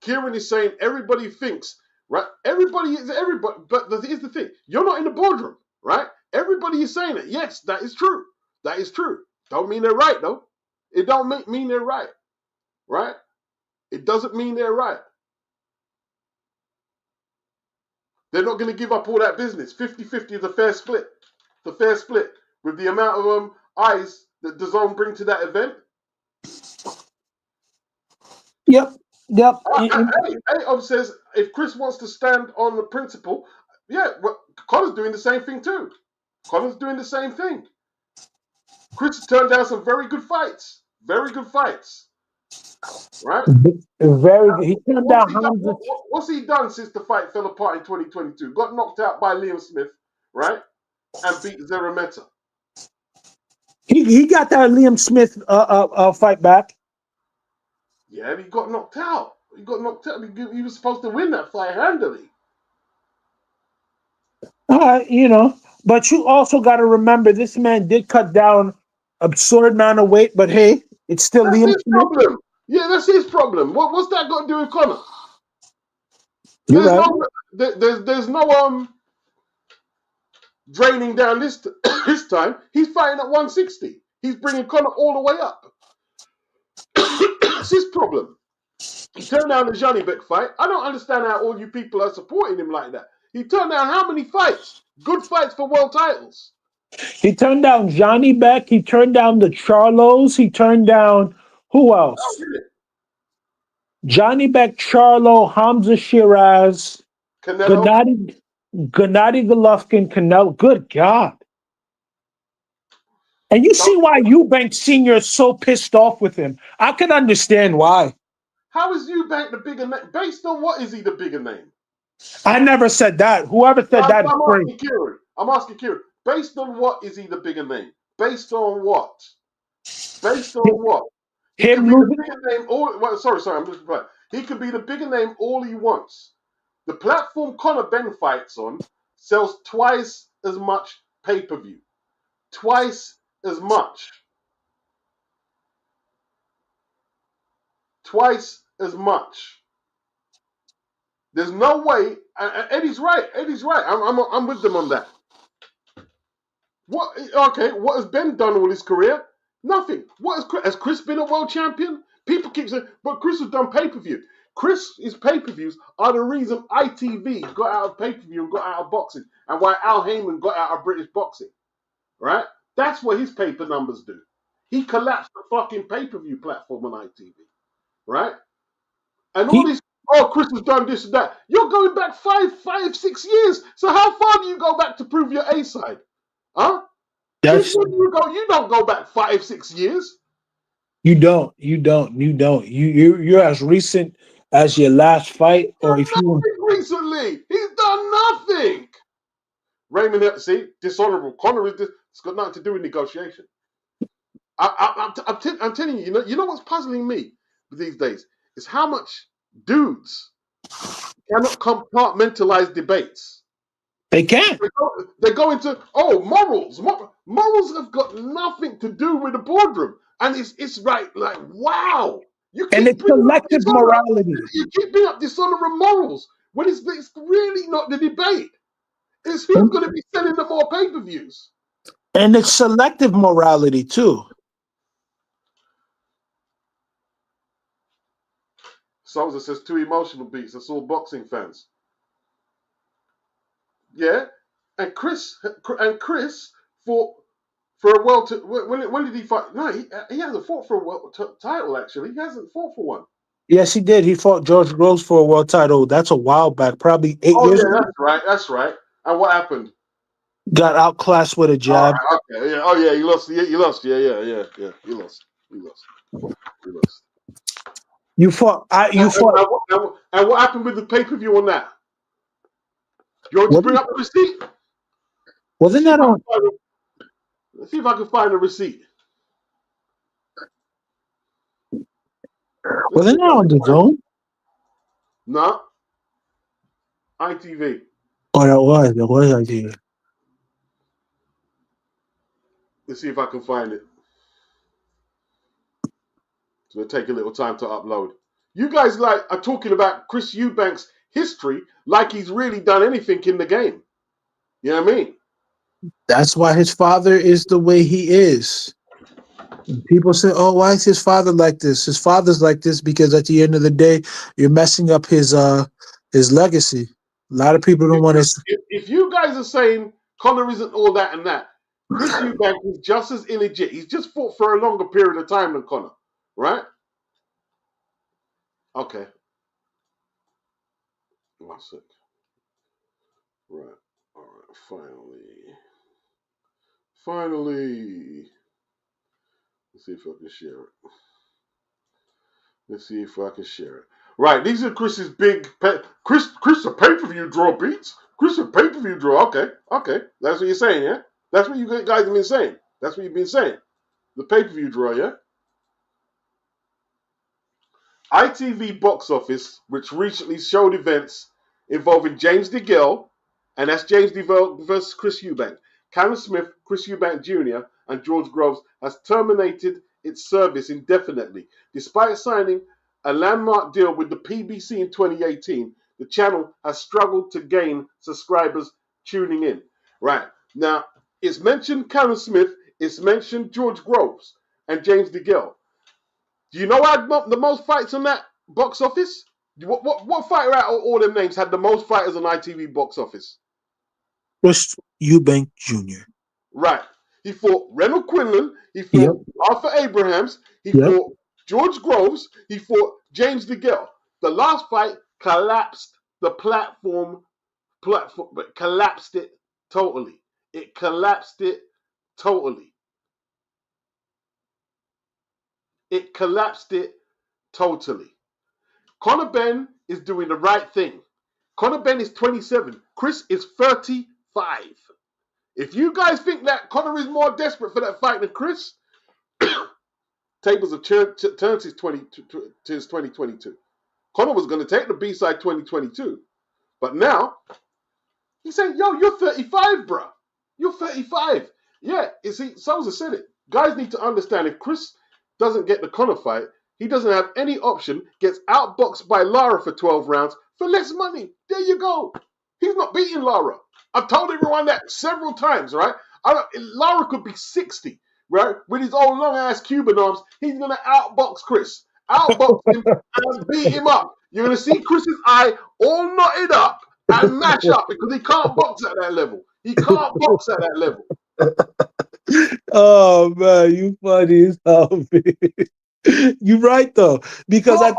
Kieran is saying everybody thinks, right? Everybody is everybody. But here's the thing. You're not in the boardroom, right? Everybody is saying it. Yes, that is true. That is true. Don't mean they're right, though. It don't mean they're right, right? It doesn't mean they're right. They're not going to give up all that business. 50-50 is a fair split. It's a fair split. With the amount of eyes that DAZN bring to that event. Yep. Yep. Hey, says if Chris wants to stand on the principle, yeah, well, Connor's doing the same thing too. Connor's doing the same thing. Chris turned down some very good fights. Very good fights. Right? Very good. He turned down Hamza. What's he done since the fight fell apart in 2022? Got knocked out by Liam Smith, right? And beat Zerameta. He got that Liam Smith fight back. Yeah, he got knocked out. He got knocked out. He was supposed to win that fight handily. But you also got to remember this man did cut down absurd amount of weight, but hey, it's still That's Liam his Smith. problem. Yeah, that's his problem. What's that got to do with Connor? You're There's right. no there's no draining down this this time. He's fighting at 160. He's bringing Connor all the way up. That's his problem. He turned down the Johnny Beck fight. I don't understand how all you people are supporting him like that. He turned down how many fights? Good fights for world titles. He turned down Johnny Beck. He turned down the Charlos. He turned down who Oh, else? really? Johnny Beck, Charlo, Hamza Shiraz, Canelo. Gennady. Gennady Golovkin, Canelo. Good God. And you Don't- see why Eubank Sr. is so pissed off with him. I can understand why. How is Eubank the bigger name? Based on what is he the bigger name? I never said that. Whoever said I'm, that is I'm crazy. asking Kieran. I'm asking Kieran. Based on what is he the bigger name? Based on what? Based on what? He could Him be the losing. bigger name all. Well, sorry, I'm just replying. He could be the bigger name all he wants. The platform Conor Ben fights on sells twice as much pay-per-view. Twice as much. Twice as much. There's no way. And Eddie's right. Eddie's right. I'm with them on that. What? Okay. What has Ben done all his career? Nothing. Has Chris been a world champion? People keep saying, but Chris has done pay-per-view. Chris's pay-per-views are the reason ITV got out of pay-per-view and got out of boxing, and why Al Heyman got out of British boxing. Right? That's what his paper numbers do. He collapsed the fucking pay-per-view platform on ITV. Right? And all He, this, oh, Chris has done this and that. You're going back 6 years. So how far do you go back to prove your A side? Huh? Since that's when do you go? You don't go back 5, 6 years. you don't. You don't. You don't. You're as recent as your last fight, He's or done if you nothing recently. He's done nothing. Raymond, see, dishonorable. Conor it's got nothing to do with negotiation. I'm telling you, you know what's puzzling me these days is how much dudes cannot compartmentalize debates. they can. They go into morals. Morals have got nothing to do with the boardroom, and it's right. Like wow, you And keep it's bringing up selective dishonor. morality. You keep bringing up dishonor and morals when it's really not the debate. It's who's And, going to be selling the more pay-per-views. and it's selective morality too. Souza says 2 emotional beats. That's all boxing fans. Yeah, and Chris fought for a world. When did he fight? No, he hasn't fought for a world title. Actually, he hasn't fought for one. Yes, he did. He fought George Groves for a world title. That's a while back, probably 8 years Yeah, ago. that's right. That's right. And what happened? Got outclassed with a All jab. right. Okay. Yeah. Oh yeah. You lost. Yeah. You lost. Yeah. You lost. You lost. You lost. You fought. You fought. And what happened with the pay-per-view on that? You want to bring Wasn't, up the receipt? wasn't that on? Let's see if I can find the receipt. Let's see Wasn't if that I on can the find it. zone? No. ITV. Oh, that was. That was idea. Let's see if I can find it. It's going to take a little time to upload. You guys are talking about Chris Eubank's history like he's really done anything in the game. You know what I mean? That's why his father is the way he is. And people say, "Oh, why is his father like this?" His father's like this because at the end of the day, you're messing up his legacy. A lot of people don't want to. If you guys are saying Conor isn't all that and that, Chris Eubank is just as illegit. He's just fought for a longer period of time than Conor, right? Okay. One sec. Right. All right. Finally. Let's see if I can share it. Let's see if I can share it. Right. These are Chris's big. Chris a pay-per-view draw beats. Chris a pay-per-view draw. Okay. That's what you're saying, yeah? That's what you guys have been saying. That's what you've been saying. The pay-per-view draw, yeah? ITV box office, which recently showed events involving James DeGale, and that's James DeGale versus Chris Eubank. Callum Smith, Chris Eubank Jr., and George Groves has terminated its service indefinitely. Despite signing a landmark deal with the PBC in 2018, the channel has struggled to gain subscribers tuning in. Right. Now, it's mentioned Callum Smith, it's mentioned George Groves and James DeGale. Do you know who had the most fights on that box office? What fighter out of all them names had the most fighters on ITV box office? Chris Eubank Jr. Right. He fought Reynold Quinlan. He Yep. fought Arthur Abrahams. He Yep. fought George Groves. He fought James DeGale. The last fight collapsed the platform platform, but collapsed it totally. It collapsed it totally. It collapsed it totally. Conor Benn is doing the right thing. Conor Benn is 27. Chris is 35. If you guys think that Conor is more desperate for that fight than Chris, tables have turned to his 2022. Conor was going to take the B-side 2022, but now he's saying, yo, you're 35, bro. You're 35. Yeah, you see, Sousa said it. Guys need to understand, if Chris doesn't get the Conor fight, he doesn't have any option, gets outboxed by Lara for 12 rounds for less money. There you go. He's not beating Lara. I've told everyone that several times, right? Lara could be 60, right? With his old long-ass Cuban arms, he's going to outbox Chris. Outbox him and beat him up. You're going to see Chris's eye all knotted up and mash up because he can't box at that level. He can't box at that level. Oh man, you funny as hell. You're right though, because at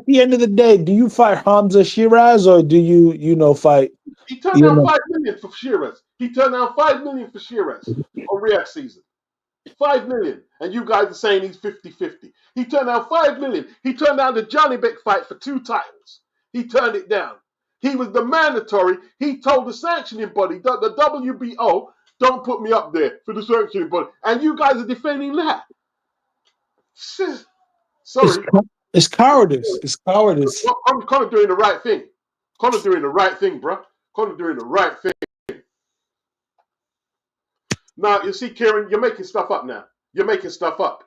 the end of the day, do you fight Hamza Shiraz or do you fight? He turned down $5 million for Shiraz. He turned down $5 million for Shiraz on Riyadh season. $5 million, and you guys are saying he's 50-50. He turned down $5 million. He turned down the Johnny Beck fight for 2 titles. He turned it down. He was the mandatory. He told the sanctioning body, the WBO, don't put me up there for the sanctioning body. And you guys are defending that. Sorry. It's cowardice. It's cowardice. Conor doing the right thing. Conor doing the right thing, bro. Conor doing the right thing. Now, you see, Kieran, you're making stuff up now. You're making stuff up,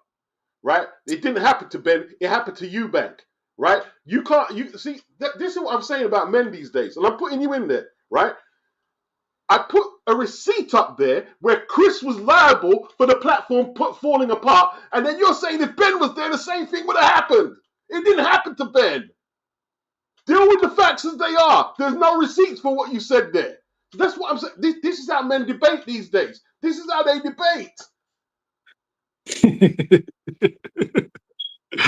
right? It didn't happen to Ben. It happened to Eubank, right? You can't, see, this is what I'm saying about men these days, and I'm putting you in there, right? I put a receipt up there where Chris was liable for the platform falling apart, and then you're saying if Ben was there, the same thing would have happened. It didn't happen to Ben. Deal with the facts as they are. There's no receipts for what you said there. That's what I'm saying. This is how men debate these days. This is how they debate.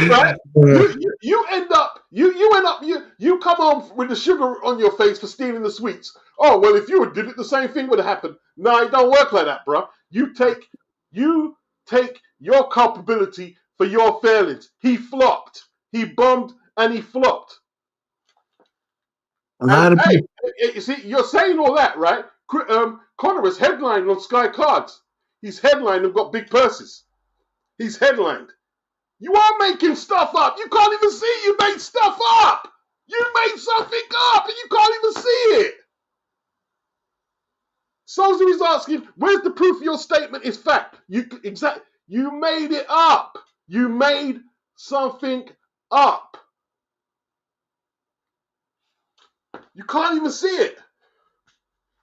Right? You end up, you come home with the sugar on your face for stealing the sweets. Oh, well, if you did it, the same thing would have happened. No, it don't work like that, bro. You take your culpability for your failings. He flopped. He bombed and he flopped. And, hey, you see, you're saying all that, right? Conor is headlined on Sky Cards. He's headlined and got big purses. He's headlined. You are making stuff up. You can't even see it. You made stuff up. You made something up and you can't even see it. Sousa is asking, where's the proof your statement is fact? You made it up. You made something up. You can't even see it.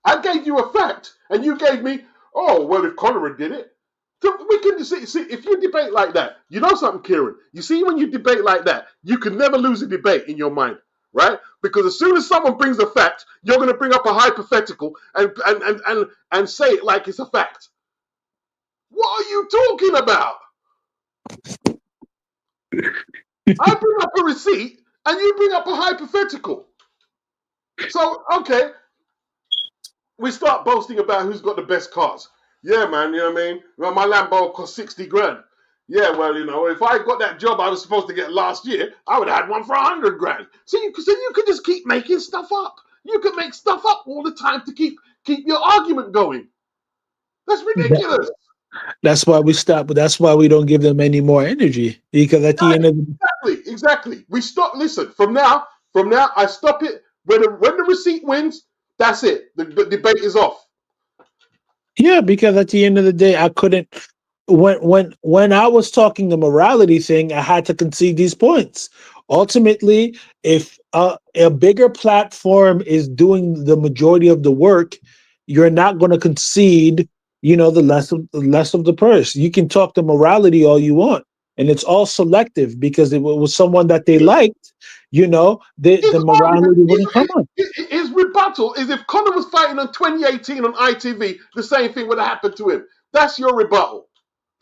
I gave you a fact, and you gave me, oh, well, if Conor did it. So we can see, if you debate like that, you know something, Kieran? You see, when you debate like that, you can never lose a debate in your mind, right? Because as soon as someone brings a fact, you're going to bring up a hypothetical and say it like it's a fact. What are you talking about? I bring up a receipt, and you bring up a hypothetical. So, okay, we start boasting about who's got the best cars. Yeah, man, you know what I mean? Well, my Lambo cost 60 grand. Yeah, well, if I got that job I was supposed to get last year, I would have had one for 100 grand. So you could just keep making stuff up. You could make stuff up all the time to keep your argument going. That's ridiculous. That's why we stop. That's why we don't give them any more energy. Because at the end of exactly. We stop. Listen, from now, I stop it. When the receipt wins, that's it. The debate is off. Yeah, because at the end of the day, I couldn't. When I was talking the morality thing, I had to concede these points. Ultimately, if a bigger platform is doing the majority of the work, you're not going to concede. The less of the purse. You can talk the morality all you want, and it's all selective because it was someone that they liked. The morality wouldn't come on. His rebuttal is if Conor was fighting on 2018 on ITV, the same thing would have happened to him. That's your rebuttal.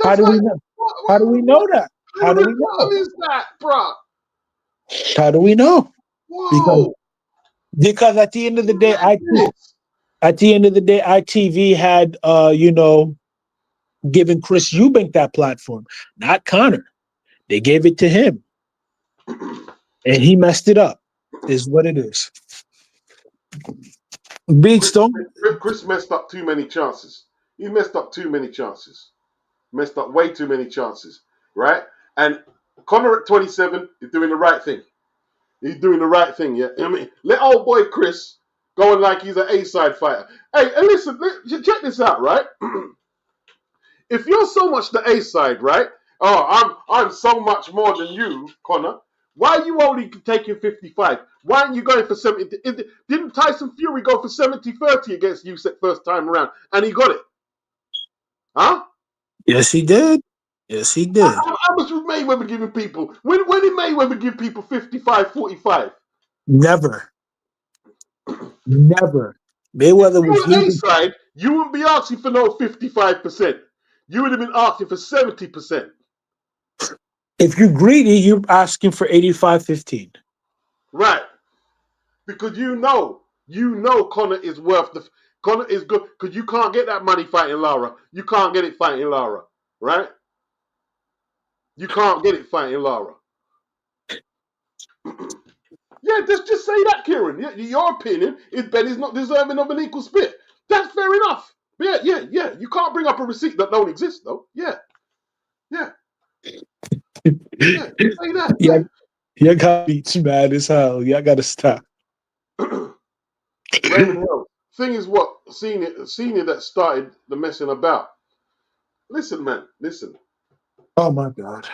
How do we know? How do we know that? How do we know? Is that, bro? How do we know? Whoa. Because at the end of the day, Madness. ITV had given Chris Eubank that platform, not Connor. They gave it to him, and he messed it up. Is what it is. Beats Chris, don't. Chris messed up too many chances. He messed up too many chances. Messed up way too many chances, right? And Connor at 27 is doing the right thing. He's doing the right thing, yeah. I mean, let old boy Chris go on like he's an A-side fighter. Hey, and listen, check this out, right? If you're so much the A-side, right? Oh, I'm so much more than you, Connor. Why are you only taking 55? Why aren't you going for 70? Didn't Tyson Fury go for 70-30 against Usyk first time around, and he got it? Huh? Yes, he did. Yes, he did. How much was Mayweather giving people? When did Mayweather give people 55-45? Never, never. If Mayweather you was were A giving. side, you wouldn't be asking for no 55%. You would have been asking for 70%. If you're greedy, you're asking for 85-15. Right. Because you know Connor is worth Connor is good because you can't get that money fighting Lara. You can't get it fighting Lara. Right? You can't get it fighting Lara. Yeah, just say that, Kieran. Your opinion is Ben is not deserving of an equal split. That's fair enough. Yeah. You can't bring up a receipt that don't exist, though. Yeah. Say that. Yeah, you got beats mad as hell. Y'all gotta stop. Raymond Hill. Thing is, what senior that started the messing about. Listen, man. Listen. Oh my god.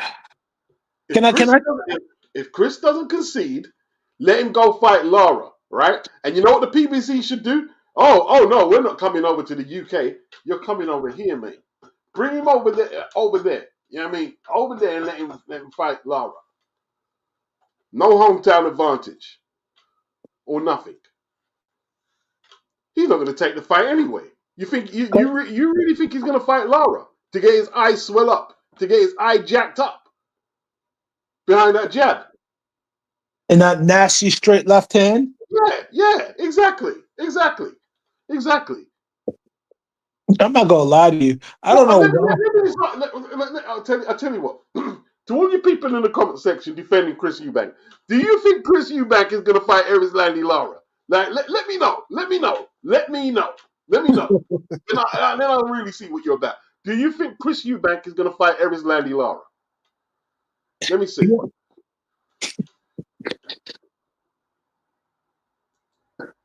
If Can I? Can Chris I? doesn't, if Chris doesn't concede, let him go fight Lara, right? And you know what the PBC should do? Oh no, we're not coming over to the UK. You're coming over here, mate. Bring him over there. Over there. You know what I mean? Over there and let him fight Lara. No hometown advantage or nothing. He's not going to take the fight anyway. You think you really think he's going to fight Lara to get his eye swell up, to get his eye jacked up behind that jab? And that nasty straight left hand. Yeah, exactly. I'm not gonna lie to you. I Well, don't know why. I'll tell you what. To all you people in the comment section defending Chris Eubank, do you think Chris Eubank is going to fight Erislandy Lara? Like, let me know. Let me know. Then I'll really see what you're about. Do you think Chris Eubank is going to fight Erislandy Lara? Let me see.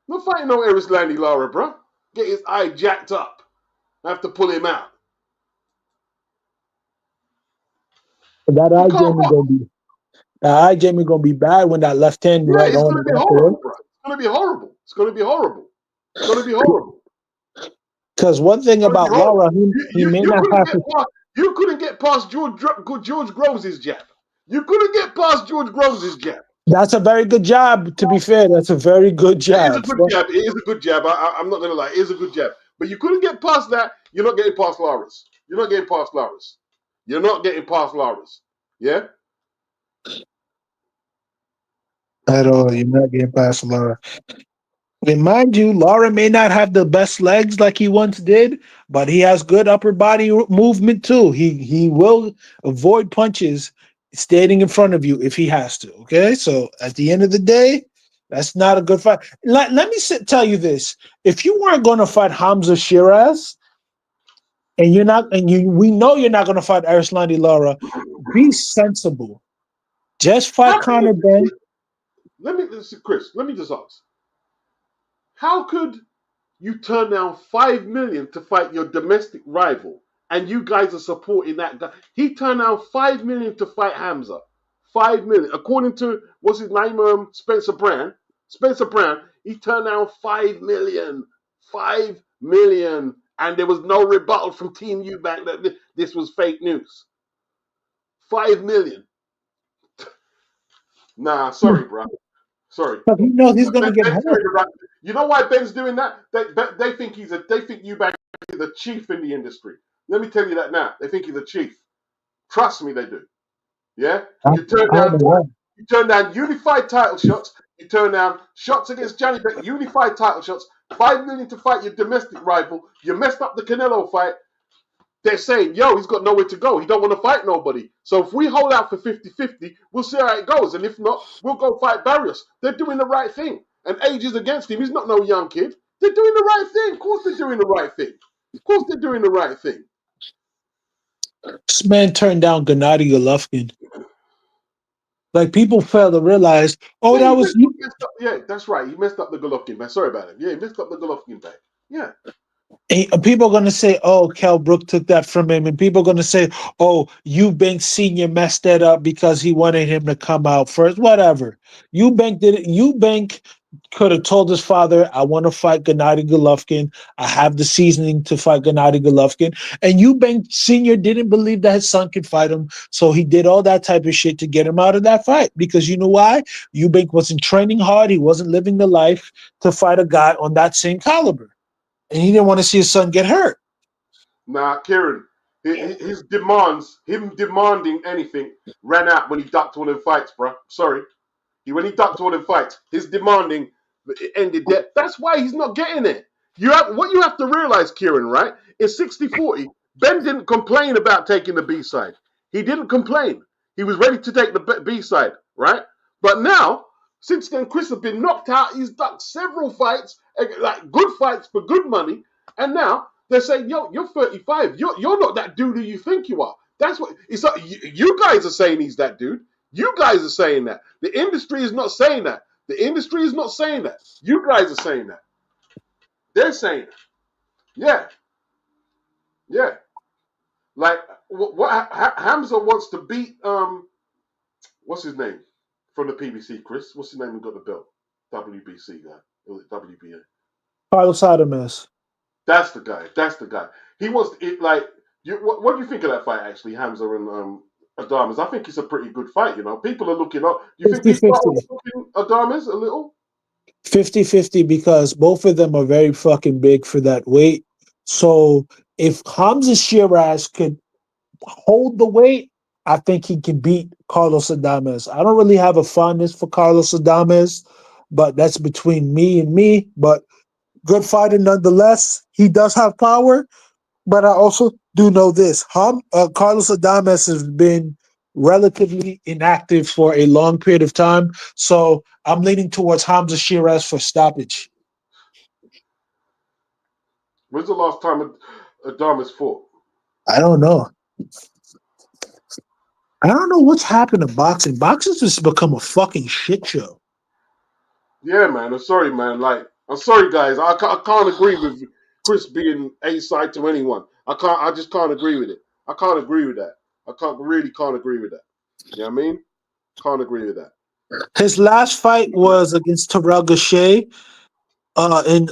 Not fighting no Erislandy Lara, bro. Get his eye jacked up. I have to pull him out. That He eye can't Jamie box. gonna be that eye Jamie gonna be bad when that left hand Yeah, right it's on going to it be afterwards. horrible, bro. It's going to be horrible. It's going to be horrible. It's going to be horrible. Because one thing It's going to be about horrible. Laura, he may You not couldn't have get to. past. You couldn't get past George Groves' jab. You couldn't get past George Groves' jab. That's a very good job. To be fair, that's a very good It is a job. good jab. It is a good jab. I'm not gonna lie. It is a good jab. But you couldn't get past that. You're not getting past Lawrence. You're not getting past Lawrence. You're not getting past Lawrence. Yeah. At all, you're not getting past Laura. And mind you, Laura may not have the best legs like he once did, but he has good upper body movement too. He will avoid punches standing in front of you if he has to. Okay, so at the end of the day, that's not a good fight. Let me tell you this: if you weren't going to fight Hamza Shiraz, and you're not, and we know you're not going to fight Arislandi Lara, be sensible. Just fight How can Conor Ben. Chris? Let me just ask. How could you turn down 5 million to fight your domestic rival, and you guys are supporting that guy? He turned down 5 million to fight Hamza. 5 million, according to what's his name, Spencer Brand. Spencer Brand, he turned down 5 million. 5 million, and there was no rebuttal from Team Eubank that this was fake news. 5 million. Nah, sorry, bro. Sorry. Because he knows he's going to get hurt. You know why Ben's doing that? They think they think Eubank is a chief in the industry. Let me tell you that now. They think he's a chief. Trust me, they do. Yeah. You turn down unified title shots. You turn down shots against Johnny Beck, unified title shots, 5 million to fight your domestic rival. You messed up the Canelo fight. They're saying, yo, he's got nowhere to go. He don't want to fight nobody. So if we hold out for 50-50, we'll see how it goes. And if not, we'll go fight Barrios. They're doing the right thing. And age is against him. He's not no young kid. They're doing the right thing. Of course they're doing the right thing. Of course they're doing the right thing. This man turned down Gennady Golovkin. Like people fail to realize, oh, Yeah, that was you. messed up. Yeah, that's right. He messed up the Golovkin back. Sorry about it. Yeah, he messed up the Golovkin back. Yeah. People are going to say, oh, Kell Brook took that from him. And people are going to say, oh, Eubank Sr. messed that up because he wanted him to come out first. Whatever. Eubank did it. Eubank could have told his father, I want to fight Gennady Golovkin. I have the seasoning to fight Gennady Golovkin. And Eubank Sr. didn't believe that his son could fight him. So he did all that type of shit to get him out of that fight. Because you know why? Eubank wasn't training hard. He wasn't living the life to fight a guy on that same caliber. And he didn't want to see his son get hurt. Nah, Kieran, his demands, him demanding anything, ran out when he ducked all them fights, bro. Sorry. When he ducked all them fights, his demanding it ended there. That's why he's not getting it. What you have to realize, Kieran, right? Is 60-40. Ben didn't complain about taking the B side. He didn't complain. He was ready to take the B side, right? But now, since then, Chris has been knocked out. He's ducked several fights, like good fights for good money. And now they're saying, yo, you're 35. You're not that dude who you think you are. That's what it's like. You guys are saying he's that dude. You guys are saying that. The industry is not saying that. The industry is not saying that. You guys are saying that. They're saying it. Yeah. Yeah. Like what Hamza wants to beat what's his name from the PBC, Chris? What's his name who got the belt? WBC guy. Or was it WBA? Carlos Adames. That's the guy. That's the guy. He wants it like what do you think of that fight actually, Hamza and Adames? I think it's a pretty good fight, you know. People are looking up. Do you think 50 people are 50. overlooking Adames a little? 50-50 because both of them are very fucking big for that weight. So if Hamza Shiraz could hold the weight, I think he can beat Carlos Adames. I don't really have a fondness for Carlos Adames, but that's between me and me. But good fighter nonetheless. He does have power. But I also do know this: Carlos Adames has been relatively inactive for a long period of time, so I'm leaning towards Hamza Shiraz for stoppage. When's the last time Adames fought? I don't know. I don't know what's happened to boxing. Boxing's just become a fucking shit show. Yeah, man. I'm sorry, man. Like, I'm sorry, guys. I can't agree with Chris being A side to anyone. I just can't agree with it. I can't agree with that. Can't agree with that. You know what I mean? Can't agree with that. His last fight was against Terrell Gausha in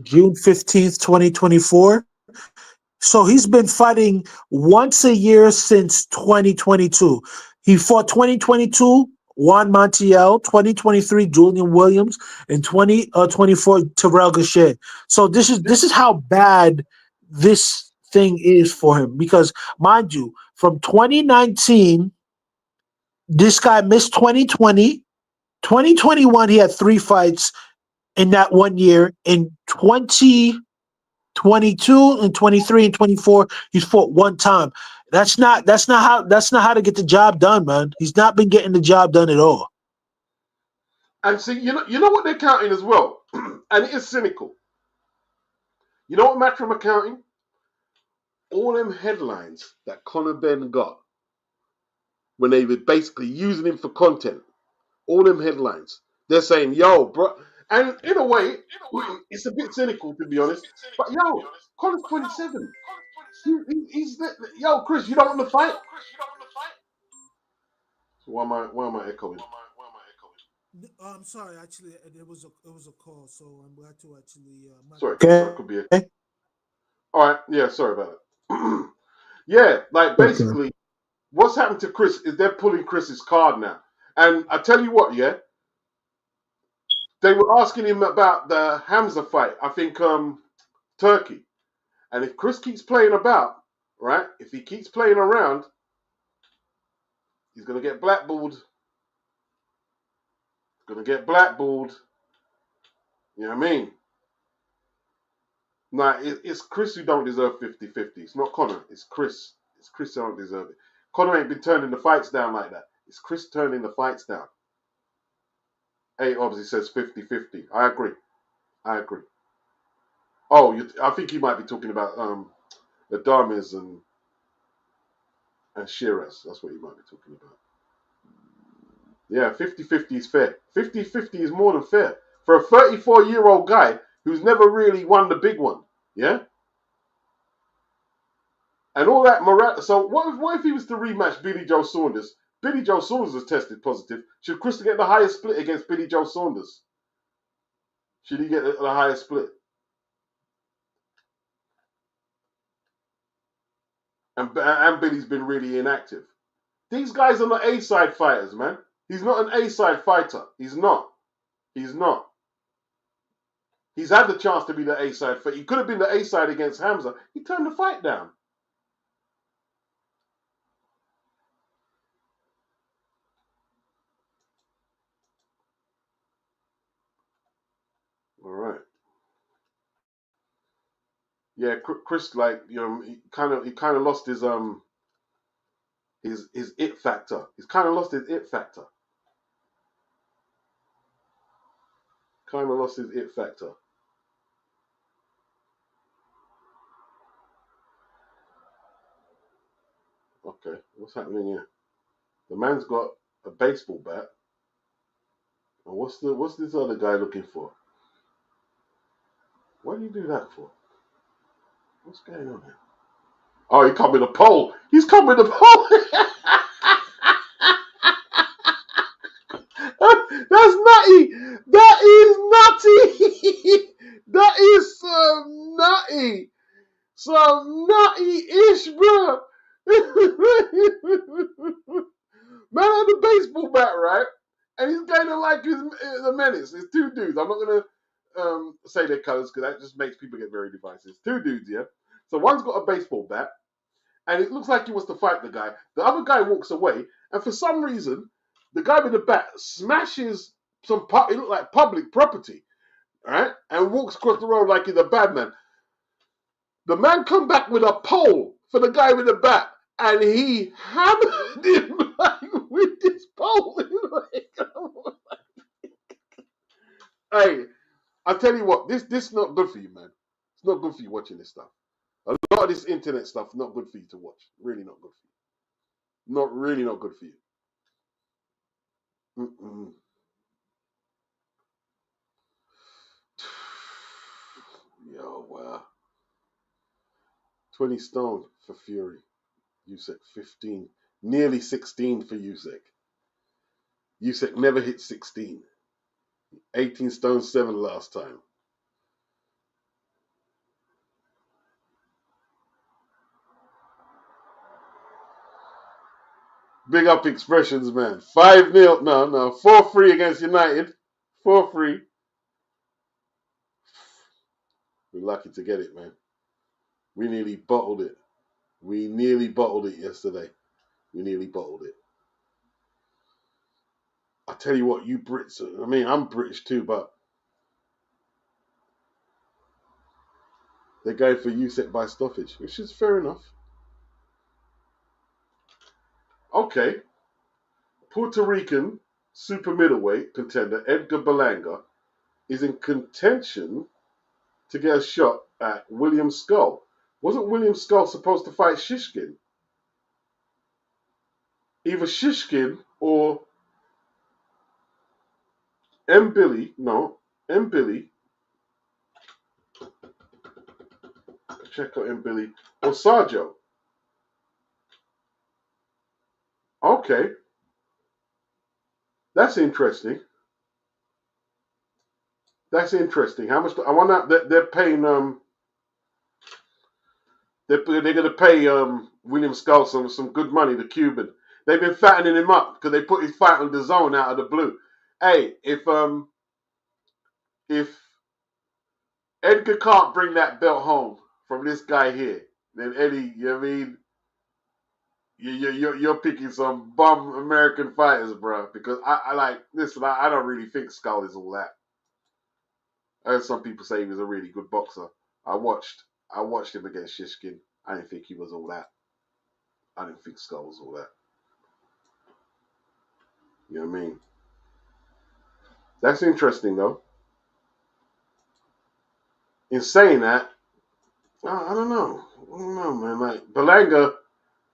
June 15th, 2024. So he's been fighting once a year since 2022. He fought 2022 Juan Montiel, 2023 Julian Williams, and 2024 Terrell Gausha. So this is how bad this thing is for him because mind you, from 2019, this guy missed 2020. 2021, he had 3 fights in that 1 year. In 2022 and 23 and 24, he's fought 1 time. That's not how to get the job done, man. He's not been getting the job done at all. And see, you know what they're counting as well, and it is cynical. You know what Matchroom are counting? All them headlines that Conor Ben got when they were basically using him for content. All them headlines. They're saying, yo, bro. And in a way, it's a bit cynical, to be honest. But yo, Conor's 27. He's yo, Chris, you don't want to fight? So why am I echoing? I'm sorry. Actually, it was a call, so I'm glad to actually. Sorry, Okay. sorry, could be a. All right, yeah, sorry about it. Yeah, like Okay. basically, what's happened to Chris is they're pulling Chris's card now. And I tell you what, yeah, they were asking him about the Hamza fight. I think Turkey. And if Chris keeps playing about, right? If he keeps playing around, he's gonna get blackballed. Gonna get blackballed. You know what I mean? Nah, it's Chris who don't deserve 50-50. It's not Conor. It's Chris. It's Chris who don't deserve it. Conor ain't been turning the fights down like that. It's Chris turning the fights down. Hey, obviously says 50-50. I agree. I agree. Oh, I think you might be talking about the Adames and Shiraz. That's what you might be talking about. Yeah, 50-50 is fair. 50-50 is more than fair. For a 34-year-old guy who's never really won the big one. Yeah? And all that morale. So what if he was to rematch Billy Joe Saunders? Billy Joe Saunders has tested positive. Should Chris get the highest split against Billy Joe Saunders? Should he get the highest split? And Billy's been really inactive. These guys are not A-side fighters, man. He's not an A-side fighter. He's not. He's not. He's had the chance to be the A-side fighter. He could have been the A-side against Hamza. He turned the fight down. All right. Yeah, Chris, like, you know, he kind of lost his it factor. He's kind of lost his it factor. Kind of lost his it factor. Okay, what's happening here? The man's got a baseball bat. And what's this other guy looking for? What do you do that for? What's going on here? Oh, he come with a pole. He's come with a pole. That's nutty. That is nutty. That is some nutty. Some nutty-ish, bro. Man had a baseball bat, right? And he's kind of like the Menace. There's two dudes. I'm not going to say their colors because that just makes people get very divisive. Two dudes, yeah? So one's got a baseball bat, and it looks like he wants to fight the guy. The other guy walks away, and for some reason, the guy with the bat smashes it looked like public property, right? And walks across the road like he's a bad man. The man come back with a pole for the guy with the bat, and he hammered him like, with this pole. Hey, I tell you what, this is not good for you, man. It's not good for you watching this stuff. A lot of this internet stuff not good for you to watch. Really not good for you. Not good for you. Mm-mm. Yo, wow. 20 stone for Fury. Usyk 15. Nearly 16 for Usyk. Usyk never hit 16. 18 stone 7 last time. Big up expressions, man. 5-0. No. 4-3 against United. 4-3. We're lucky to get it, man. We nearly bottled it. We nearly bottled it yesterday. We nearly bottled it. I tell you what, you Brits, I mean, I'm British too, but they're going for Usyk by stoppage, which is fair enough. Okay. Puerto Rican super middleweight contender Edgar Berlanga is in contention to get a shot at William Skull. Wasn't William Skull supposed to fight Shishkin? Either Shishkin or Billy. Check out Billy. Or Sergio. Okay. That's interesting. That's interesting. How much? I wonder that they're paying. They're going to pay William Skull some good money. The Cuban. They've been fattening him up because they put his fight on the zone out of the blue. Hey, if Edgar can't bring that belt home from this guy here, then Eddie, you know what I mean? You're picking some bum American fighters, bro. Because I like listen. I don't really think Skull is all that. I heard some people say he was a really good boxer. I watched him against Shishkin. I didn't think he was all that. I didn't think Skull was all that. You know what I mean? That's interesting though. In saying that, I don't know. I don't know, man. Like Belanga,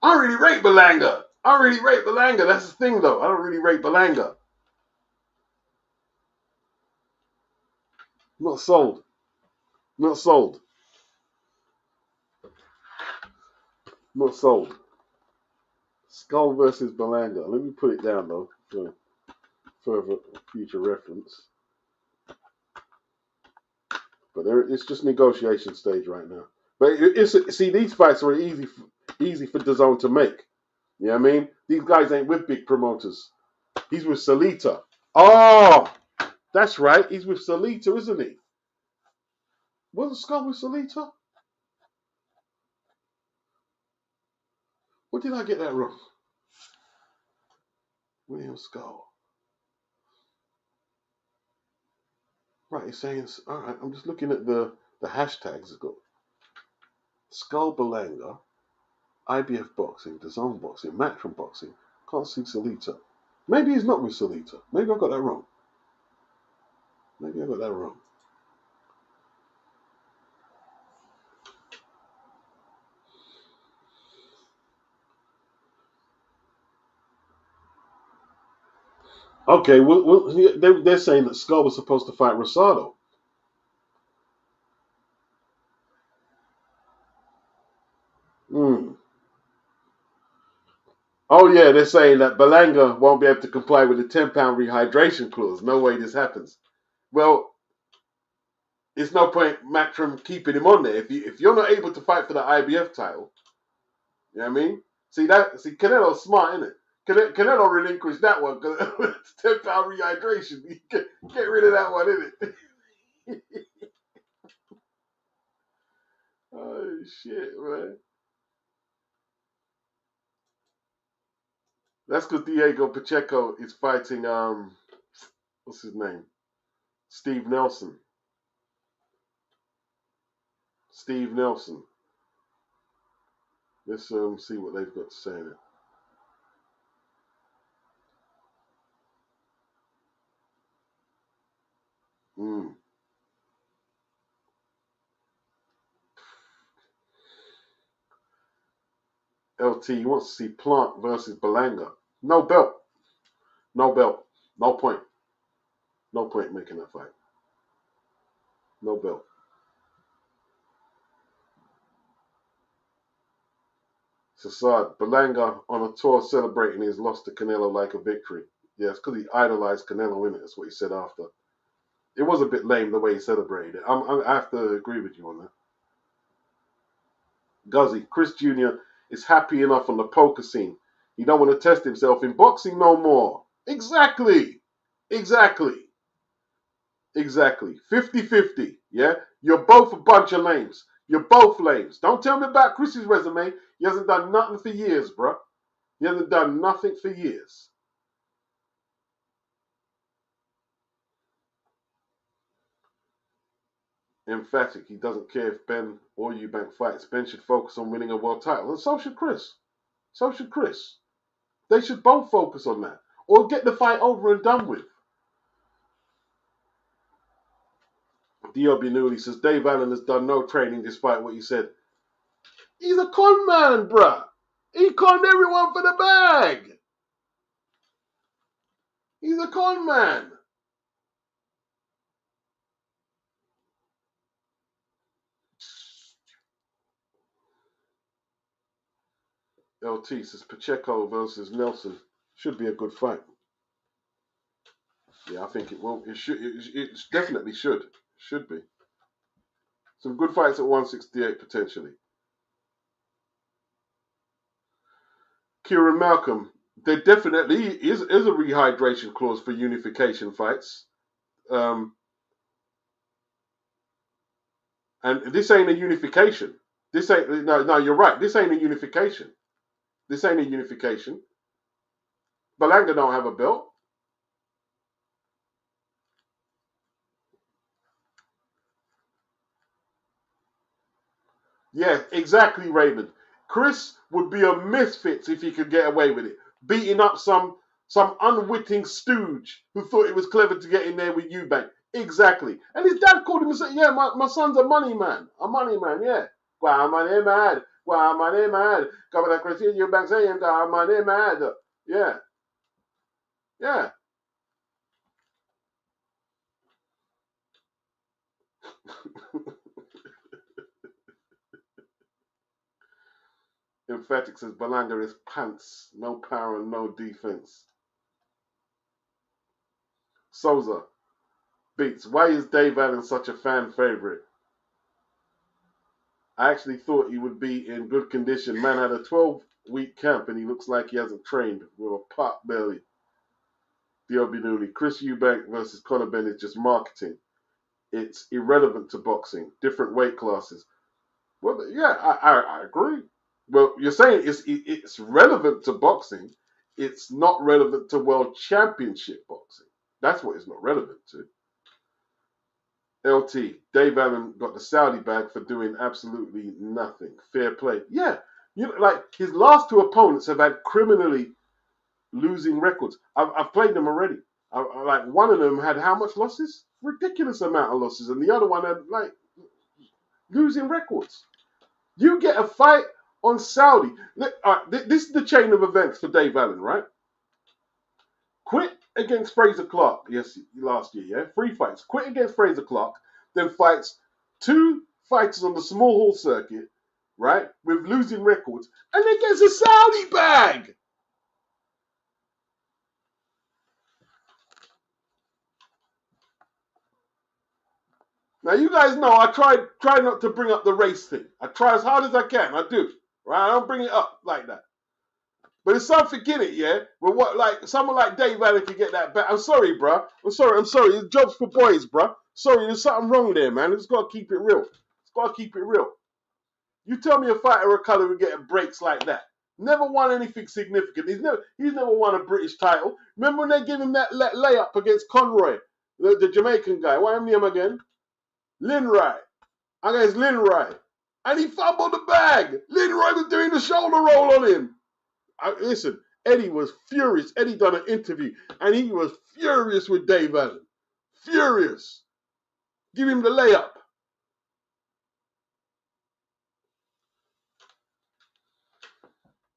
I don't really rate Belanga. I don't really rate Belanga. That's the thing though. I don't really rate Belanga. Not sold. Not sold. Not sold. Skull versus Belanga. Let me put it down though for further future reference. But it's just negotiation stage right now. But see, these fights are easy for DAZN to make. You know what I mean? These guys ain't with big promoters. He's with Salita. Oh, that's right. He's with Salita, isn't he? Wasn't Skull with Salita? What did I get that wrong? William Skull. Right, he's saying, all right, I'm just looking at the hashtags. It's got Skull Belanga, IBF Boxing, DAZN Boxing, Matchroom Boxing. Can't see Salita. Maybe he's not with Salita. Maybe I got that wrong. Maybe I got that wrong. Okay, well they're saying that Skull was supposed to fight Rosado. Hmm. Oh yeah, they're saying that Belanga won't be able to comply with the £10 rehydration clause. No way this happens. Well, it's no point Matchroom keeping him on there if you're not able to fight for the IBF title. You know what I mean? See Canelo's smart, isn't it? Canelo relinquished that one because it's £10 rehydration. You get rid of that one, isn't it? Oh shit, man. That's because Diego Pacheco is fighting what's his name? Steve Nelson. Steve Nelson. Let's see what they've got to say in it. LT wants to see Plant versus Belanga. No belt. No belt. No point. No point making that fight. No belt. Sassad, Belanga on a tour celebrating his loss to Canelo like a victory. Yeah, it's because he idolized Canelo in it. That's what he said after. It was a bit lame the way he celebrated it. I have to agree with you on that. Guzzy, Chris Jr. is happy enough on the poker scene. He don't want to test himself in boxing no more. Exactly. Exactly. Exactly. 50-50. Yeah? You're both a bunch of lames. You're both lames. Don't tell me about Chris's resume. He hasn't done nothing for years, bro. He hasn't done nothing for years. Emphatic. He doesn't care if Ben or Eubank fights. Ben should focus on winning a world title. And so should Chris. So should Chris. They should both focus on that. Or get the fight over and done with. Diobinuli says Dave Allen has done no training despite what he said. He's a con man, bruh. He conned everyone for the bag. He's a con man. LT says Pacheco versus Nelson should be a good fight. Yeah, I think it will. It should. It definitely should. Should be. Some good fights at 168 potentially. Kieran Malcolm, there definitely is a rehydration clause for unification fights. And this ain't a unification. This ain't no. You're right. This ain't a unification. This ain't a unification. Berlanga don't have a belt. Yeah, exactly, Raymond. Chris would be a misfit if he could get away with it, beating up some unwitting stooge who thought it was clever to get in there with Eubank. Exactly. And his dad called him and said, yeah, my son's a money man. A money man, yeah. Wow, money man. Wow, money man. Come on, Chris, Eubank saying, wow, money man. Yeah, yeah. Emphatic says Berlanga is pants. No power and no defense. Souza beats. Why is Dave Allen such a fan favorite? I actually thought he would be in good condition. Man had a 12-week camp and he looks like he hasn't trained with a pot belly. Diobinuli. Chris Eubank versus Conor Benn is just marketing. It's irrelevant to boxing. Different weight classes. Well, yeah, I agree. Well, you're saying it's relevant to boxing. It's not relevant to world championship boxing. That's what it's not relevant to. LT, Dave Allen got the Saudi bag for doing absolutely nothing. Fair play. Yeah, you know, like his last two opponents have had criminally losing records. I've played them already. Like one of them had how much losses? Ridiculous amount of losses, and the other one had like losing records. You get a fight on Saudi. This is the chain of events for Dave Allen, right? Quit against Fraser Clark, yes, last year, yeah? 3 fights. Quit against Fraser Clark, then fights 2 fighters on the small hall circuit, right, with losing records, and then gets a Saudi bag. Now, you guys know I try not to bring up the race thing. I try as hard as I can. I do, right? I don't bring it up like that. But there's something in it, yeah? But what, like, someone like Dave Allen can get that back. I'm sorry, bro. I'm sorry. It's jobs for boys, bro. Sorry, there's something wrong there, man. It's got to keep it real. It's got to keep it real. You tell me a fighter of color who getting breaks like that. Never won anything significant. He's never won a British title. Remember when they gave him that layup against Conroy, the Jamaican guy? What's his name again? Linroy. Against Linroy. And he fumbled the bag. Linroy was doing the shoulder roll on him. Listen, Eddie was furious. Eddie done an interview, and he was furious with Dave Allen. Furious. Give him the layup.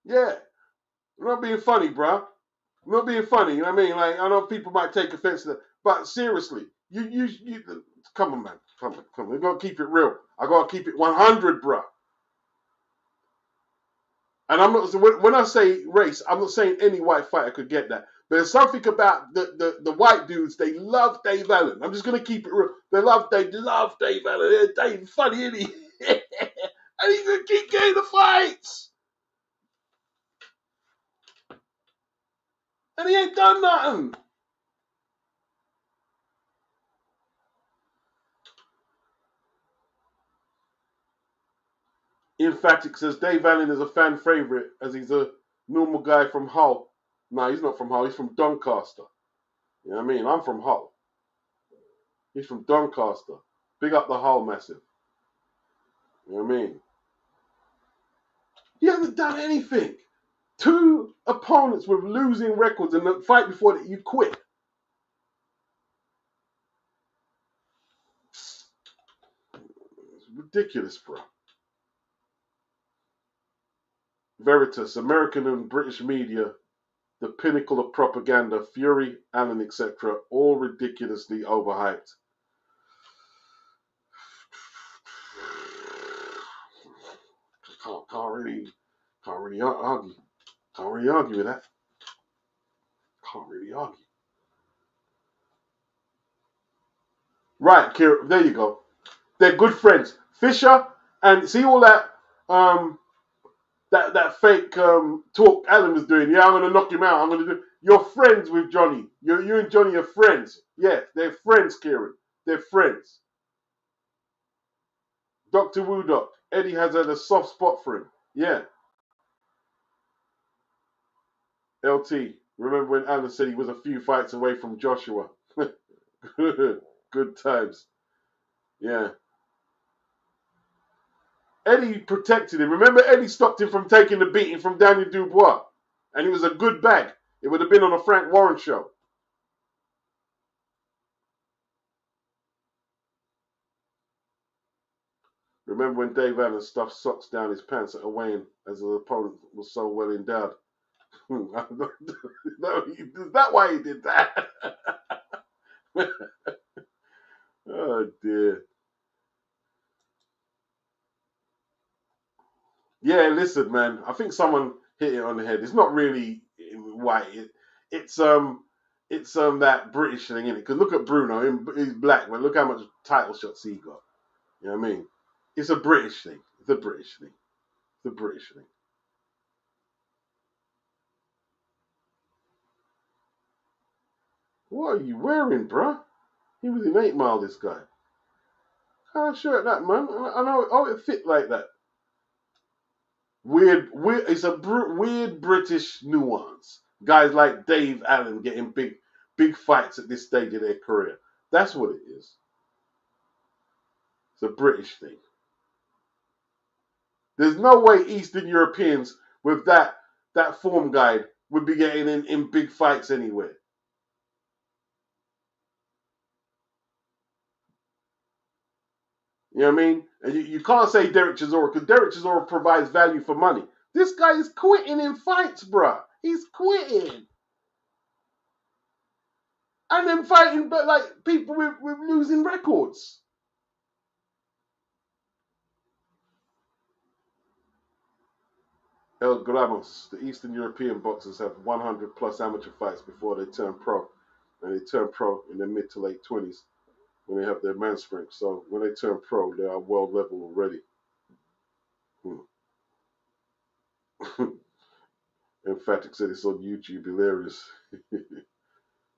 Yeah. I'm not being funny, bro. I'm not being funny. You know what I mean? Like, I know people might take offense to that, but seriously, you come on, man. Come on. We gotta keep it real. I gotta keep it 100, bro. And I'm not, when I say race, I'm not saying any white fighter could get that. But there's something about the white dudes, they love Dave Allen. I'm just going to keep it real. They love Dave Allen. Dave, funny, isn't he? And he's going to keep getting the fights. And he ain't done nothing. Emphatic says Dave Allen is a fan favorite as he's a normal guy from Hull. No, he's not from Hull. He's from Doncaster. You know what I mean? I'm from Hull. He's from Doncaster. Big up the Hull massive. You know what I mean? He hasn't done anything. 2 opponents with losing records and the fight before that you quit. It's ridiculous, bro. Veritas, American and British media, the pinnacle of propaganda, Fury, Allen, etc., all ridiculously overhyped. Can't really argue. Can't really argue with that. Can't really argue. Right, Kira, there you go. They're good friends. Fisher and see all that that fake talk Alan was doing. Yeah, I'm gonna knock him out. I'm gonna do. You're friends with Johnny. You and Johnny are friends. Yeah, they're friends, Kieran. They're friends. Dr. Woodok. Eddie has had a soft spot for him. Yeah. LT, remember when Alan said he was a few fights away from Joshua? Good times. Yeah. Eddie protected him. Remember, Eddie stopped him from taking the beating from Daniel Dubois. And he was a good bag. It would have been on a Frank Warren show. Remember when Dave Allen stuffed socks down his pants at a weigh-in as his opponent was so well endowed? No, is that why he did that? Oh, dear. Yeah, listen, man. I think someone hit it on the head. It's not really white. It's that British thing, isn't it? Because look at Bruno. He's black, but look how much title shots he got. You know what I mean? It's a British thing. It's a British thing. It's a British thing. What are you wearing, bruh? He was in 8 Mile, this guy. Kind of shirt that, man. I know. Oh, it fit like that. Weird. It's a weird British nuance. Guys like Dave Allen getting big fights at this stage of their career. That's what it is. It's a British thing. There's no way Eastern Europeans with that form guide would be getting in big fights anywhere. You know what I mean? And you can't say Derek Chisora because Derek Chisora provides value for money. This guy is quitting in fights, bruh. He's quitting. And then fighting but like people with losing records. El Gramos, the Eastern European boxers have 100 plus amateur fights before they turn pro. And they turn pro in their mid to late 20s when they have their man strength. So when they turn pro, they are world level already. Emphatic said it's on YouTube. Hilarious.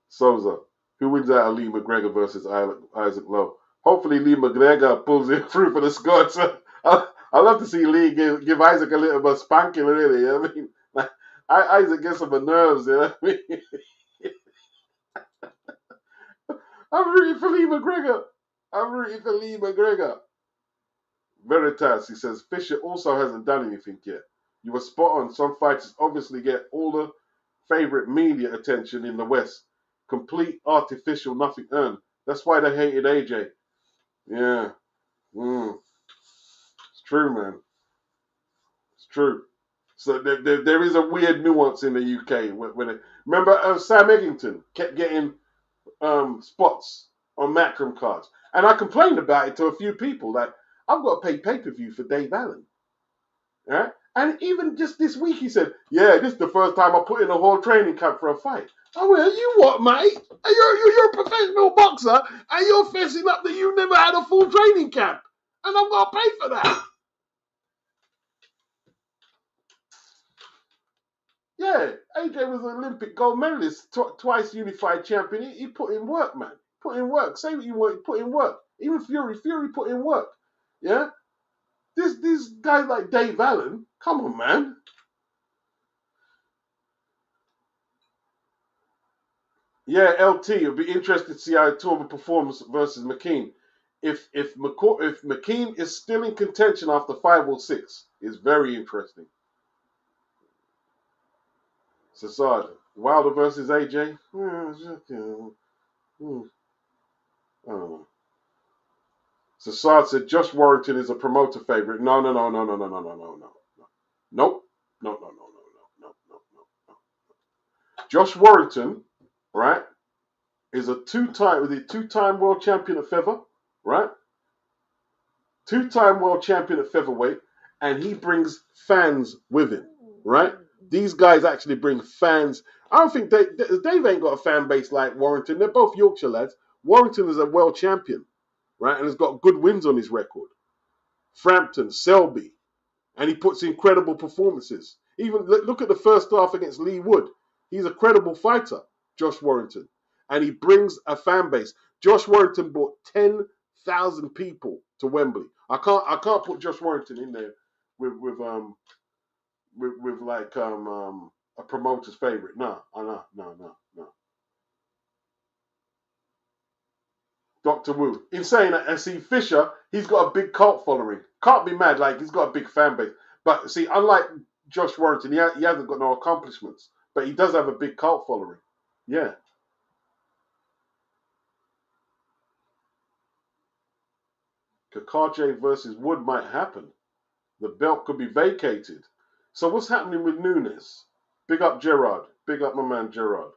Souza, who wins out of Lee McGregor versus Isaac Lowe? Hopefully Lee McGregor pulls it through for the Scots. I love to see Lee give Isaac a little bit of spanking, really. You know what I mean? Like, Isaac gets on my nerves, you know what I mean? I'm rooting for Lee McGregor. I'm rooting for Lee McGregor. Veritas, he says, Fisher also hasn't done anything yet. You were spot on. Some fighters obviously get all the favorite media attention in the West. Complete artificial, nothing earned. That's why they hated AJ. Yeah. It's true, man. It's true. So there is a weird nuance in the UK. Remember Sam Eggington kept getting spots on Matchroom cards. And I complained about it to a few people that I've got to pay pay-per-view for Dave Allen. Right? And even just this week he said, yeah, this is the first time I put in a whole training camp for a fight. Oh, well, you what, mate? You're a professional boxer and you're fessing up that you never had a full training camp. And I've got to pay for that. Yeah, AJ was an Olympic gold medalist, twice unified champion. He put in work, man. Put in work. Say what you want, he put in work. Even Fury put in work. Yeah? This guy like Dave Allen, come on, man. Yeah, LT, it'll be interesting to see how Torben performs versus McKean. If McKean is still in contention after 5 or 6, it's very interesting. Sassad, Wilder versus AJ? I don't know. Sassad said Josh Warrington is a promoter favorite. No. Nope. No. Josh Warrington, right, is a two-time world champion at feather, right? Two-time world champion at featherweight, and he brings fans with him, right? These guys actually bring fans. I don't think Dave ain't got a fan base like Warrington. They're both Yorkshire lads. Warrington is a world champion, right, and has got good wins on his record. Frampton, Selby, and he puts incredible performances. Even look at the first half against Lee Wood. He's a credible fighter, Josh Warrington, and he brings a fan base. Josh Warrington brought 10,000 people to Wembley. I can't put Josh Warrington in there with a promoter's favorite. No. Dr. Wu. In saying that, and see, Fisher, he's got a big cult following. Can't be mad, like, he's got a big fan base. But see, unlike Josh Warrington, he hasn't got no accomplishments. But he does have a big cult following. Yeah. Kakache versus Wood might happen. The belt could be vacated. So what's happening with Nunes? Big up Gerard. Big up my man Gerard.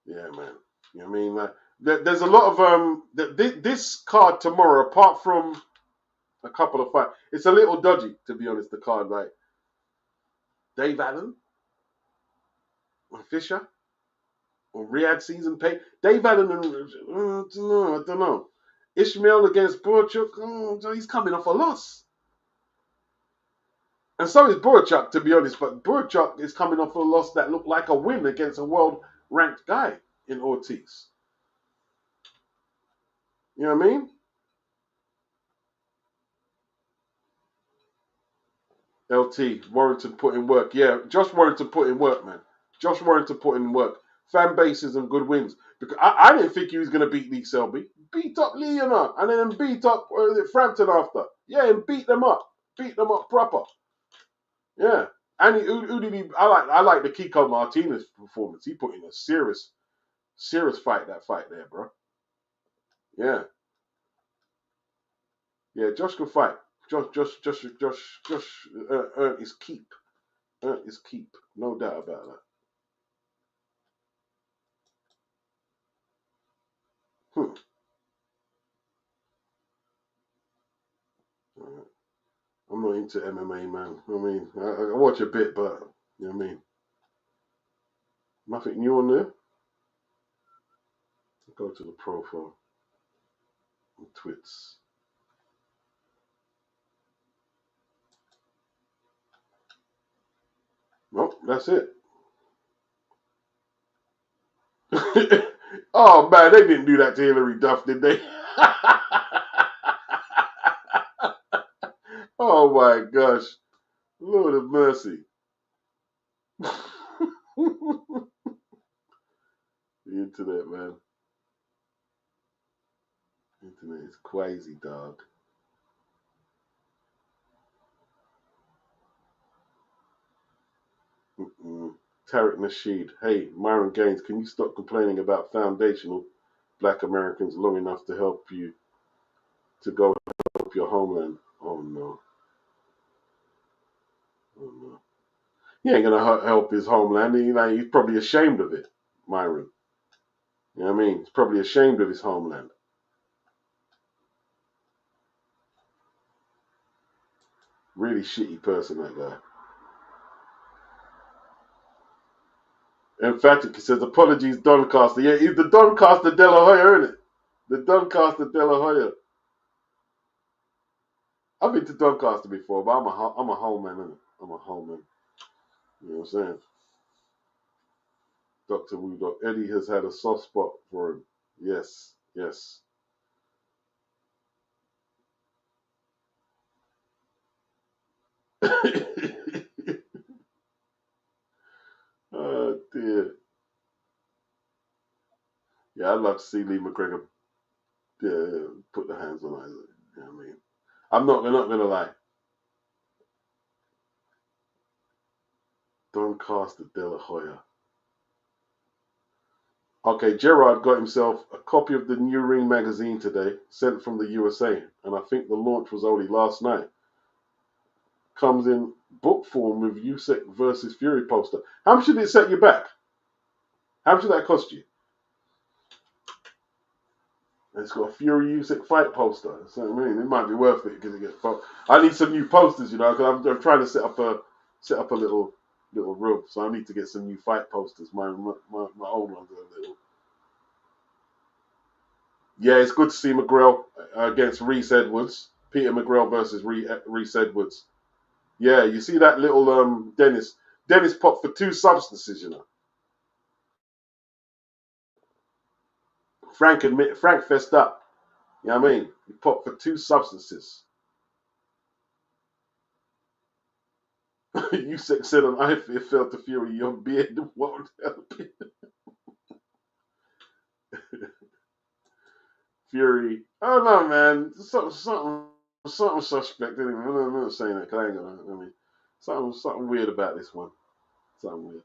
Yeah, man. You know what I mean? Like, there's a lot of this card tomorrow, apart from a couple of fights, it's a little dodgy, to be honest, the card. Like Dave Allen or Fisher or Riyadh season pay. Dave Allen and I don't know. Ishmael against Burchuk, he's coming off a loss. And so is Burchuk, to be honest, but Burchuk is coming off a loss that looked like a win against a world-ranked guy in Ortiz. You know what I mean? LT, Warrington put in work. Yeah, Josh Warrington put in work, man. Josh Warrington put in work. Fan bases and good wins. Because I didn't think he was going to beat Lee Selby. Beat up Leonard and then beat up Frampton after. Yeah, and beat them up. Beat them up proper. Yeah. And who did he? I like the Kiko Martinez performance. He put in a serious fight there, bro. Yeah. Yeah, Josh could fight. Josh earned his keep. Earned his keep. No doubt about that. I'm not into MMA, man. I mean, I watch a bit, but you know what I mean. Nothing new on there. Go to the profile on Twits. Nope, that's it. Oh man, they didn't do that to Hillary Duff, did they? Oh my gosh, Lord of mercy. The internet, man. The internet is crazy, dog. Tariq Nasheed. Hey, Myron Gaines, can you stop complaining about foundational black Americans long enough to help you to go help your homeland? Oh no. Oh no. He ain't gonna help his homeland. He's probably ashamed of it, Myron. You know what I mean? He's probably ashamed of his homeland. Really shitty person, that guy. Emphatic, he says, apologies, Doncaster. Yeah, he's the Doncaster De La Hoya, isn't it? The Doncaster De La Hoya. I've been to Doncaster before, but I'm a home man, innit? I'm a home man. You know what I'm saying? Dr. Wu. Eddie has had a soft spot for him. Yes, yes. Oh dear. Yeah, I'd love to see Lee McGregor put the hands on Isaac. You know what I mean? I'm not gonna lie. Doncaster De La Hoya. Okay, Gerard got himself a copy of the New Ring magazine today, sent from the USA, and I think the launch was only last night. Comes in book form with Usyk versus Fury poster. How much did it set you back? How much did that cost you? It's got a Fury Usyk fight poster. So I mean, it might be worth it because it gets. I need some new posters, you know, because I'm trying to set up a little room, so I need to get some new fight posters. My old ones are a little. Yeah, it's good to see McGrail against Reese Edwards. Peter McGrail versus Reese Edwards. Yeah, you see that little Dennis. Dennis popped for 2 substances, you know. Frank fessed up. You know what I mean? He popped for 2 substances. You said on I felt the fury, your beard won't help it. Fury. Oh no, man. Something suspect. Anyway, I'm not saying that because I ain't gonna. I mean, something weird about this one. Something weird.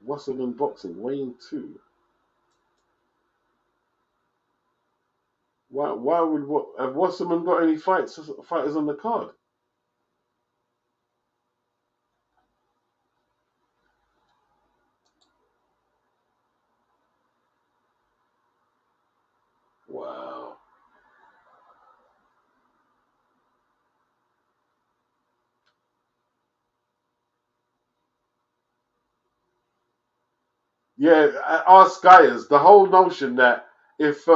What's an unboxing? Wayne 2. Why would what have Wasserman got any fighters on the card? Wow. Yeah, our Skyers, the whole notion that if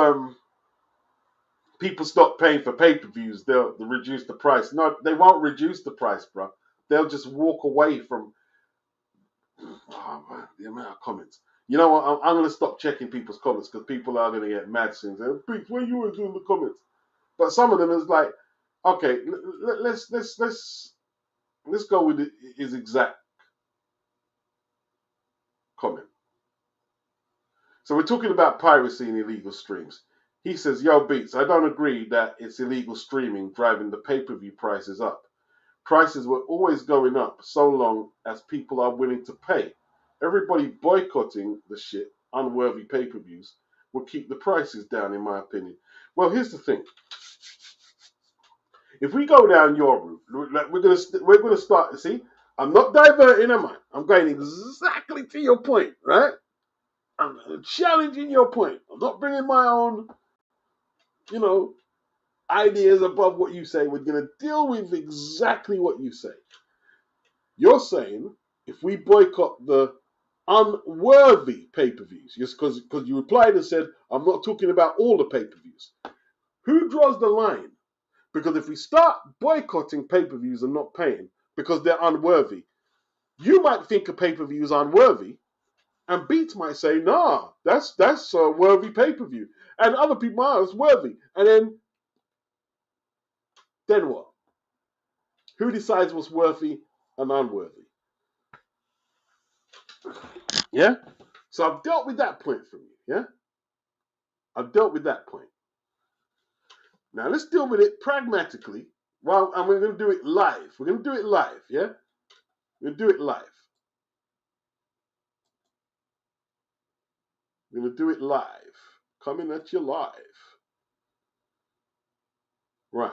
people stop paying for pay-per-views, they'll reduce the price. No, they won't reduce the price, bro. They'll just walk away from. Oh man, the amount of comments. You know what? I'm going to stop checking people's comments because people are going to get mad soon. Pete, where you always doing the comments? But some of them is like, okay, let's go with his exact comment. So we're talking about piracy and illegal streams. He says, yo, Beats, I don't agree that it's illegal streaming driving the pay-per-view prices up. Prices were always going up so long as people are willing to pay. Everybody boycotting the shit, unworthy pay-per-views, will keep the prices down, in my opinion. Well, here's the thing. If we go down your route, we're gonna start. See, I'm not diverting, am I? I'm going exactly to your point, right? I'm challenging your point. I'm not bringing my own, you know, ideas above what you say. We're gonna deal with exactly what you say. You're saying if we boycott the unworthy pay-per-views, just because you replied and said I'm not talking about all the pay-per-views. Who draws the line? Because if we start boycotting pay-per-views and not paying because they're unworthy, you might think a pay-per-view is unworthy, and Beats might say, nah, that's a worthy pay-per-view. And other people are, it's worthy. And then what? Who decides what's worthy and unworthy? Yeah? So I've dealt with that point from you, yeah? I've dealt with that point. Now let's deal with it pragmatically. Well, and we're going to do it live. We're going to do it live, yeah? We're going to do it live. We're going to do it live. Coming at you live. Right.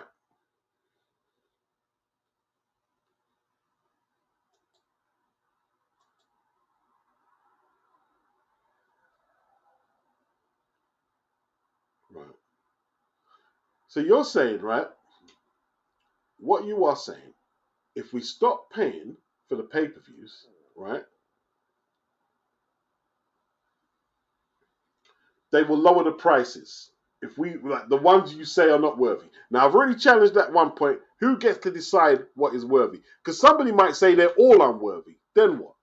Right. So you're saying, right? What you are saying, if we stop paying for the pay-per-views, right? They will lower the prices. If we like the ones you say are not worthy. Now I've already challenged that one point. Who gets to decide what is worthy? Because somebody might say they're all unworthy. Then what?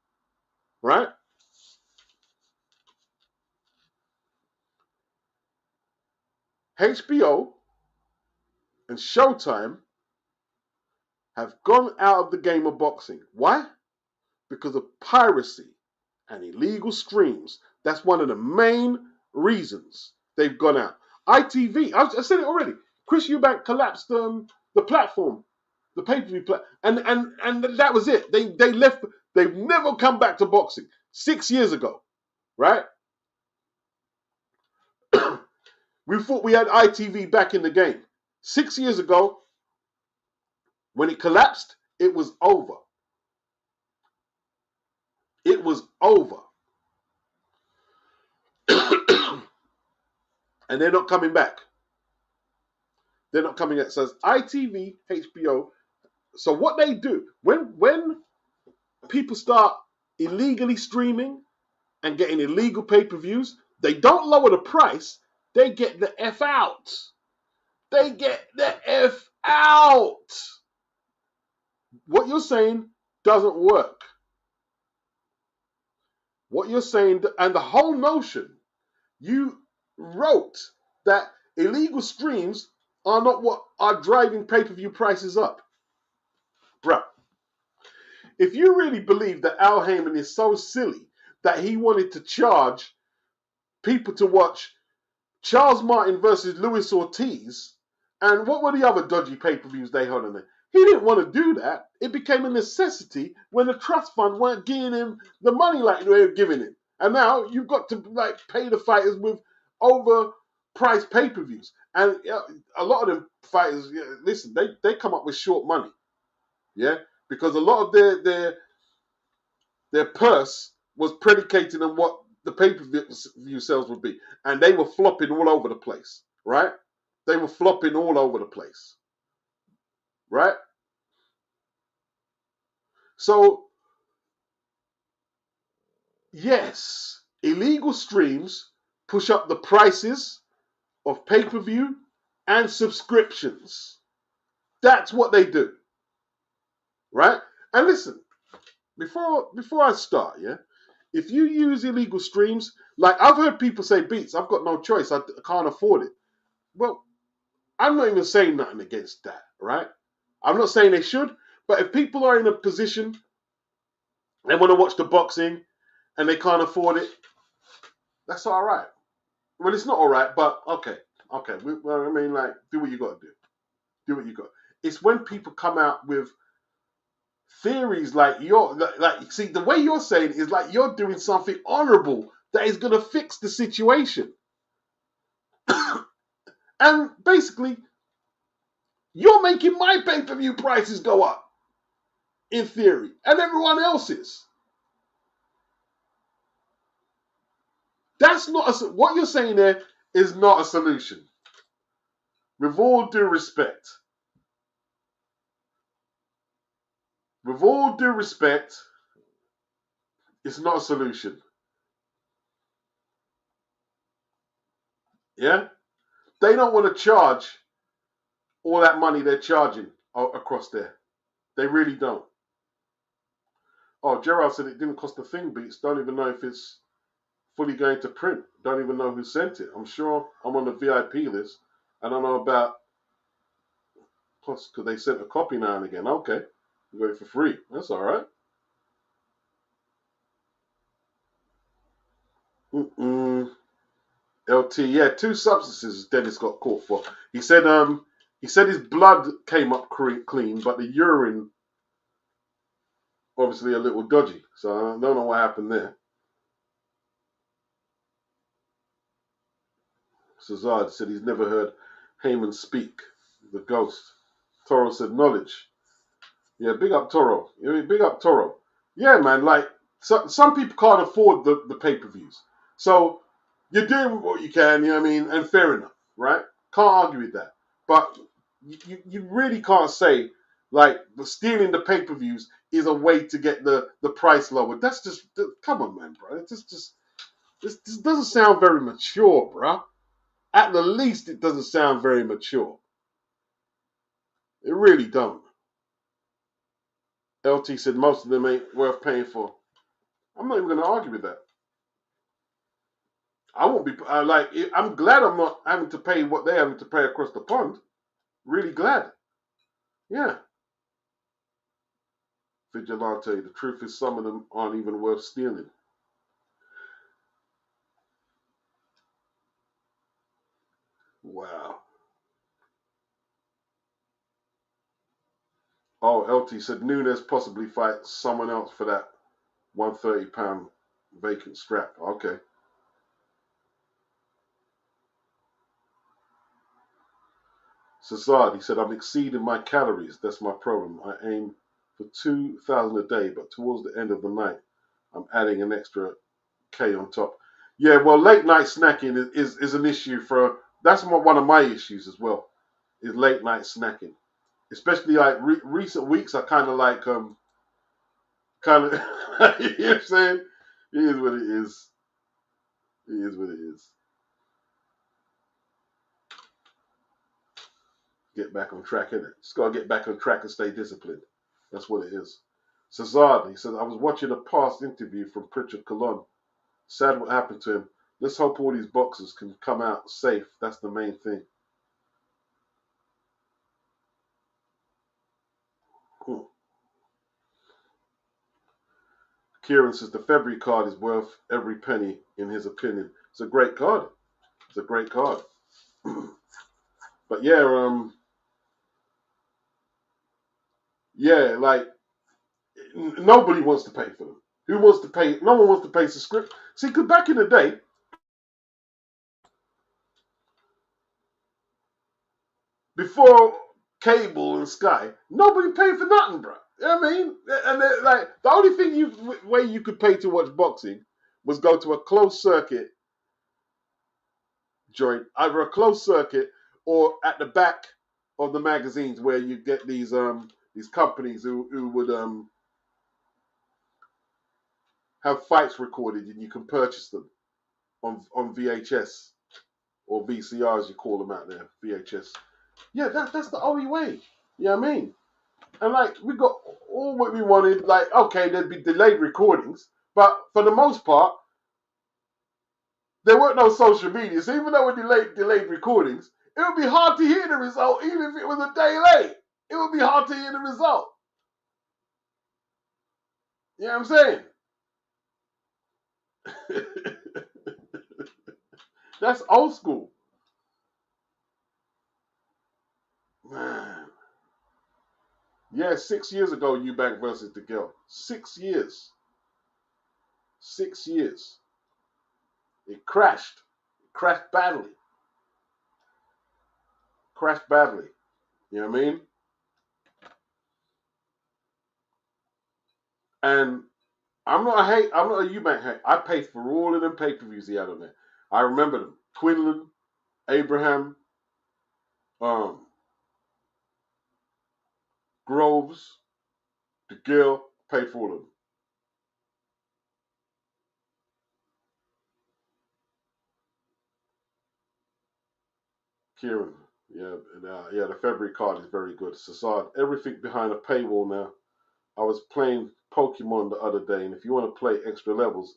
Right? HBO and Showtime have gone out of the game of boxing. Why? Because of piracy and illegal streams. That's one of the main reasons they've gone out. ITV, I said it already. Chris Eubank collapsed the platform, the pay-per-view platform, and that was it. They left. They've never come back to boxing. 6 years ago, right? We thought we had ITV back in the game. 6 years ago, when it collapsed, it was over. It was over. And they're not coming back. They're not coming back. So it's ITV, HBO. So what they do, when people start illegally streaming and getting illegal pay-per-views, they don't lower the price. They get the F out. They get the F out. What you're saying doesn't work. What you're saying, and the whole notion, you wrote that illegal streams are not what are driving pay-per-view prices up. Bruh, if you really believe that Al Heyman is so silly that he wanted to charge people to watch Charles Martin versus Luis Ortiz, and what were the other dodgy pay-per-views they had on there? He didn't want to do that. It became a necessity when the trust fund weren't giving him the money like they were giving him. And now you've got to like pay the fighters with overpriced pay-per-views. And a lot of them fighters, listen, they come up with short money. Yeah? Because a lot of their purse was predicated on what the pay-per-view sales would be. And they were flopping all over the place, right? They were flopping all over the place, right? So, yes, illegal streams push up the prices of pay-per-view and subscriptions. That's what they do, right? And listen, before I start, yeah, if you use illegal streams, like I've heard people say, Beats, I've got no choice, I can't afford it. Well, I'm not even saying nothing against that, right? I'm not saying they should, but if people are in a position, they want to watch the boxing and they can't afford it, that's all right. Well, it's not all right, but okay. Well, I mean, like, do what you got to do. Do what you got. It's when people come out with theories like see, the way you're saying is like you're doing something honorable that is going to fix the situation. And basically, you're making my pay-per-view prices go up, in theory, and everyone else's. That's not what you're saying there is not a solution. With all due respect, it's not a solution. Yeah? They don't want to charge all that money they're charging across there. They really don't. Oh, Gerald said it didn't cost a thing, Beats. Don't even know if it's fully going to print. Don't even know who sent it. I'm sure I'm on the VIP list. I don't know about, plus, because they sent a copy now and again. Okay. You got it for free. That's all right. LT, yeah, 2 substances Dennis got caught for. He said his blood came up clean, but the urine obviously a little dodgy. So I don't know what happened there. Cesar said he's never heard Heyman speak. The ghost. Toro said knowledge. Yeah, big up Toro. Big up Toro. Yeah, man, like some people can't afford the pay-per-views. So you're doing what you can, you know what I mean? And fair enough, right? Can't argue with that. But you really can't say like stealing the pay-per-views is a way to get the price lower. That's just, come on, man, bro. This doesn't sound very mature, bro. At the least, it doesn't sound very mature. It really don't. LT said most of them ain't worth paying for. I'm not even going to argue with that. I won't be I'm glad I'm not having to pay what they're having to pay across the pond. Really glad. Yeah. Vigilante, the truth is some of them aren't even worth stealing. Wow. Oh, LT said Nunes possibly fight someone else for that 130-pound vacant strap. Okay. Cesar, he said, I'm exceeding my calories. That's my problem. I aim for 2,000 a day, but towards the end of the night, I'm adding an extra K on top. Yeah, well, late night snacking is an issue that's one of my issues as well, is late night snacking. Especially like recent weeks, I kind of like, you know what I'm saying? It is what it is. It is what it is. Get back on track, innit? Just got to get back on track and stay disciplined. That's what it is. Cesar, he said, I was watching a past interview from Pritchard Colon. Sad what happened to him. Let's hope all these boxers can come out safe. That's the main thing. Kieran says the February card is worth every penny in his opinion. It's a great card. It's a great card. But yeah, like nobody wants to pay for them. Who wants to pay? No one wants to pay subscription. See, because back in the day, before cable and Sky, nobody paid for nothing, bro. You know what I mean? And like the only way you could pay to watch boxing was go to a closed circuit joint, either a closed circuit or at the back of the magazines where you get these companies who would have fights recorded and you can purchase them on VHS or VCR as you call them out there, VHS. Yeah, that's the only way. You know what I mean? And like we got all what we wanted. Like okay, there'd be delayed recordings, but for the most part, there weren't no social media. So even though we're delayed recordings, it would be hard to hear the result, even if it was a day late. It would be hard to hear the result. You know what I'm saying? That's old school. Man. Yeah, 6 years ago, Eubank versus the girl. 6 years. 6 years. It crashed. It crashed badly. Crashed badly. You know what I mean? And I'm not a Eubank hate. I paid for all of them pay-per-views he had on there. I remember them. Quinlan, Abraham, Groves, the girl, paid for all of them. Kieran, yeah, the February card is very good. Sassad, everything behind a paywall now. I was playing Pokemon the other day, and if you want to play extra levels,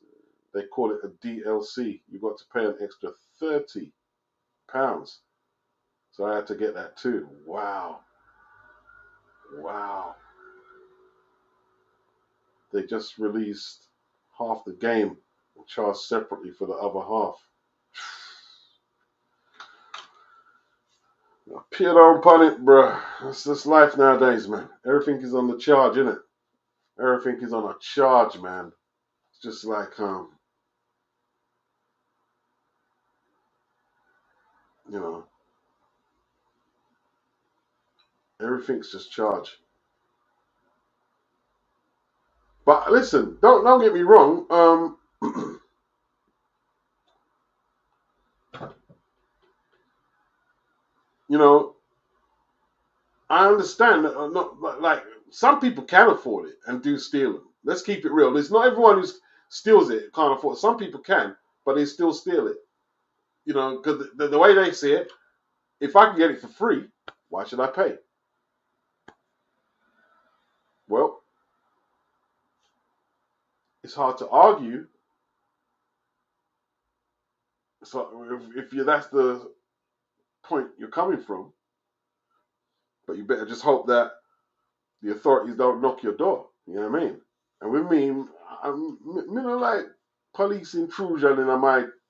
they call it a DLC. You got to pay an extra £30. So I had to get that too. Wow. Wow. They just released half the game and charged separately for the other half. I peeled on it, bro. That's just life nowadays, man. Everything is on the charge, innit? Everything is on a charge, man. It's just like you know, everything's just charge. But listen, don't get me wrong. You know, I understand that not like some people can afford it and do steal them. Let's keep it real. There's not everyone who steals it can't afford it. Some people can, but they still steal it. You know, because the way they see it, if I can get it for free, why should I pay? Well, it's hard to argue. So if you that's the point you're coming from, but you better just hope that the authorities don't knock your door. You know what I mean? And with me, you know, like police intrusion in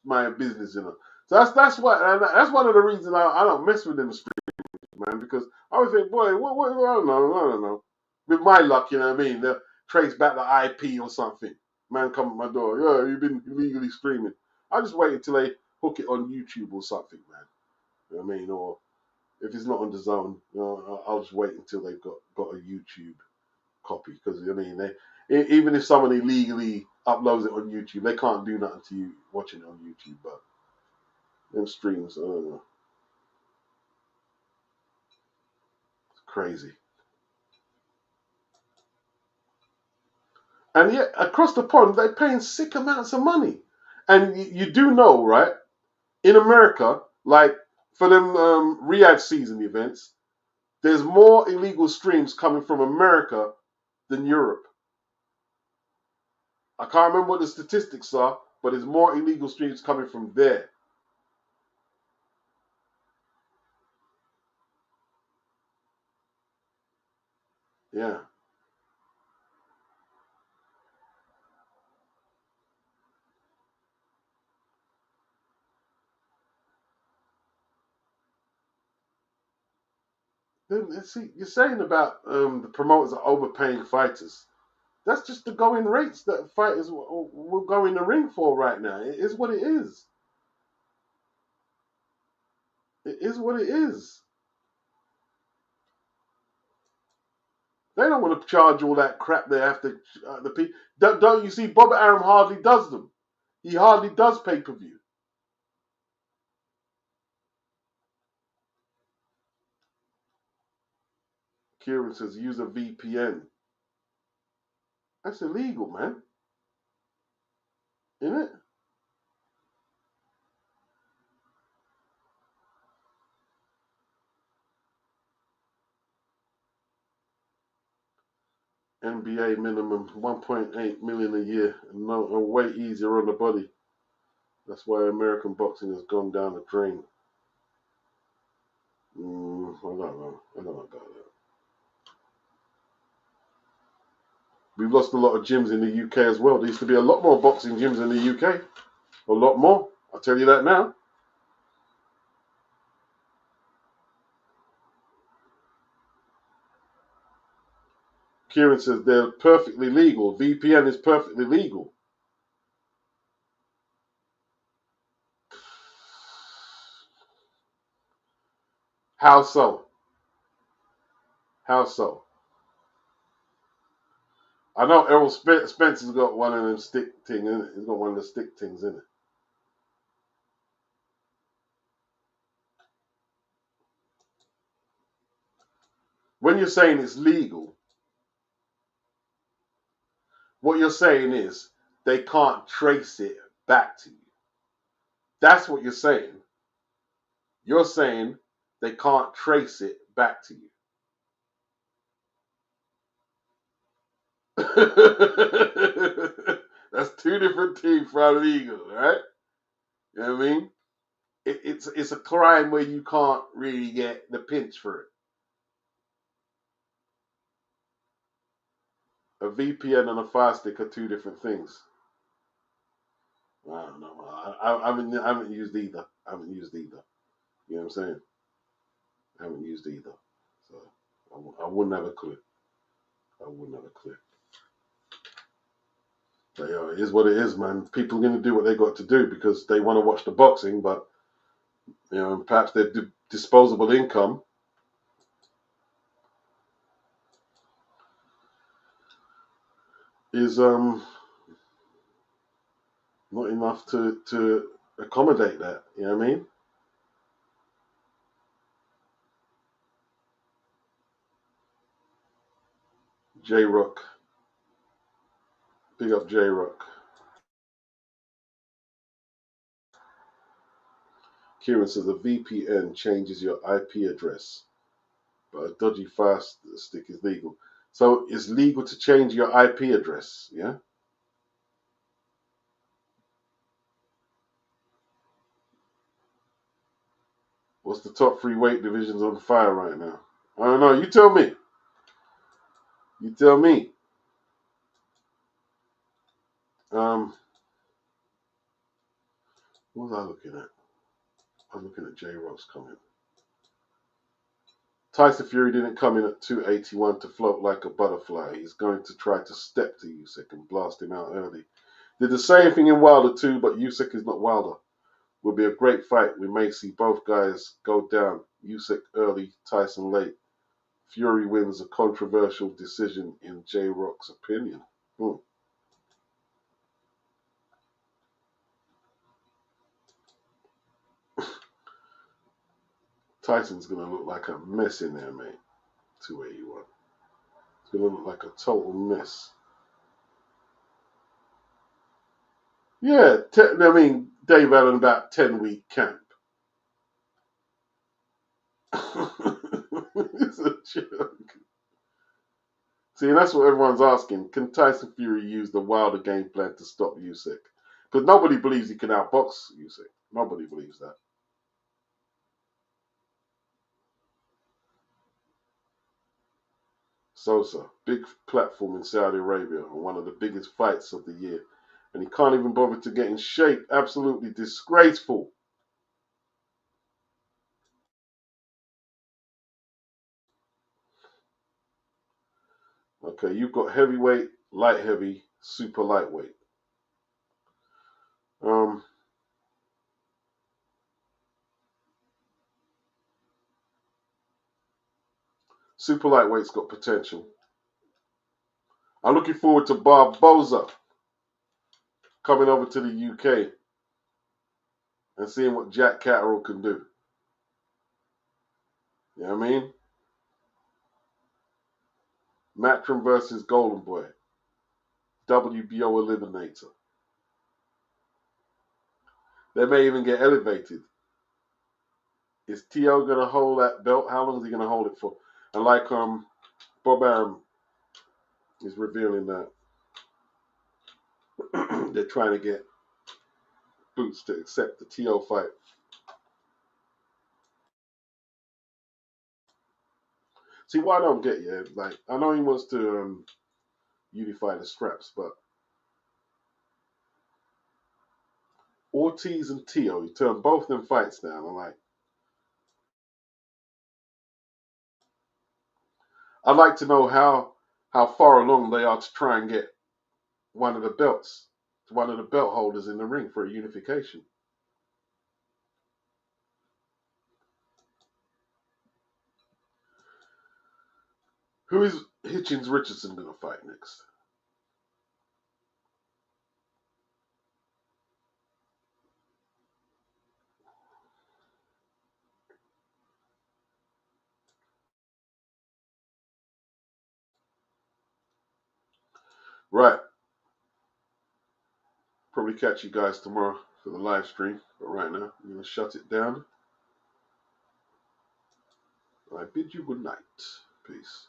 my business, you know. So that's what, and that's one of the reasons I don't mess with them streets, man, because I always think, boy, what, I don't know. With my luck, you know what I mean? They'll trace back the IP or something. Man, come at my door. Yeah, you've been illegally streaming. I just wait until they hook it on YouTube or something, man. You know what I mean? Or if it's not on the zone, you know, I'll just wait until they've got a YouTube copy, because I mean, even if someone illegally uploads it on YouTube, they can't do nothing to you watching it on YouTube. But them streams, I don't know, it's crazy. And yet, across the pond, they're paying sick amounts of money. And you do know, right? In America, like for them Riyadh season events, there's more illegal streams coming from America than Europe. I can't remember what the statistics are, but there's more illegal streams coming from there. Yeah. Then see, you're saying about the promoters are overpaying fighters. That's just the going rates that fighters will go in the ring for right now. It is what it is. It is what it is. They don't want to charge all that crap they have to. The people don't you see? Bob Arum hardly does them. He hardly does pay per view. Kieran says use a VPN. That's illegal, man. Isn't it? NBA minimum 1.8 million a year, and way easier on the body. That's why American boxing has gone down the drain. I don't know. I don't know about that. We've lost a lot of gyms in the UK as well. There used to be a lot more boxing gyms in the UK. A lot more. I'll tell you that now. Kieran says they're perfectly legal. VPN is perfectly legal. How so? How so? I know Errol Spencer's got one of them stick things in it. He's got one of the stick things in it. When you're saying it's legal, what you're saying is they can't trace it back to you. That's what you're saying. You're saying they can't trace it back to you. That's two different things for illegal, right? You know what I mean? It's a crime where you can't really get the pinch for it. A VPN and a Fire Stick are two different things. I don't know. I haven't used either. I haven't used either. You know what I'm saying? I haven't used either. So I wouldn't have a clue. I wouldn't have a clue. But it is what it is, man. People are going to do what they got to do because they want to watch the boxing, but perhaps their disposable income is not enough to accommodate that. You know what I mean? J Rock, big up J Rock. Kieran says a VPN changes your IP address, but a dodgy Fire Stick is legal. So it's legal to change your IP address, yeah? What's the top 3 weight divisions on fire right now? I don't know. You tell me. You tell me. What was I looking at? I'm looking at J Rock's comment. Tyson Fury didn't come in at 281 to float like a butterfly. He's going to try to step to Usyk and blast him out early. Did the same thing in Wilder too, but Usyk is not Wilder. Will be a great fight. We may see both guys go down. Usyk early, Tyson late. Fury wins a controversial decision in J Rock's opinion. Tyson's going to look like a mess in there, mate. 281. It's going to look like a total mess. Yeah, Dave Allen about 10-week camp. It's a joke. See, and that's what everyone's asking. Can Tyson Fury use the Wilder game plan to stop Usyk? Because nobody believes he can outbox Usyk. Nobody believes that. Sosa, big platform in Saudi Arabia, and one of the biggest fights of the year. And he can't even bother to get in shape. Absolutely disgraceful. Okay, you've got heavyweight, light heavy, super lightweight. Super lightweight's got potential. I'm looking forward to Barboza coming over to the UK and seeing what Jack Catterall can do. You know what I mean? Matchroom versus Golden Boy. WBO eliminator. They may even get elevated. Is T.O. going to hold that belt? How long is he going to hold it for? And like Bob Arum is revealing that they're trying to get Boots to accept the T.O. fight. See, what I don't get, yeah, like, I know he wants to unify the straps, but Ortiz and T.O., you turn both them fights down. I'm like, I'd like to know how far along they are to try and get one of the belts, one of the belt holders in the ring for a unification. Who is Hitchens Richardson going to fight next? Right. Probably catch you guys tomorrow for the live stream. But right now, I'm going to shut it down. I bid you good night. Peace.